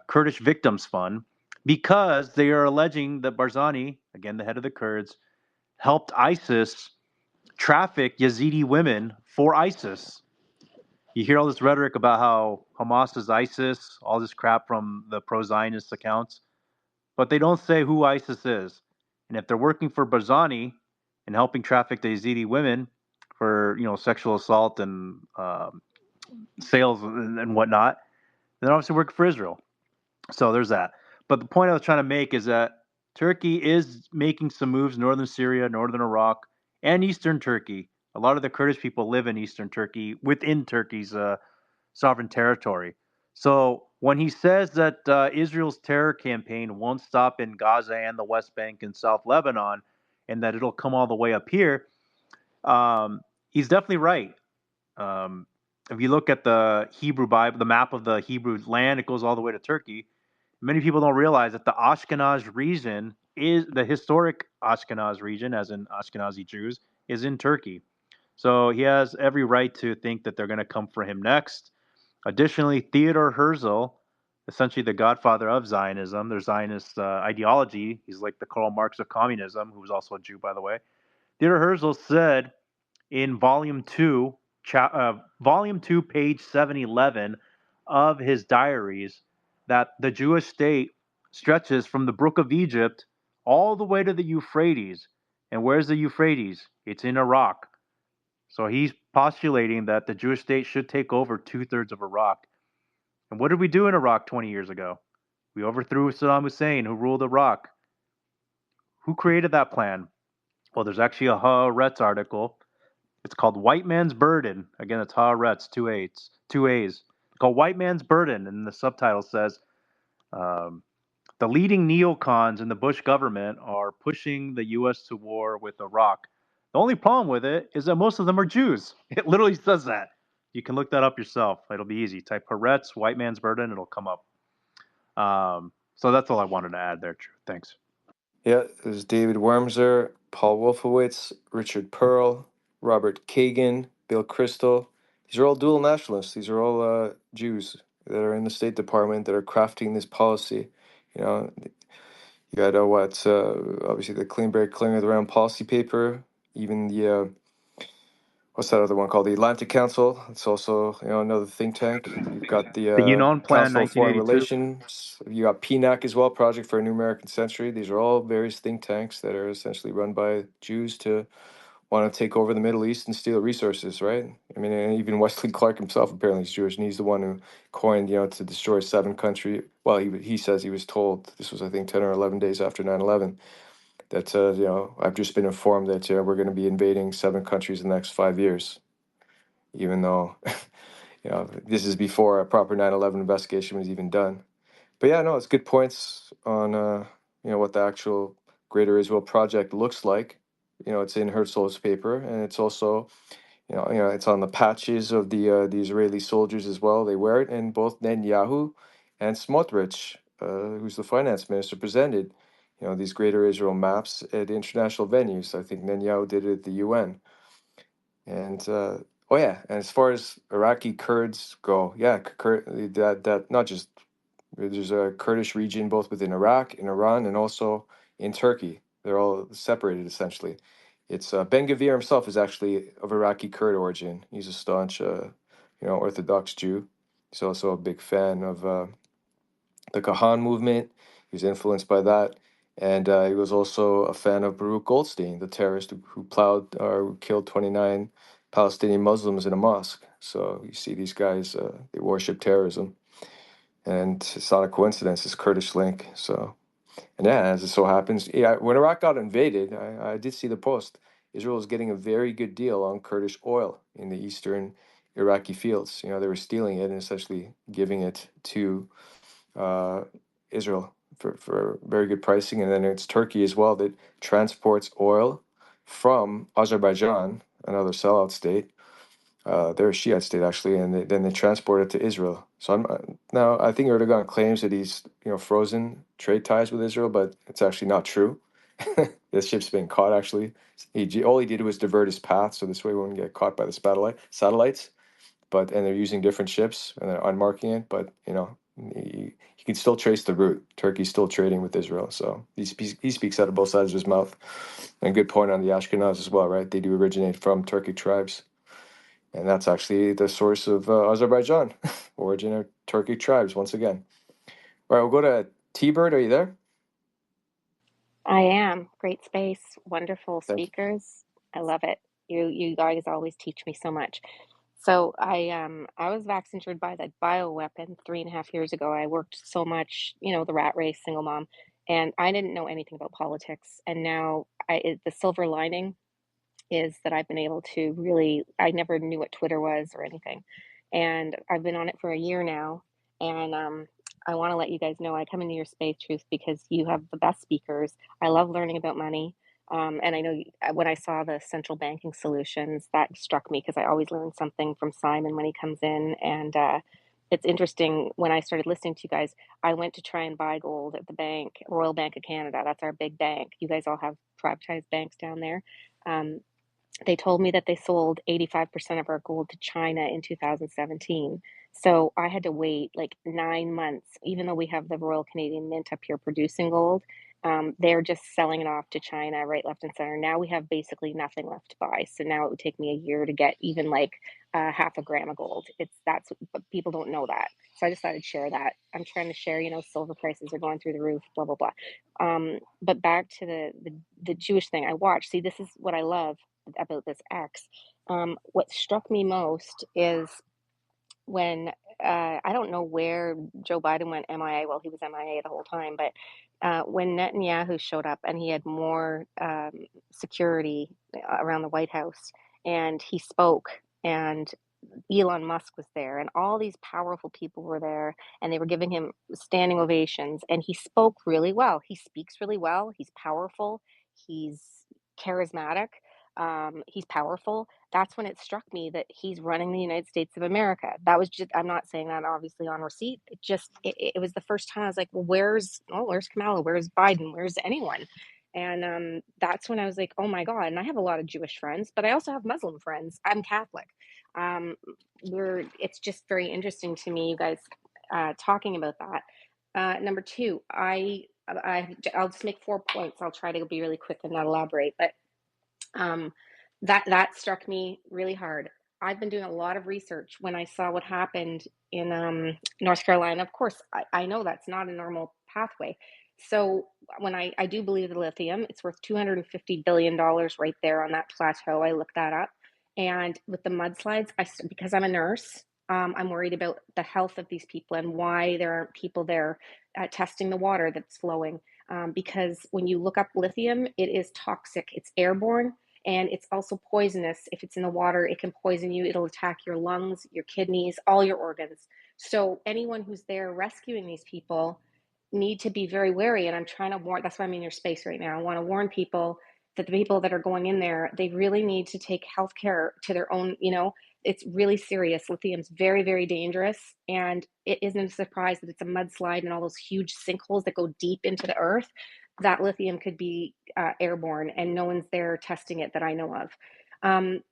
Kurdish Victims Fund because they are alleging that Barzani, again, the head of the Kurds, helped ISIS traffic Yazidi women for ISIS. You hear all this rhetoric about how Hamas is ISIS, all this crap from the pro-Zionist accounts, but they don't say who ISIS is. And if they're working for Barzani and helping traffic the Yazidi women for sexual assault and sales and whatnot, then obviously working for Israel. So there's that. But the point I was trying to make is that Turkey is making some moves, northern Syria, northern Iraq, and eastern Turkey. A lot of the Kurdish people live in eastern Turkey, within Turkey's sovereign territory. So when he says that Israel's terror campaign won't stop in Gaza and the West Bank and South Lebanon, and that it'll come all the way up here, he's definitely right. If you look at the Hebrew Bible, the map of the Hebrew land, it goes all the way to Turkey. Many people don't realize that the Ashkenaz region is the historic Ashkenaz region, as in Ashkenazi Jews, is in Turkey. So he has every right to think that they're going to come for him next. Additionally, Theodor Herzl, essentially the godfather of Zionism, their Zionist ideology, he's like the Karl Marx of communism, who was also a Jew, by the way. Theodor Herzl said in Volume 2, page 711 of his diaries, that the Jewish state stretches from the Brook of Egypt all the way to the Euphrates. And where's the Euphrates? It's in Iraq. So he's postulating that the Jewish state should take over 2/3 of Iraq. And what did we do in Iraq 20 years ago? We overthrew Saddam Hussein, who ruled Iraq. Who created that plan? Well, there's actually a Haaretz article It's called White Man's Burden. Again, it's Haaretz, two A's. Called White Man's Burden, and the subtitle says, um, the leading neocons in the Bush government are pushing the U.S. to war with Iraq. The only problem with it is that most of them are Jews. It literally says that. You can look that up yourself. It'll be easy. Type Haaretz, White Man's Burden, it'll come up. So that's all I wanted to add there, Truth. Thanks. Yeah, there's David Wormser, Paul Wolfowitz, Richard Pearl, Robert Kagan, Bill Kristol. These are all dual nationalists. These are all Jews that are in the State Department that are crafting this policy. You know, you got obviously the Klingberg Klinger around policy paper, even the what's that other one called? The Atlantic Council. It's also, another think tank. You've got the The Yunnan Plan, Council of Foreign 1982. Relations. You got PNAC as well, Project for a New American Century. These are all various think tanks that are essentially run by Jews to want to take over the Middle East and steal resources, right? I mean, and even Wesley Clark himself apparently is Jewish, and he's the one who coined, to destroy 7 countries. Well, he says he was told, this was, I think, 10 or 11 days after 9/11, that, I've just been informed that we're going to be invading 7 countries in the next 5 years, even though, this is before a proper 9/11 investigation was even done. But yeah, no, it's good points on, what the actual Greater Israel Project looks like. It's in Herzl's paper, and it's also, it's on the patches of the Israeli soldiers as well. They wear it, and both Netanyahu and Smotrich, who's the finance minister, presented, these Greater Israel maps at international venues. I think Netanyahu did it at the UN. And oh yeah, and as far as Iraqi Kurds go, yeah, that not just there's a Kurdish region both within Iraq, in Iran, and also in Turkey. They're all separated essentially. It's Ben Gvir himself is actually of Iraqi Kurd origin. He's a staunch, Orthodox Jew. He's also a big fan of the Kahan movement. He was influenced by that, and he was also a fan of Baruch Goldstein, the terrorist who who killed 29 Palestinian Muslims in a mosque. So you see, these guys they worship terrorism, and it's not a coincidence. It's Kurdish link. So, and yeah, as it so happens, yeah, when Iraq got invaded, I did see the post. Israel was getting a very good deal on Kurdish oil in the eastern Iraqi fields. They were stealing it and essentially giving it to Israel for very good pricing. And then it's Turkey as well that transports oil from Azerbaijan, another sellout state. They're a Shiite state actually, and then they transport it to Israel. So now I think Erdogan claims that he's frozen trade ties with Israel, but it's actually not true. The ship's been caught actually. All he did was divert his path, so this way he wouldn't get caught by the satellites. And they're using different ships and they're unmarking it, but you can still trace the route. Turkey's still trading with Israel, so he speaks out of both sides of his mouth. And good point on the Ashkenaz as well, right? They do originate from Turkic tribes, and that's actually the source of Azerbaijan, origin of Turkic tribes once again. All right, we'll go to T-Bird. Are you there? I am. Great space, wonderful Thank you. speakers. I love it. You guys always teach me so much. So I was vaccinated by the bioweapon 3.5 years ago. I worked so much, the rat race, single mom, and I didn't know anything about politics. And now the silver lining is that I've been able to really, I never knew what Twitter was or anything. And I've been on it for a year now. And I want to let you guys know I come into your space, Truth, because you have the best speakers. I love learning about money. And I know when I saw the central banking solutions, that struck me because I always learn something from Simon when he comes in. And it's interesting, when I started listening to you guys, I went to try and buy gold at the bank, Royal Bank of Canada. That's our big bank. You guys all have privatized banks down there. They told me that they sold 85% of our gold to China in 2017. So I had to wait like 9 months, even though we have the Royal Canadian Mint up here producing gold. They're just selling it off to China right, left, and center. Now we have basically nothing left to buy. So now it would take me a year to get even like half a gram of gold. But people don't know that. So I just thought I'd share that. I'm trying to share, silver prices are going through the roof, blah, blah, blah. But back to the Jewish thing I watched. See, this is what I love about this X. What struck me most is when I don't know where Joe Biden went MIA. Well, he was MIA the whole time, but when Netanyahu showed up and he had more security around the White House, and he spoke, and Elon Musk was there, and all these powerful people were there, and they were giving him standing ovations. And he spoke really well. He speaks really well. He's powerful. He's charismatic. He's powerful. That's when it struck me that he's running the United States of America. That was just, I'm not saying that obviously on receipt. It was the first time I was like, well, where's Kamala? Where's Biden? Where's anyone? And that's when I was like, oh my God. And I have a lot of Jewish friends, but I also have Muslim friends. I'm Catholic. Um, it's just very interesting to me, you guys, talking about that. Number two, I'll just make 4 points. I'll try to be really quick and not elaborate, but um, that struck me really hard. I've been doing a lot of research when I saw what happened in North Carolina. Of course, I know that's not a normal pathway. So when I do believe the lithium, it's worth $250 billion right there on that plateau. I looked that up. And with the mudslides, because I'm a nurse, I'm worried about the health of these people and why there aren't people there testing the water that's flowing. Because when you look up lithium, it is toxic. It's airborne. And it's also poisonous. If it's in the water, it can poison you. It'll attack your lungs, your kidneys, all your organs. So anyone who's there rescuing these people need to be very wary. And I'm trying to warn, that's why I'm in your space right now. I want to warn people that the people that are going in there, they really need to take healthcare to their own, it's really serious. Lithium's very, very dangerous. And it isn't a surprise that it's a mudslide and all those huge sinkholes that go deep into the earth. That lithium could be airborne, and no one's there testing it that I know of.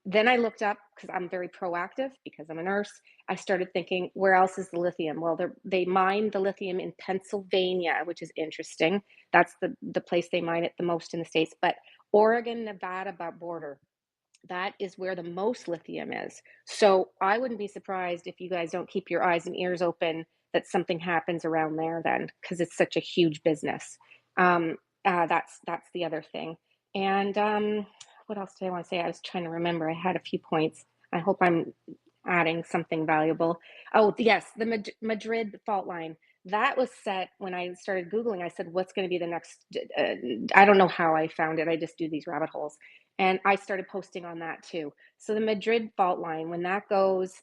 Then I looked up, because I'm very proactive, because I'm a nurse. I started thinking, where else is the lithium? Well, they mine the lithium in Pennsylvania, which is interesting. That's the place they mine it the most in the States. But Oregon, Nevada border, that is where the most lithium is. So I wouldn't be surprised if you guys don't keep your eyes and ears open that something happens around there then, because it's such a huge business. That's the other thing. And what else did I want to say? I was trying to remember. I had a few points. I hope I'm adding something valuable. Oh, yes, the Madrid fault line. That was set when I started Googling. I said, what's going to be the next? I don't know how I found it. I just do these rabbit holes. And I started posting on that too. So the Madrid fault line, when that goes,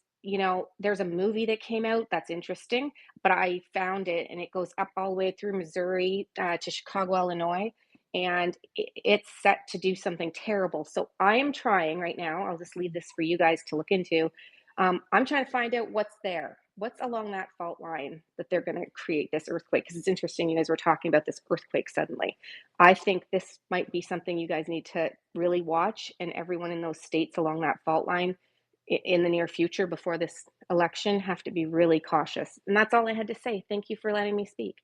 there's a movie that came out that's interesting, but I found it and it goes up all the way through Missouri to Chicago, Illinois, and it's set to do something terrible. So I am trying right now, I'll just leave this for you guys to look into. I'm trying to find out what's there. What's along that fault line that they're going to create this earthquake? Because it's interesting, you guys were talking about this earthquake suddenly. I think this might be something you guys need to really watch, and everyone in those states along that fault line in the near future before this election have to be really cautious. And that's all I had to say. Thank you for letting me speak.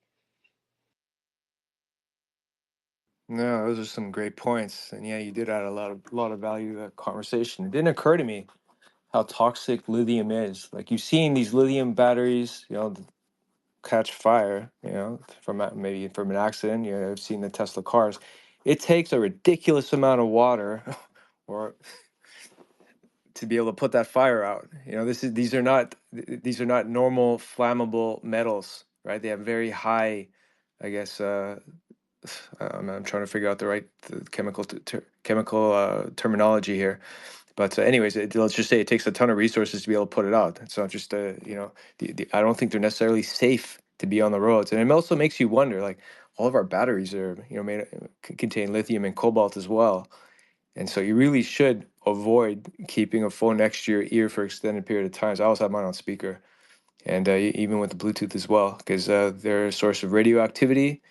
No, those are some great points, and yeah, you did add a lot of value to that conversation. It didn't occur to me how toxic lithium is. Like, you've seen these lithium batteries, catch fire, maybe from an accident. I've seen the Tesla cars. It takes a ridiculous amount of water, or to be able to put that fire out. These are not normal flammable metals, right? They have very high, I guess. I'm trying to figure out the chemical terminology here. But anyways, let's just say it takes a ton of resources to be able to put it out. It's not just I don't think they're necessarily safe to be on the roads. And it also makes you wonder, like, all of our batteries are contain lithium and cobalt as well. And so you really should avoid keeping a phone next to your ear for extended period of times. I also have mine on speaker, and even with the Bluetooth as well, because they're a source of radioactivity,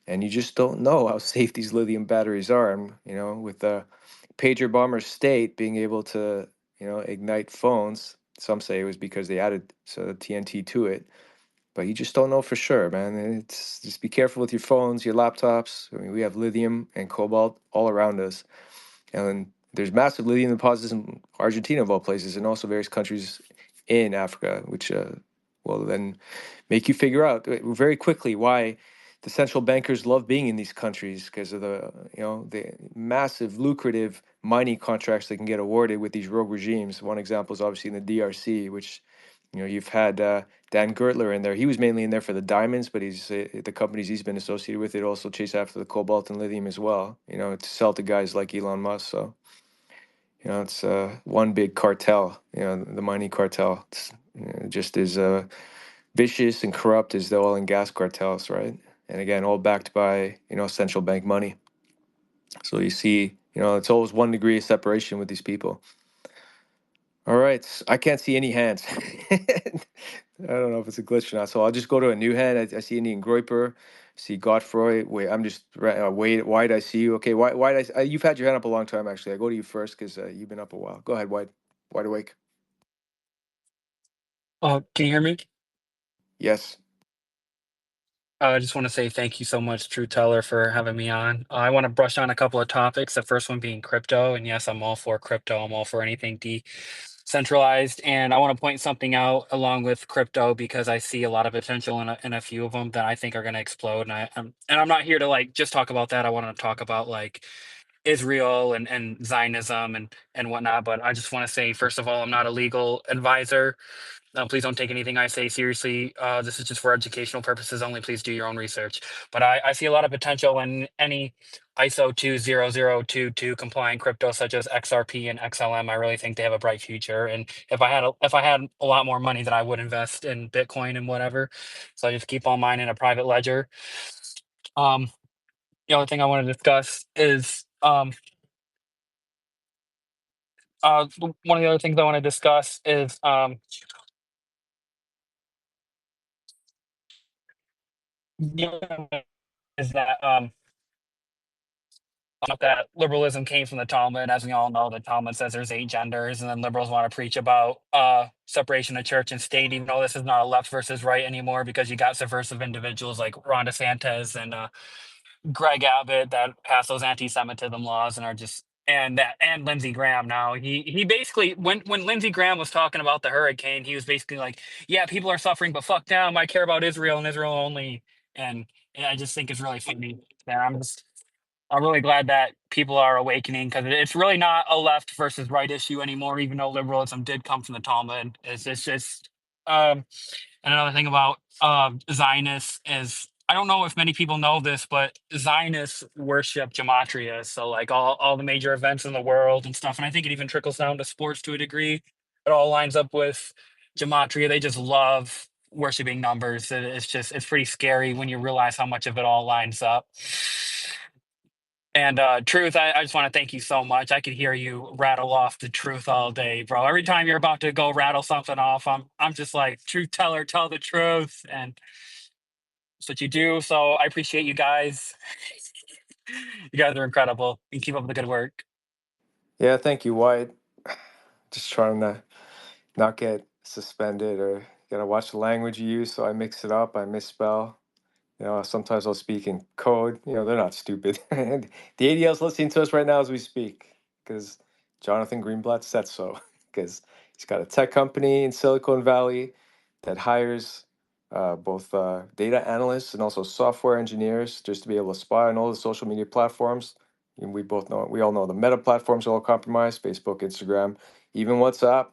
and you just don't know how safe these lithium batteries are. And with the pager bomber state being able to ignite phones, some say it was because they added TNT to it, but you just don't know for sure, man. It's just be careful with your phones, your laptops. I mean, we have lithium and cobalt all around us, and there's massive lithium deposits in Argentina, of all places, and also various countries in Africa, which will then make you figure out very quickly why the central bankers love being in these countries, because of the massive lucrative mining contracts they can get awarded with these rogue regimes. One example is obviously in the DRC, which you've had Dan Gertler in there. He was mainly in there for the diamonds, but he's the companies he's been associated with, it also chase after the cobalt and lithium as well, to sell to guys like Elon Musk. So It's one big cartel. The mining cartel. It's, just as vicious and corrupt as the oil and gas cartels, right? And again, all backed by central bank money. So you see, it's always 1 degree of separation with these people. All right, I can't see any hands. I don't know if it's a glitch or not. So I'll just go to a new hand. I see Indian Groiper. I see Godfroy. Wait, I'm just White. I see you. Okay, White. You've had your hand up a long time. Actually, I go to you first because you've been up a while. Go ahead, White. Wide awake. Can you hear me? Yes. I just want to say thank you so much, True Teller, for having me on. I want to brush on a couple of topics. The first one being crypto, and yes, I'm all for crypto. I'm all for anything decentralized, and I want to point something out along with crypto because I see a lot of potential in a few of them that I think are going to explode. And I'm not here to like just talk about that. I want to talk about like Israel and Zionism and whatnot. But I just want to say, first of all, I'm not a legal advisor. Please don't take anything I say seriously. This is just for educational purposes only. Please do your own research. But I see a lot of potential in any ISO 20022 compliant crypto such as XRP and XLM. I really think they have a bright future. And if I had a lot more money, then I would invest in Bitcoin and whatever. So I just keep all mine in a private ledger. Um, the only thing I want to discuss is one of the other things I want to discuss is that liberalism came from the Talmud. As we all know, the Talmud says there's 8 genders, and then liberals want to preach about separation of church and state, even though this is not a left versus right anymore, because you got subversive individuals like Ron DeSantis and Greg Abbott that pass those anti-Semitism laws and are just and Lindsey Graham now. He basically when Lindsey Graham was talking about the hurricane, he was basically like, yeah, people are suffering, but fuck them. I care about Israel and Israel only. And I just think it's really funny. And I'm really glad that people are awakening because it's really not a left versus right issue anymore, even though liberalism did come from the Talmud. It's just and another thing about Zionists is I don't know if many people know this, but Zionists worship gematria. So like all the major events in the world and stuff. And I think it even trickles down to sports to a degree. It all lines up with gematria. They just love worshiping numbers. It's pretty scary when you realize how much of it all lines up. And Truth, I just want to thank you so much. I could hear you rattle off the truth all day, bro. Every time you're about to go rattle something off, I'm just like, truth teller, tell the truth. And that's what you do. So I appreciate you guys. You guys are incredible. And keep up the good work. Yeah. Thank you, White. Just trying to not get suspended or gotta watch the language you use. So I mix it up. I misspell. Sometimes I'll speak in code. They're not stupid. And the ADL's listening to us right now as we speak because Jonathan Greenblatt said so. Because he's got a tech company in Silicon Valley that hires both data analysts and also software engineers just to be able to spy on all the social media platforms. And we all know the Meta platforms are all compromised: Facebook, Instagram, even WhatsApp.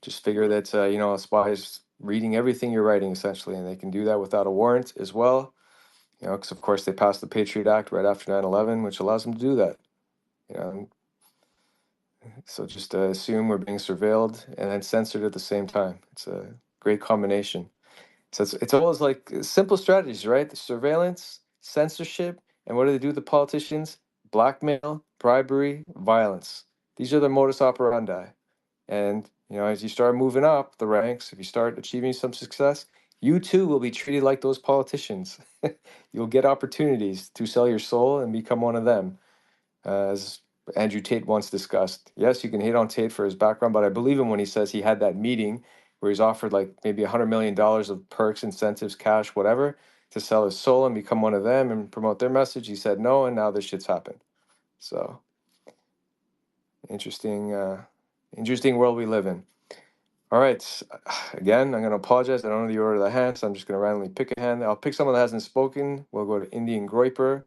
Just figure that a spy is reading everything you're writing essentially, and they can do that without a warrant as well. Because of course they passed the Patriot Act right after 9/11, which allows them to do that. So just assume we're being surveilled and then censored at the same time. It's a great combination. So it's always like simple strategies, right? The surveillance, censorship, and what do they do with the politicians? Blackmail, bribery, violence. These are their modus operandi. And as you start moving up the ranks, if you start achieving some success, you too will be treated like those politicians. You'll get opportunities to sell your soul and become one of them. As Andrew Tate once discussed, yes, you can hate on Tate for his background, but I believe him when he says he had that meeting where he's offered like maybe $100 million of perks, incentives, cash, whatever, to sell his soul and become one of them and promote their message. He said no, and now this shit's happened. So interesting world we live in. All right. Again, I'm going to apologize. I don't know the order of the hands, so I'm just going to randomly pick a hand. I'll pick someone that hasn't spoken. We'll go to Indian Groiper,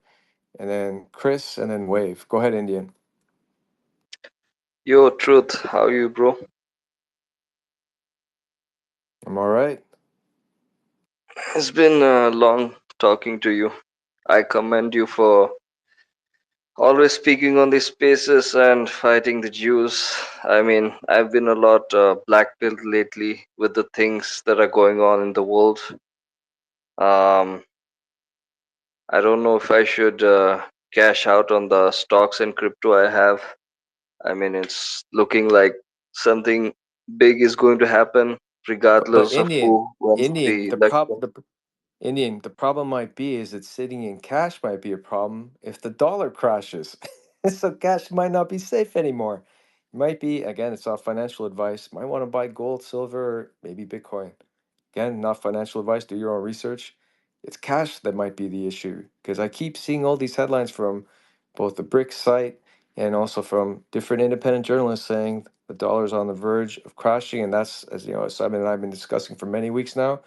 and then Chris, and then Wave. Go ahead, Indian. Yo, Truth, how you, bro? I'm all right. It's been long talking to you. I commend you for always speaking on these spaces and fighting the Jews. I mean, I've been a lot blackpilled lately with the things that are going on in the world. Um, I don't know if I should cash out on the stocks and crypto I have. I mean, it's looking like something big is going to happen, But regardless of Indian, who wins Indian, the the election. Indian, the problem might be is that sitting in cash might be a problem if the dollar crashes. So cash might not be safe anymore. Might be, again, it's not financial advice. Might want to buy gold, silver, or maybe Bitcoin. Again, not financial advice. Do your own research. It's cash that might be the issue because I keep seeing all these headlines from both the BRICS site and also from different independent journalists saying the dollar is on the verge of crashing, and that's, as you know, Simon and I have been discussing for many weeks now.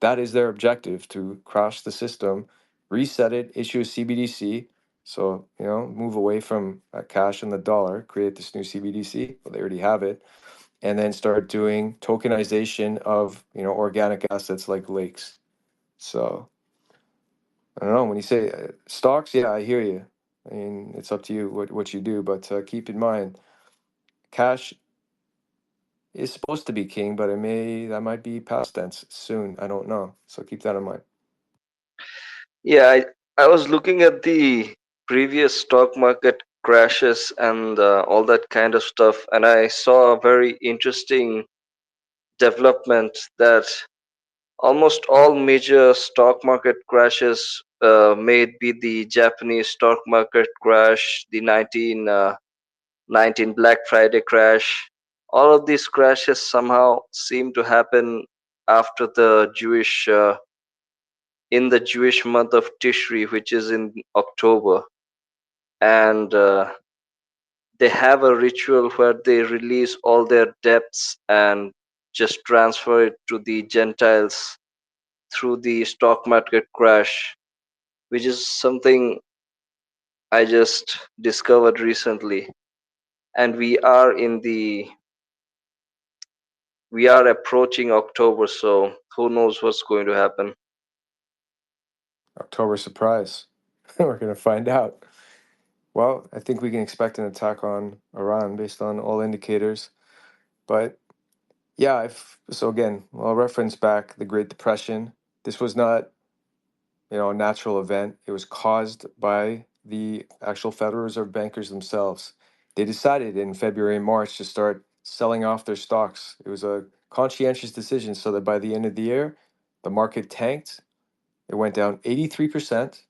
That is their objective, to crash the system, reset it, issue a CBDC. So, you know, move away from cash and the dollar, create this new CBDC. Well, they already have it. And then start doing tokenization of, you know, organic assets like lakes. So, I don't know. When you say stocks, yeah, I hear you. I mean, it's up to you what you do. But keep in mind, cash is supposed to be king, but that might be past tense soon. I don't know. So keep that in mind. Yeah, I was looking at the previous stock market crashes and all that kind of stuff, and I saw a very interesting development that almost all major stock market crashes, may it be the Japanese stock market crash, the 1919 Black Friday crash, all of these crashes somehow seem to happen after the in the Jewish month of Tishri, which is in October. And they have a ritual where they release all their debts and just transfer it to the Gentiles through the stock market crash, which is something I just discovered recently. And we are approaching October, so who knows what's going to happen. October surprise. We're going to find out. Well, I think we can expect an attack on Iran based on all indicators. But yeah, so again, I'll reference back the Great Depression. This was not, you know, a natural event. It was caused by the actual Federal Reserve bankers themselves. They decided in February and March to start selling off their stocks. It was a conscientious decision so that by the end of the year, the market tanked. It went down 83%.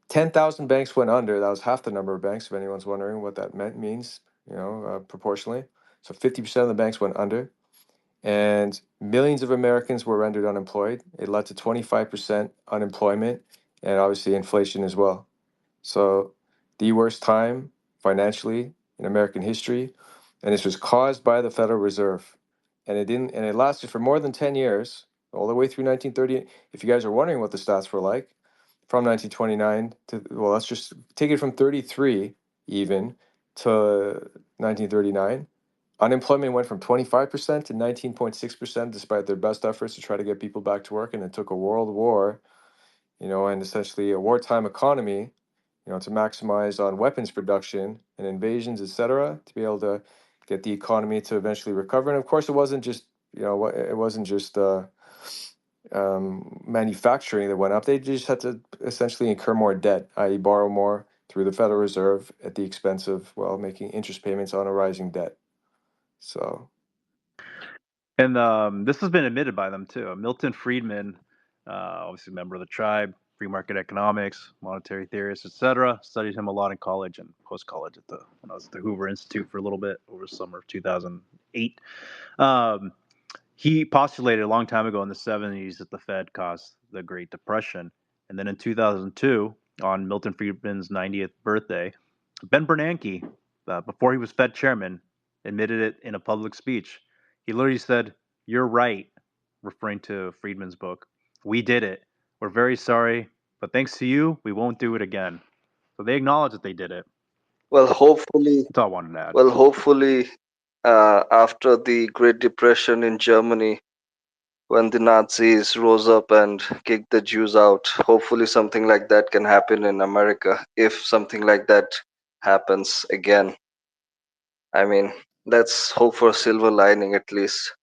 10,000 banks went under. That was half the number of banks, if anyone's wondering what that means, you know, proportionally. So 50% of the banks went under, and millions of Americans were rendered unemployed. It led to 25% unemployment and obviously inflation as well. So the worst time financially in American history, and this was caused by the Federal Reserve. And it lasted for more than 10 years, all the way through 1930. If you guys are wondering what the stats were like, from 1929 to, well, let's just take it from 33 even to 1939. Unemployment went from 25% to 19.6%, despite their best efforts to try to get people back to work. And it took a world war, you know, and essentially a wartime economy, you know, to maximize on weapons production and invasions, etc., to be able to get the economy to eventually recover. And of course, it wasn't just, you know, it wasn't just manufacturing that went up. They just had to essentially incur more debt, i.e., borrow more through the Federal Reserve at the expense of, well, making interest payments on a rising debt. So, And this has been admitted by them too. Milton Friedman, obviously a member of the tribe, free market economics, monetary theorist, etc. Studied him a lot in college and post college when I was at the Hoover Institute for a little bit over the summer of 2008. He postulated a long time ago in the 70s that the Fed caused the Great Depression. And then in 2002, on Milton Friedman's 90th birthday, Ben Bernanke, before he was Fed chairman, admitted it in a public speech. He literally said, "You're right," referring to Friedman's book. "We did it. We're very sorry, but thanks to you, we won't do it again." So they acknowledge that they did it. Well, hopefully, That's all I wanted to add. well, hopefully, after the Great Depression in Germany, when the Nazis rose up and kicked the Jews out. Hopefully, something like that can happen in America if something like that happens again. I mean, let's hope for a silver lining at least.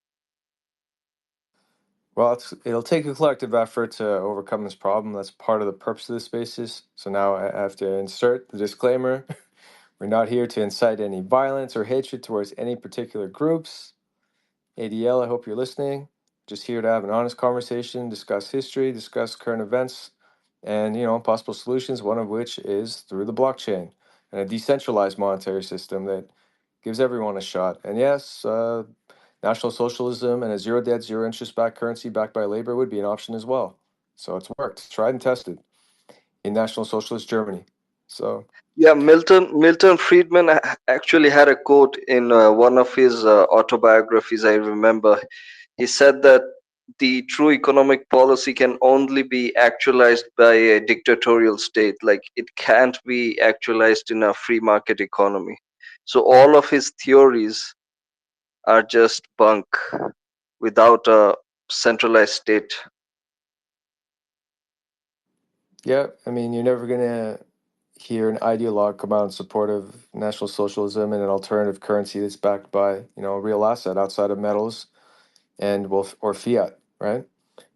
Well, it'll take a collective effort to overcome this problem. That's part of the purpose of the spaces. So now I have to insert the disclaimer. We're not here to incite any violence or hatred towards any particular groups. ADL, I hope you're listening. Just here to have an honest conversation, discuss history, discuss current events, and possible solutions, one of which is through the blockchain and a decentralized monetary system that gives everyone a shot. And yes, National Socialism and a zero debt, zero interest backed currency backed by labor would be an option as well. So it's worked, tried and tested in National Socialist Germany. So Yeah, Milton Friedman actually had a quote in one of his autobiographies. I remember he said that the true economic policy can only be actualized by a dictatorial state. Like it can't be actualized in a free market economy. So all of his theories are just bunk without a centralized state. yeah, I mean, you're never gonna hear an ideologue come out in support of National Socialism and an alternative currency that's backed by a real asset outside of metals and or fiat, right?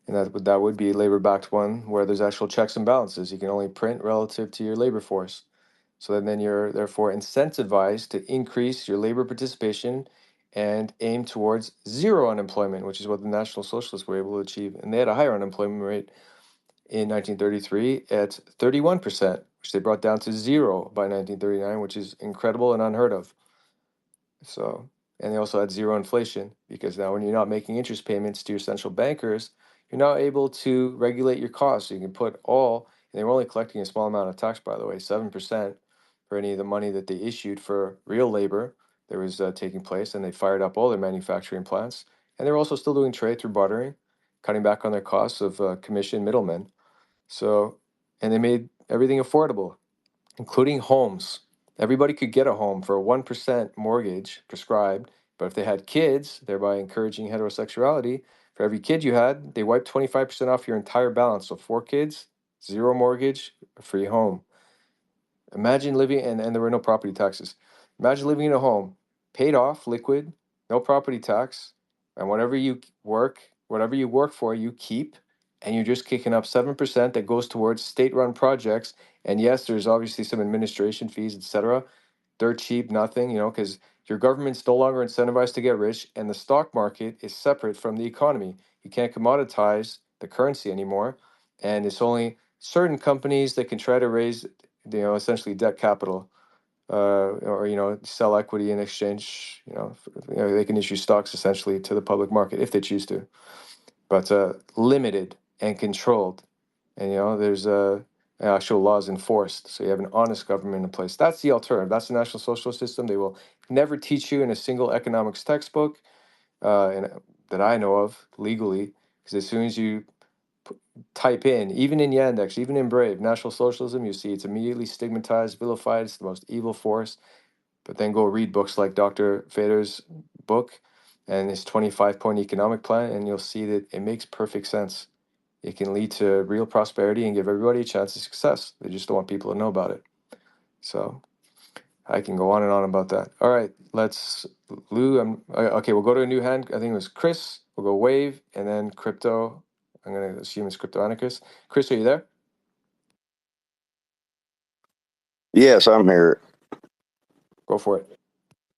And that would be a labor-backed one where there's actual checks and balances. You can only print relative to your labor force. So then you're therefore incentivized to increase your labor participation and aim towards zero unemployment, which is what the National Socialists were able to achieve. And they had a higher unemployment rate in 1933 at 31%, which they brought down to zero by 1939, which is incredible and unheard of. So, and they also had zero inflation because now when you're not making interest payments to your central bankers, you're now able to regulate your costs. So you can put and they were only collecting a small amount of tax, by the way, 7% for any of the money that they issued for real labor that was taking place. And they fired up all their manufacturing plants. And they're also still doing trade through bartering, cutting back on their costs of commission middlemen. So, and they made everything affordable, including homes. Everybody could get a home for a 1% mortgage prescribed, but if they had kids, thereby encouraging heterosexuality, for every kid you had, they wiped 25% off your entire balance. So 4 kids, zero mortgage, a free home. Imagine living, and there were no property taxes. Imagine living in a home, paid off, liquid, no property tax, and whatever you work for, you keep, and you're just kicking up 7% that goes towards state-run projects. And yes, there's obviously some administration fees, etc. Dirt cheap, nothing, because your government's no longer incentivized to get rich, and the stock market is separate from the economy. You can't commoditize the currency anymore, and it's only certain companies that can try to raise essentially debt capital, or sell equity in exchange. They can issue stocks essentially to the public market if they choose to, but limited and controlled. And there's actual laws enforced, so you have an honest government in place. That's the alternative. That's the National Socialist system. They will never teach you in a single economics textbook, that I know of legally, because as soon as you type in, even in Yandex, even in Brave, National Socialism, you see it's immediately stigmatized, vilified. It's the most evil force. But then go read books like Dr. Feder's book and his 25-point economic plan, and you'll see that it makes perfect sense. It can lead to real prosperity and give everybody a chance of success. They just don't want people to know about it. So I can go on and on about that. All right, Lou, okay, we'll go to a new hand. I think it was Chris. We'll go Wave, and then Crypto. I'm going to assume it's Crypto Anarchist. Chris, are you there? Yes, I'm here. Go for it.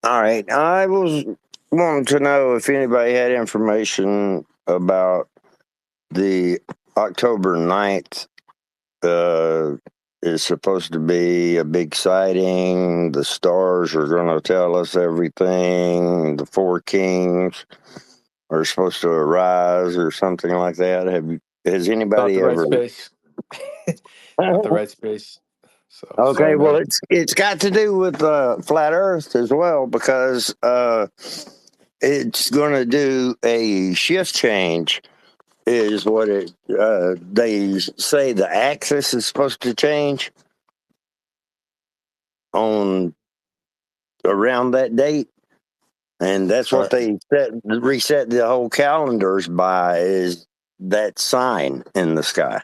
All right. I was wanting to know if anybody had information about the October 9th. Is supposed to be a big sighting. The stars are going to tell us everything. The four kings are supposed to arise or something like that. Has Not anybody the right ever? space. Not the right space. So Okay, sorry, well, man. it's got to do with flat Earth as well, because it's going to do a shift change, is what they say. The axis is supposed to change on around that date. And that's All what right. they reset the whole calendars by, is that sign in the sky.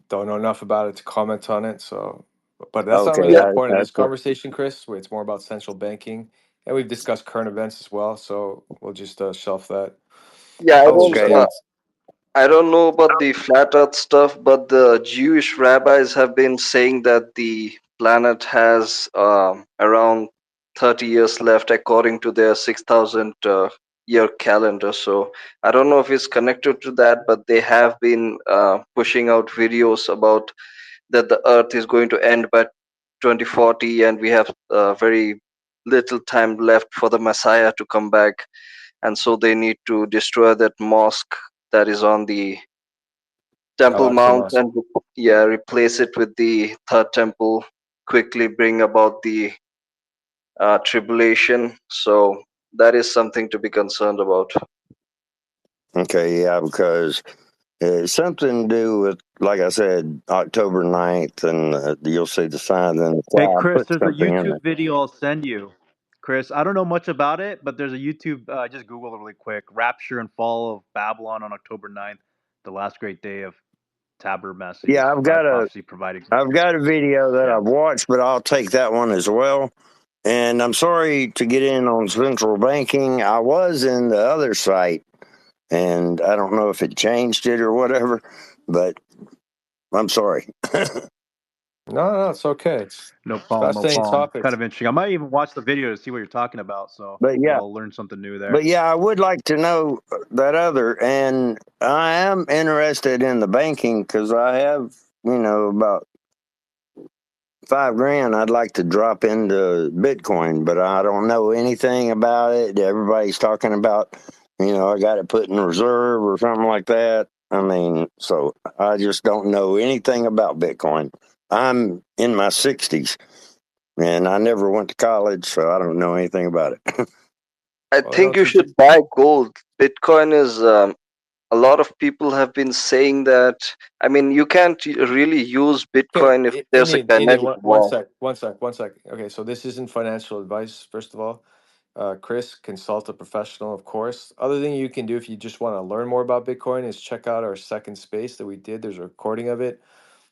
Don't know enough about it to comment on it. So, but that's not Okay, really Yeah, the point of this that's what. conversation, Chris. It's more about central banking, and we've discussed current events as well. So we'll just shelf that. yeah. I was just Okay, I don't know about the flat Earth stuff, but the Jewish rabbis have been saying that the planet has around 30 years left, according to their 6,000 year calendar. So I don't know if it's connected to that, but they have been pushing out videos about that the Earth is going to end by 2040, and we have very little time left for the Messiah to come back, and so they need to destroy that mosque that is on the Temple Al-Aqsa Mount Mosque. and replace it with the third temple, quickly bring about the tribulation. So that is something to be concerned about. okay, yeah, because it's something to do with, like I said, October 9th, and you'll see the sign in the Hey, sky. I Chris, put there's a something in YouTube there. video I'll send you. Chris, I don't know much about it, but there's a YouTube, just Google it really quick. Rapture and Fall of Babylon on October 9th, the last great day of Yeah, Tabermases, Bible prophecy providing. I've got a video that Yeah. I've watched, but I'll take that one as well. And I'm sorry to get in on central banking. I was in the other site, and I don't know if it changed it or whatever, but I'm sorry. No, it's okay. It's No problem, no fascinating problem. topic. Kind of interesting. I might even watch the video to see what you're talking about, so But maybe yeah, I'll learn something new there. I would like to know that other, and I am interested in the banking because I have, about $5,000 I'd like to drop into Bitcoin, but I don't know anything about it. Everybody's talking about, I got it put in reserve or something like that. I mean, so I just don't know anything about Bitcoin. I'm in my 60s and I never went to college, so I don't know anything about it. I think you should buy gold. Bitcoin is a lot of people have been saying that. I mean, you can't really use Okay, Bitcoin if there's a Indian, kinetic one war. sec, one sec, one sec. Okay, so this isn't financial advice, first of all. Chris, consult a professional, of course. Other thing you can do if you just want to learn more about Bitcoin is check out our second space that we did. There's a recording of it.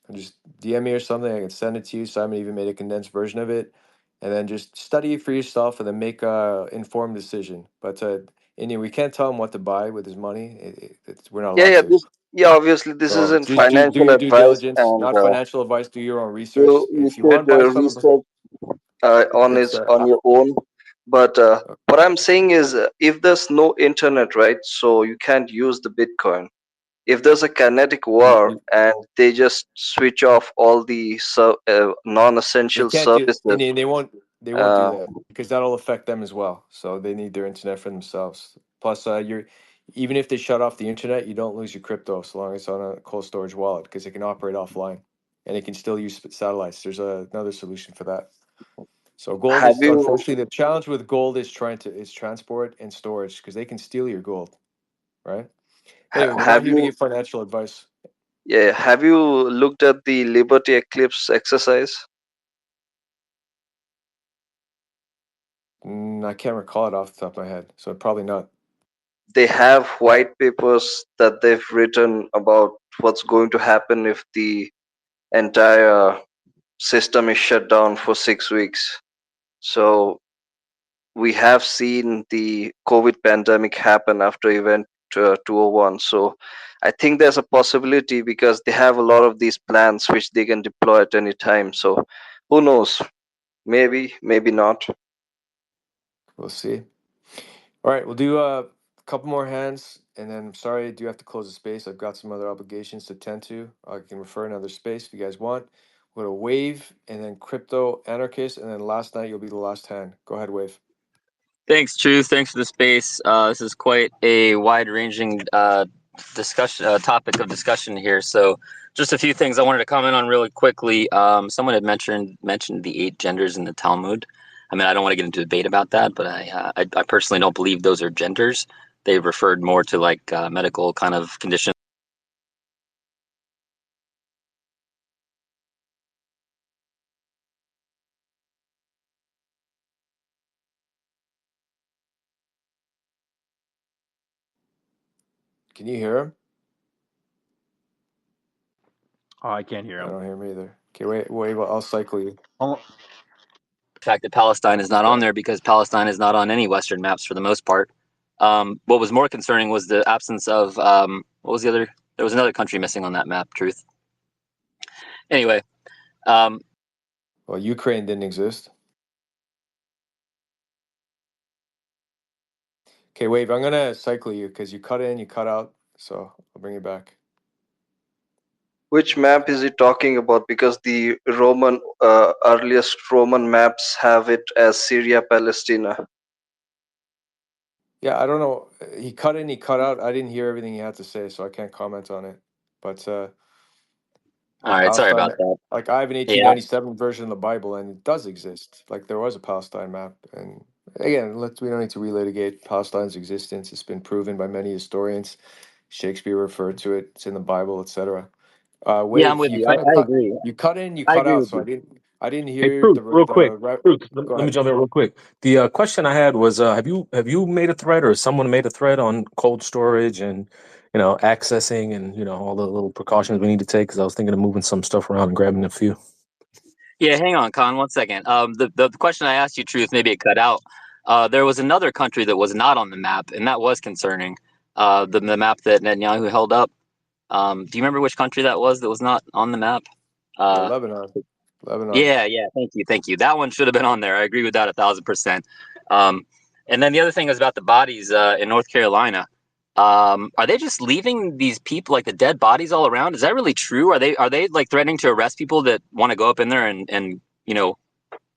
And just DM me or something. I can send it to you. Simon even made a condensed version of it. And then just study it for yourself and then make a informed decision. But Indian, we can't tell him what to buy with his money. We're not Yeah, allowed yeah, to. obviously this So isn't just do financial your due advice, diligence, and not financial advice. Do your own research. you If you want should to buy something, research on it's on your own. But uh, what I'm saying is, if there's no internet, right, so you can't use the Bitcoin. If there's a kinetic war you and they just switch off all the they non-essential can't do, services, and they won't do uh, that because that'll affect them as well. So they need their internet for themselves. Plus, you're even if they shut off the internet, you don't lose your crypto so long as it's on a cold storage wallet because it can operate offline and it can still use satellites. There's another solution for that. So gold have is you unfortunately the challenge with gold is transport and storage because they can steal your gold, right? Anyway, we're not have here to you give financial advice. yeah, have you looked at the Liberty Eclipse exercise? I can't recall it off the top of my head, so probably not. They have white papers that they've written about what's going to happen if the entire system is shut down for 6 weeks. So we have seen the COVID pandemic happen after event 201. So I think there's a possibility because they have a lot of these plans which they can deploy at any time. So who knows? Maybe, maybe not. We'll see. All right, we'll do a couple more hands, and then I'm sorry, I do have to close the space. I've got some other obligations to tend to. I can refer another space if you guys want. We'll go to Wave, and then Crypto Anarchist, and then last night you'll be the last hand. Go ahead, Wave. Thanks, Truth. Thanks for the space. This is quite a wide-ranging discussion topic of discussion here. So, just a few things I wanted to comment on really quickly. Someone had mentioned the 8 genders in the Talmud. I mean, I don't want to get into a debate about that, but I personally don't believe those are genders. They referred more to like medical kind of conditions. Can you hear him? Oh, I can't hear I him. don't hear him either. Okay, wait. Well, I'll cycle you. Oh, The fact that Palestine is not on Yeah. there because Palestine is not on any Western maps for the most part. What was more concerning was the absence of what was the other? There was another country missing on that map. Truth. Anyway, Well, Ukraine didn't exist. Okay, Wave, I'm gonna cycle you because you cut in, you cut out, so I'll bring you back. Which map is he talking about? Because the Roman earliest Roman maps have it as Syria Palestina. Yeah, I don't know. He cut in, he cut out. I didn't hear everything he had to say, so I can't comment on it. But all like right. Sorry Palestine, about that. like I have an Yeah. 1897 version of the Bible, and it does exist. Like there was a Palestine map, and again, we don't need to relitigate Palestine's existence. It's been proven by many historians. Shakespeare referred to it. It's in the Bible, etc. Yeah, I'm Wave, with you. I agree. you cut in, you I cut agree out. with So you. I didn't Hey, hear Truth, real quick. Truth, let Go me ahead. jump in real quick. The question I had was, have you made a thread or someone made a thread on cold storage and accessing and all the little precautions we need to take? Because I was thinking of moving some stuff around and grabbing a few. Yeah, hang on, Con, 1 second. The question I asked you, Truth, maybe it cut out. There was another country that was not on the map, and that was concerning. The map that Netanyahu held up. Do you remember which country that was not on the map? Lebanon. Yeah, thank you. That one should have been on there. I agree with that 1,000%. And then the other thing is about the bodies in North Carolina. Are they just leaving these people, like the dead bodies, all around? Is that really true? Are they like threatening to arrest people that want to go up in there and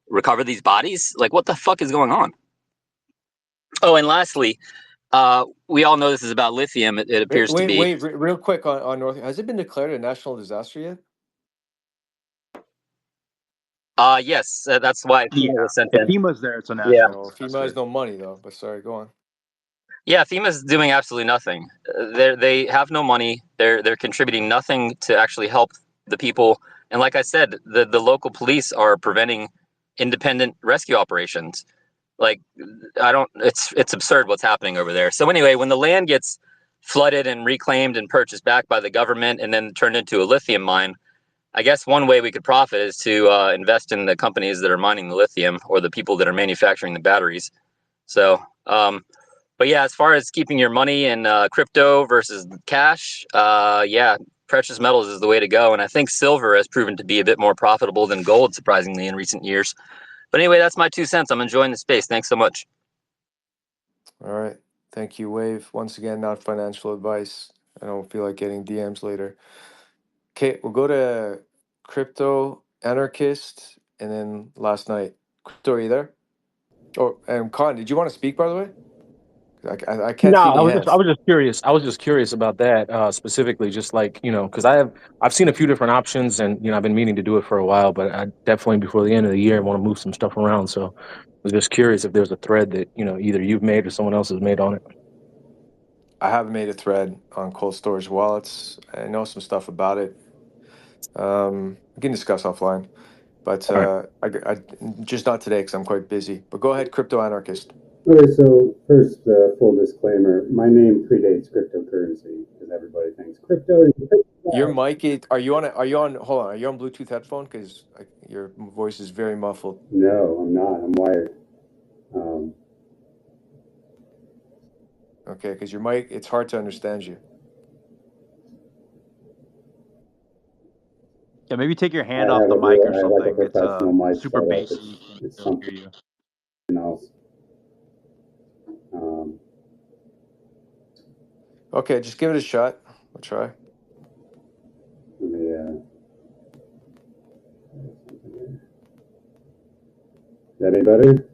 recover these bodies? Like, what the fuck is going on? Oh, and lastly, we all know this is about lithium. It appears to be. Wait, real quick on North. Has it been declared a national disaster yet? Yes, that's why FEMA yeah. was sent If in. FEMA's there, it's a Yeah. national Well, FEMA disaster. has no money though. But sorry, go on. Yeah, FEMA's doing absolutely nothing. They have no money. They're contributing nothing to actually help the people. And like I said, the local police are preventing independent rescue operations. Like, it's absurd what's happening over there. So anyway, when the land gets flooded and reclaimed and purchased back by the government and then turned into a lithium mine, I guess one way we could profit is to invest in the companies that are mining the lithium or the people that are manufacturing the batteries. So, but yeah, as far as keeping your money in crypto versus cash, yeah, precious metals is the way to go. And I think silver has proven to be a bit more profitable than gold, surprisingly, in recent years. But anyway, that's my 2 cents. I'm enjoying the space. Thanks so much. All right, thank you, Wave. Once again, not financial advice. I don't feel like getting DMs later. Okay, we'll go to Crypto Anarchist, and then last night. Crypto, are you there? Oh, and Con, did you want to speak, by the way? I can't No, see I any was hands. just curious. I was just curious about that specifically, just like because I've seen a few different options, and I've been meaning to do it for a while, but I definitely before the end of the year want to move some stuff around. So I was just curious if there's a thread that either you've made or someone else has made on it. I have made a thread on cold storage wallets. I know some stuff about it. We can discuss offline, but All right. I just not today because I'm quite busy. But go ahead, Crypto Anarchist. Okay, so first, full disclaimer: my name predates cryptocurrency because everybody thinks crypto. Your mic is. Are you on? Hold on. Are you on Bluetooth headphone? Because your voice is very muffled. No, I'm not. I'm wired. Okay, because your mic, it's hard to understand you. Yeah, maybe take your I hand off have the a mic or I have like a something. It's professional mic super setup. bassy. It's Can't hear something you. else. Okay, just give it a shot. I'll try. Let me, is that any better?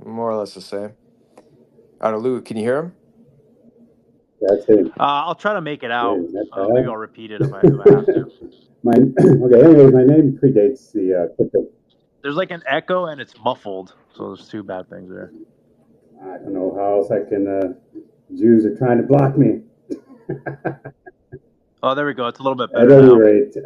More or less the same. Lou, can you hear him? That's it. I'll try to make it out. Is that Maybe bad? I'll repeat it if I have to. Okay. Anyways, my name predates the crypto. There's like an echo and it's muffled, so there's two bad things there. I don't know how else I can. Jews are trying to block me. Oh, there we go. It's a little bit At better any now. rate,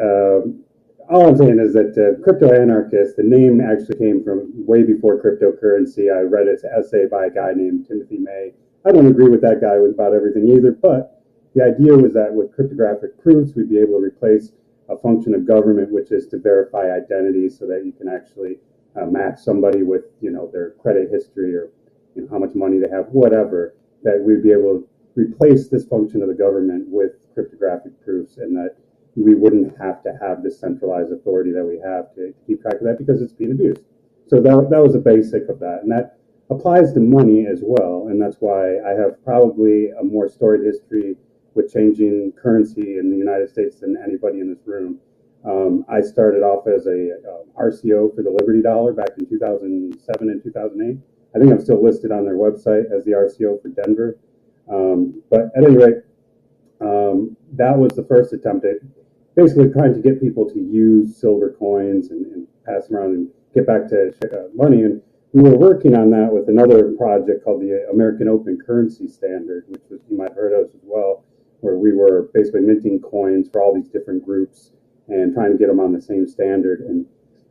all I'm saying is that Crypto Anarchist, the name actually came from way before cryptocurrency. I read an essay by a guy named Timothy May. I don't agree with that guy with about everything either, but the idea was that with cryptographic proofs, we'd be able to replace a function of government, which is to verify identity so that you can actually match somebody with, their credit history or how much money they have, whatever, that we'd be able to replace this function of the government with cryptographic proofs, and that we wouldn't have to have this centralized authority that we have to keep track of that because it's being abused. So that was the basic of that. And that applies to money as well. And that's why I have probably a more storied history with changing currency in the United States than anybody in this room. I started off as a RCO for the Liberty Dollar back in 2007 and 2008. I think I'm still listed on their website as the RCO for Denver. But at any rate, that was the first attempt at basically trying to get people to use silver coins and pass them around and get back to money. And we were working on that with another project called the American Open Currency Standard, which you might have heard of as well, where we were basically minting coins for all these different groups and trying to get them on the same standard. And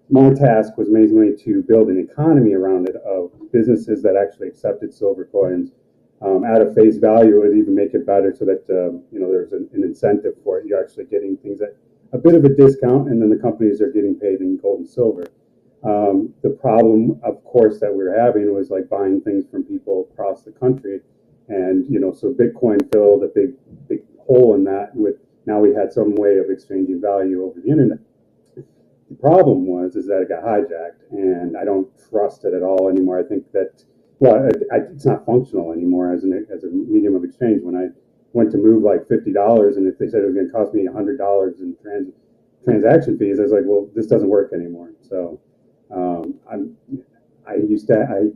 my task was mainly to build an economy around it of businesses that actually accepted silver coins at a face value. It would even make it better so that there's an incentive for it. You're actually getting things at a bit of a discount, and then the companies are getting paid in gold and silver. The problem, of course, that we were having was like buying things from people across the country, and so Bitcoin filled a big hole in that. With now we had some way of exchanging value over the internet. The problem was that it got hijacked, and I don't trust it at all anymore. I think that it's not functional anymore as a medium of exchange. When I went to move like $50, and if they said it was going to cost me $100 in transaction fees, I was like, well, this doesn't work anymore. So I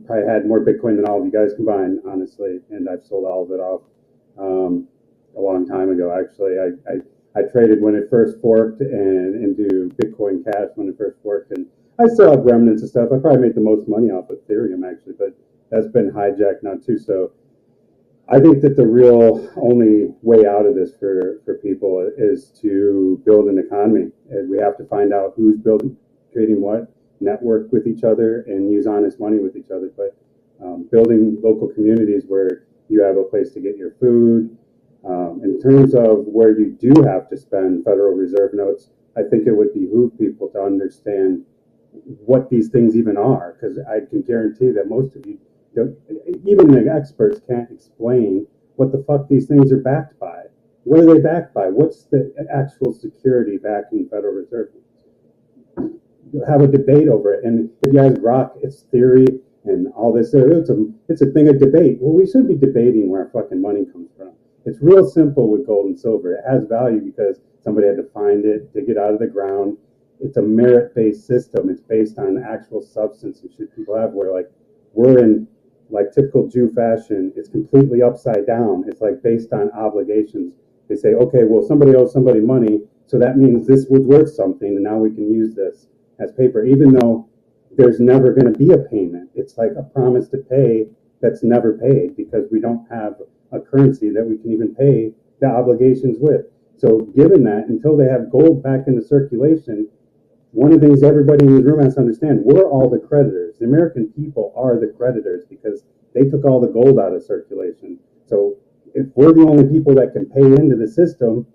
probably had more Bitcoin than all of you guys combined, honestly, and I've sold all of it off a long time ago. Actually, I traded when it first forked and into Bitcoin Cash when it first forked, and I still have remnants of stuff. I probably made the most money off Ethereum actually, but that's been hijacked now too. So I think that the real only way out of this for people is to build an economy, and we have to find out who's creating what, network with each other, and use honest money with each other. But building local communities where you have a place to get your food. In terms of where you do have to spend Federal Reserve notes, I think it would behoove people to understand what these things even are, because I can guarantee that most of you don't, even the experts can't explain what the fuck these things are backed by. What are they backed by? What's the actual security backing Federal Reserve? You'll have a debate over it, and if you guys rock its theory and all this, it's a thing of debate. Well, we shouldn't be debating where our fucking money comes from. It's real simple with gold and silver. It has value because somebody had to find it, dig it out of the ground. It's a merit-based system. It's based on actual substance and shit people have, where like we're in like typical Jew fashion. It's completely upside down. It's like based on obligations. They say, okay, well, somebody owes somebody money, so that means this was worth something, and now we can use this as paper, even though there's never going to be a payment. It's like a promise to pay that's never paid because we don't have a currency that we can even pay the obligations with. So given that, until they have gold back into circulation, one of the things everybody in this room has to understand, we're all the creditors. The American people are the creditors because they took all the gold out of circulation. So if we're the only people that can pay into the system,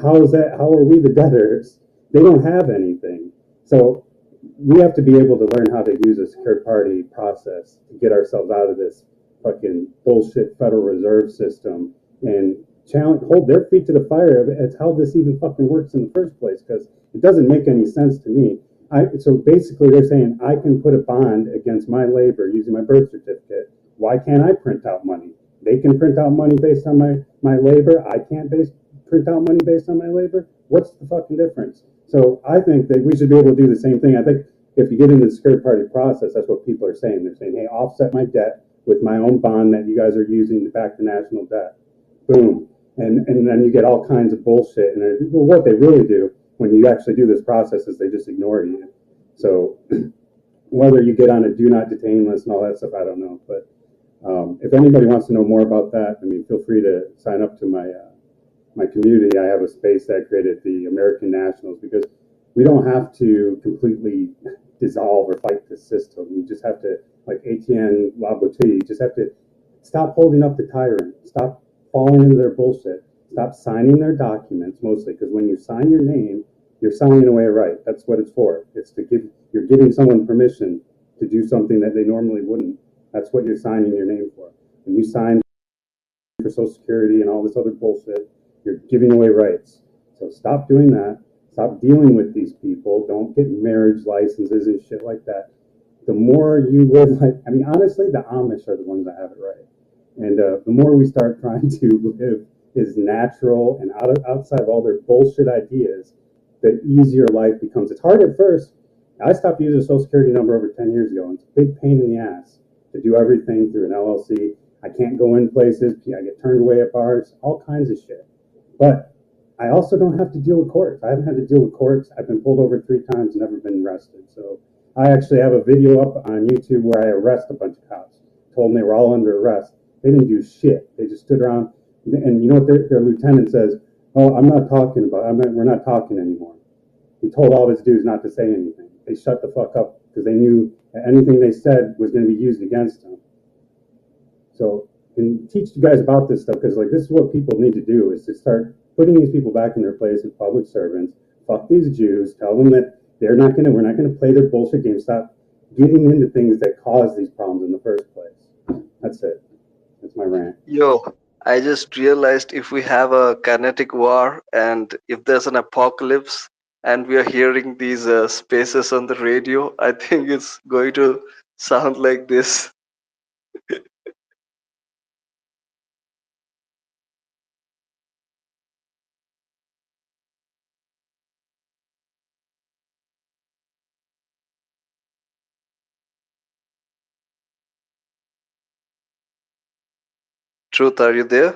how are we the debtors? They don't have anything. So we have to be able to learn how to use a secured party process to get ourselves out of this fucking bullshit Federal Reserve system and hold their feet to the fire as how this even fucking works in the first place, because it doesn't make any sense to me. So basically they're saying I can put a bond against my labor using my birth certificate. Why can't I print out money? They can print out money based on my labor. I can't print out money based on my labor. What's the fucking difference? So I think that we should be able to do the same thing. I think if you get into the secured party process, that's what people are saying. They're saying, hey, offset my debt with my own bond that you guys are using to back the national debt. Boom. And then you get all kinds of bullshit. And what they really do when you actually do this process is they just ignore you. So whether you get on a do not detain list and all that stuff, I don't know. But if anybody wants to know more about that, I mean, feel free to sign up to my community. I have a space that I created, the American Nationals, because we don't have to completely dissolve or fight the system. You just have to, like Etienne Laboutier, you just have to Stop holding up the tyrant. Stop falling into their bullshit. Stop signing their documents, mostly, because when you sign your name, you're signing away a right. That's what it's for. It's to give, you're giving someone permission to do something that they normally wouldn't. That's what you're signing your name for. When you sign for Social Security and all this other bullshit, you're giving away rights. So stop doing that. Stop dealing with these people. Don't get marriage licenses and shit like that. The more you live like, I mean, honestly, the Amish are the ones that have it right. And the more we start trying to live is natural and outside of all their bullshit ideas, the easier life becomes. It's hard at first. I stopped using a Social Security number over 10 years ago, and it's a big pain in the ass to do everything through an LLC. I can't go in places. I get turned away at bars, all kinds of shit. But I also don't have to deal with courts. I haven't had to deal with courts. I've been pulled over 3 times and never been arrested. So I actually have a video up on YouTube where I arrest a bunch of cops. Told them they were all under arrest. They didn't do shit. They just stood around, and you know what their lieutenant says? Oh, we're not talking anymore. He told all his dudes not to say anything. They shut the fuck up because they knew that anything they said was going to be used against them. So, and teach you guys about this stuff, because like this is what people need to do, is to start putting these people back in their place as public servants. Fuck these Jews. Tell them that we're not gonna play their bullshit game. Stop getting into things that cause these problems in the first place. That's it. That's my rant. Yo, I just realized if we have a kinetic war and if there's an apocalypse and we are hearing these spaces on the radio, I think it's going to sound like this. Truth, are you there?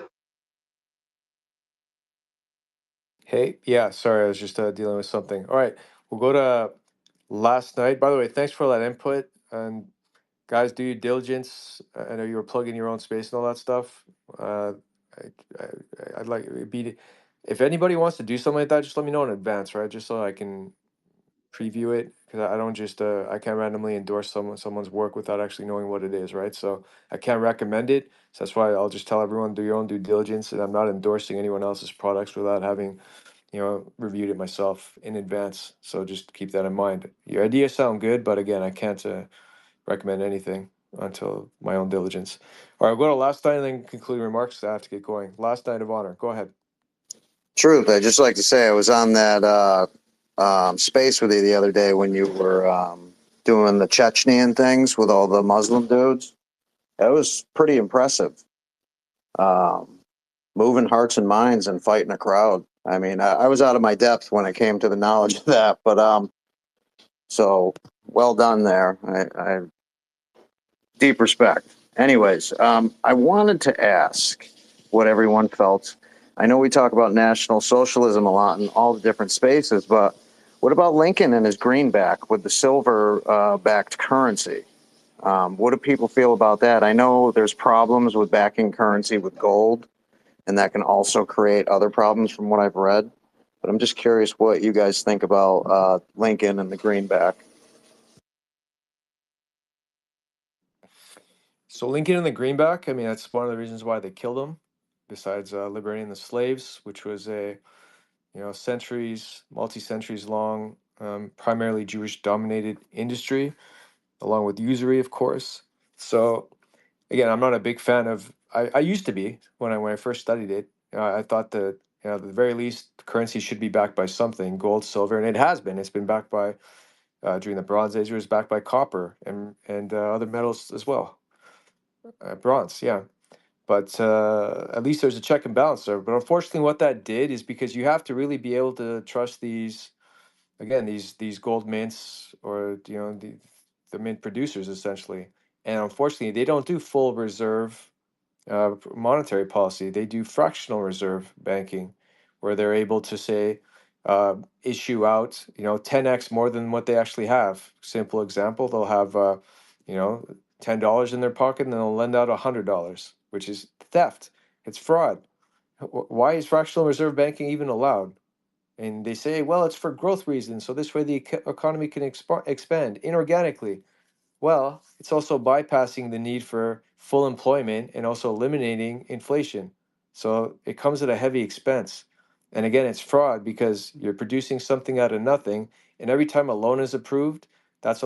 Hey, yeah, sorry, I was just dealing with something. All right, we'll go to last night. By the way, thanks for all that input. And guys, do your diligence. I know you were plugging your own space and all that stuff. Uh, I'd like it'd be if anybody wants to do something like that, just let me know in advance, right? Just so I can preview it, because I don't just I can't randomly endorse someone's work without actually knowing what it is, right? So I can't recommend it. So that's why I'll just tell everyone, do your own due diligence, and I'm not endorsing anyone else's products without having reviewed it myself in advance. So just keep that in mind. Your ideas sound good, but again, I can't recommend anything until my own diligence. All right, we'll go to last night and then concluding remarks. I have to get going. Last night of honor. Go ahead. Truth, I'd just like to say I was on that space with you the other day when you were doing the Chechenian things with all the Muslim dudes. That was pretty impressive. Moving hearts and minds and fighting a crowd. I mean, I was out of my depth when it came to the knowledge of that, but so well done there. I deep respect. Anyways, I wanted to ask what everyone felt. I know we talk about National Socialism a lot in all the different spaces, but what about Lincoln and his greenback with the silver backed currency? What do people feel about that? I know there's problems with backing currency with gold, and that can also create other problems from what I've read. But I'm just curious what you guys think about Lincoln and the greenback. So Lincoln and the greenback, I mean, that's one of the reasons why they killed him, besides liberating the slaves, which was a centuries, multi-centuries long, primarily Jewish dominated industry, along with usury, of course. So again, I'm not a big fan of. I used to be when I first studied it. I thought that at the very least, currency should be backed by something, gold, silver, and it has been. It's been backed by during the Bronze Age. It was backed by copper and other metals as well. Bronze, yeah. But at least there's a check and balance there. But unfortunately, what that did is, because you have to really be able to trust these, again, these gold mints, or the mint producers essentially. And unfortunately, they don't do full reserve monetary policy. They do fractional reserve banking, where they're able to say issue out 10x more than what they actually have. Simple example: they'll have $10 in their pocket, and then they'll lend out $100, which is theft. It's fraud. Why is fractional reserve banking even allowed? And they say, well, it's for growth reasons, so this way the economy can expand inorganically. Well, it's also bypassing the need for full employment and also eliminating inflation. So it comes at a heavy expense. And again, it's fraud because you're producing something out of nothing. And every time a loan is approved, that's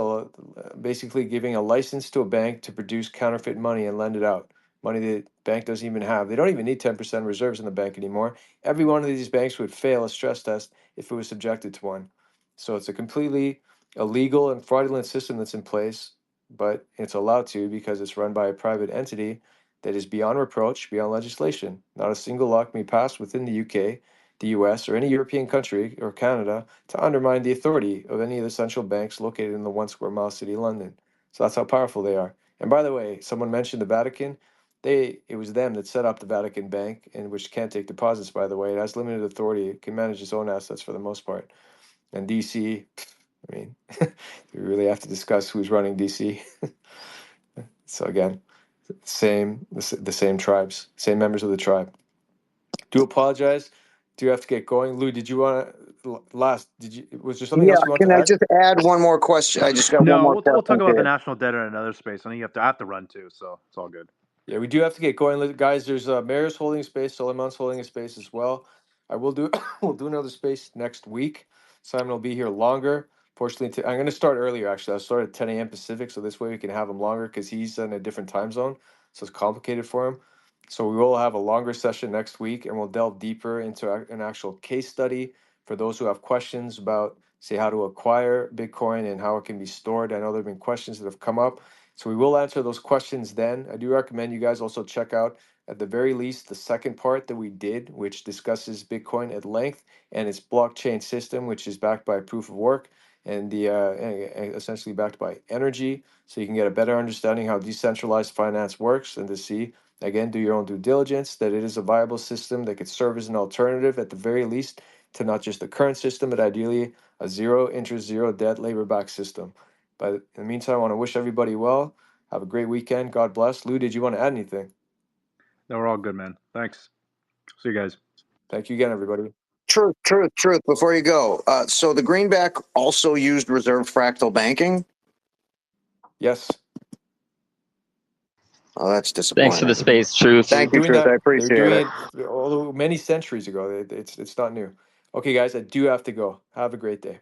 basically giving a license to a bank to produce counterfeit money and lend it out. Money the bank doesn't even have. They don't even need 10% reserves in the bank anymore. Every one of these banks would fail a stress test if it was subjected to one. So it's a completely illegal and fraudulent system that's in place, but it's allowed to because it's run by a private entity that is beyond reproach, beyond legislation. Not a single law can be passed within the UK, the US, or any European country or Canada to undermine the authority of any of the central banks located in the 1 square mile city, London. So that's how powerful they are. And by the way, someone mentioned the Vatican. It was them that set up the Vatican Bank, and which can't take deposits, by the way. It has limited authority. It can manage its own assets for the most part. And DC, I mean, we really have to discuss who's running DC. So again, the same tribes, same members of the tribe. Do apologize. Do have to get going. Lou, did you want to was there something Yeah, else you want can to I add? just add one more question? I just got one No, more we'll question talk about the here. national debt in another space. I think I have to run too, so it's all good. Yeah, we do have to get going, guys. There's Mayor's holding a space, Suleiman's holding a space as well. I will do we'll do another space next week. Simon will be here longer. Fortunately, I'm going to start earlier. Actually, I'll start at 10 a.m. Pacific, so this way we can have him longer because he's in a different time zone, so it's complicated for him. So we will have a longer session next week, and we'll delve deeper into an actual case study for those who have questions about, say, how to acquire Bitcoin and how it can be stored. I know there have been questions that have come up. So we will answer those questions then. I do recommend you guys also check out, at the very least, the second part that we did, which discusses Bitcoin at length and its blockchain system, which is backed by proof of work and essentially backed by energy. So you can get a better understanding how decentralized finance works and to see, again, do your own due diligence, that it is a viable system that could serve as an alternative at the very least to not just the current system, but ideally a zero interest, zero debt, labor-backed system. But in the meantime, I want to wish everybody well. Have a great weekend. God bless. Lou, did you want to add anything? No, we're all good, man. Thanks. See you guys. Thank you again, everybody. Truth. Before you go, so the Greenback also used reserve fractal banking? Yes. Oh, that's disappointing. Thanks for the space, Truth. Thank you, Truth. I appreciate They were doing it. it although many centuries ago. It's not new. Okay, guys, I do have to go. Have a great day.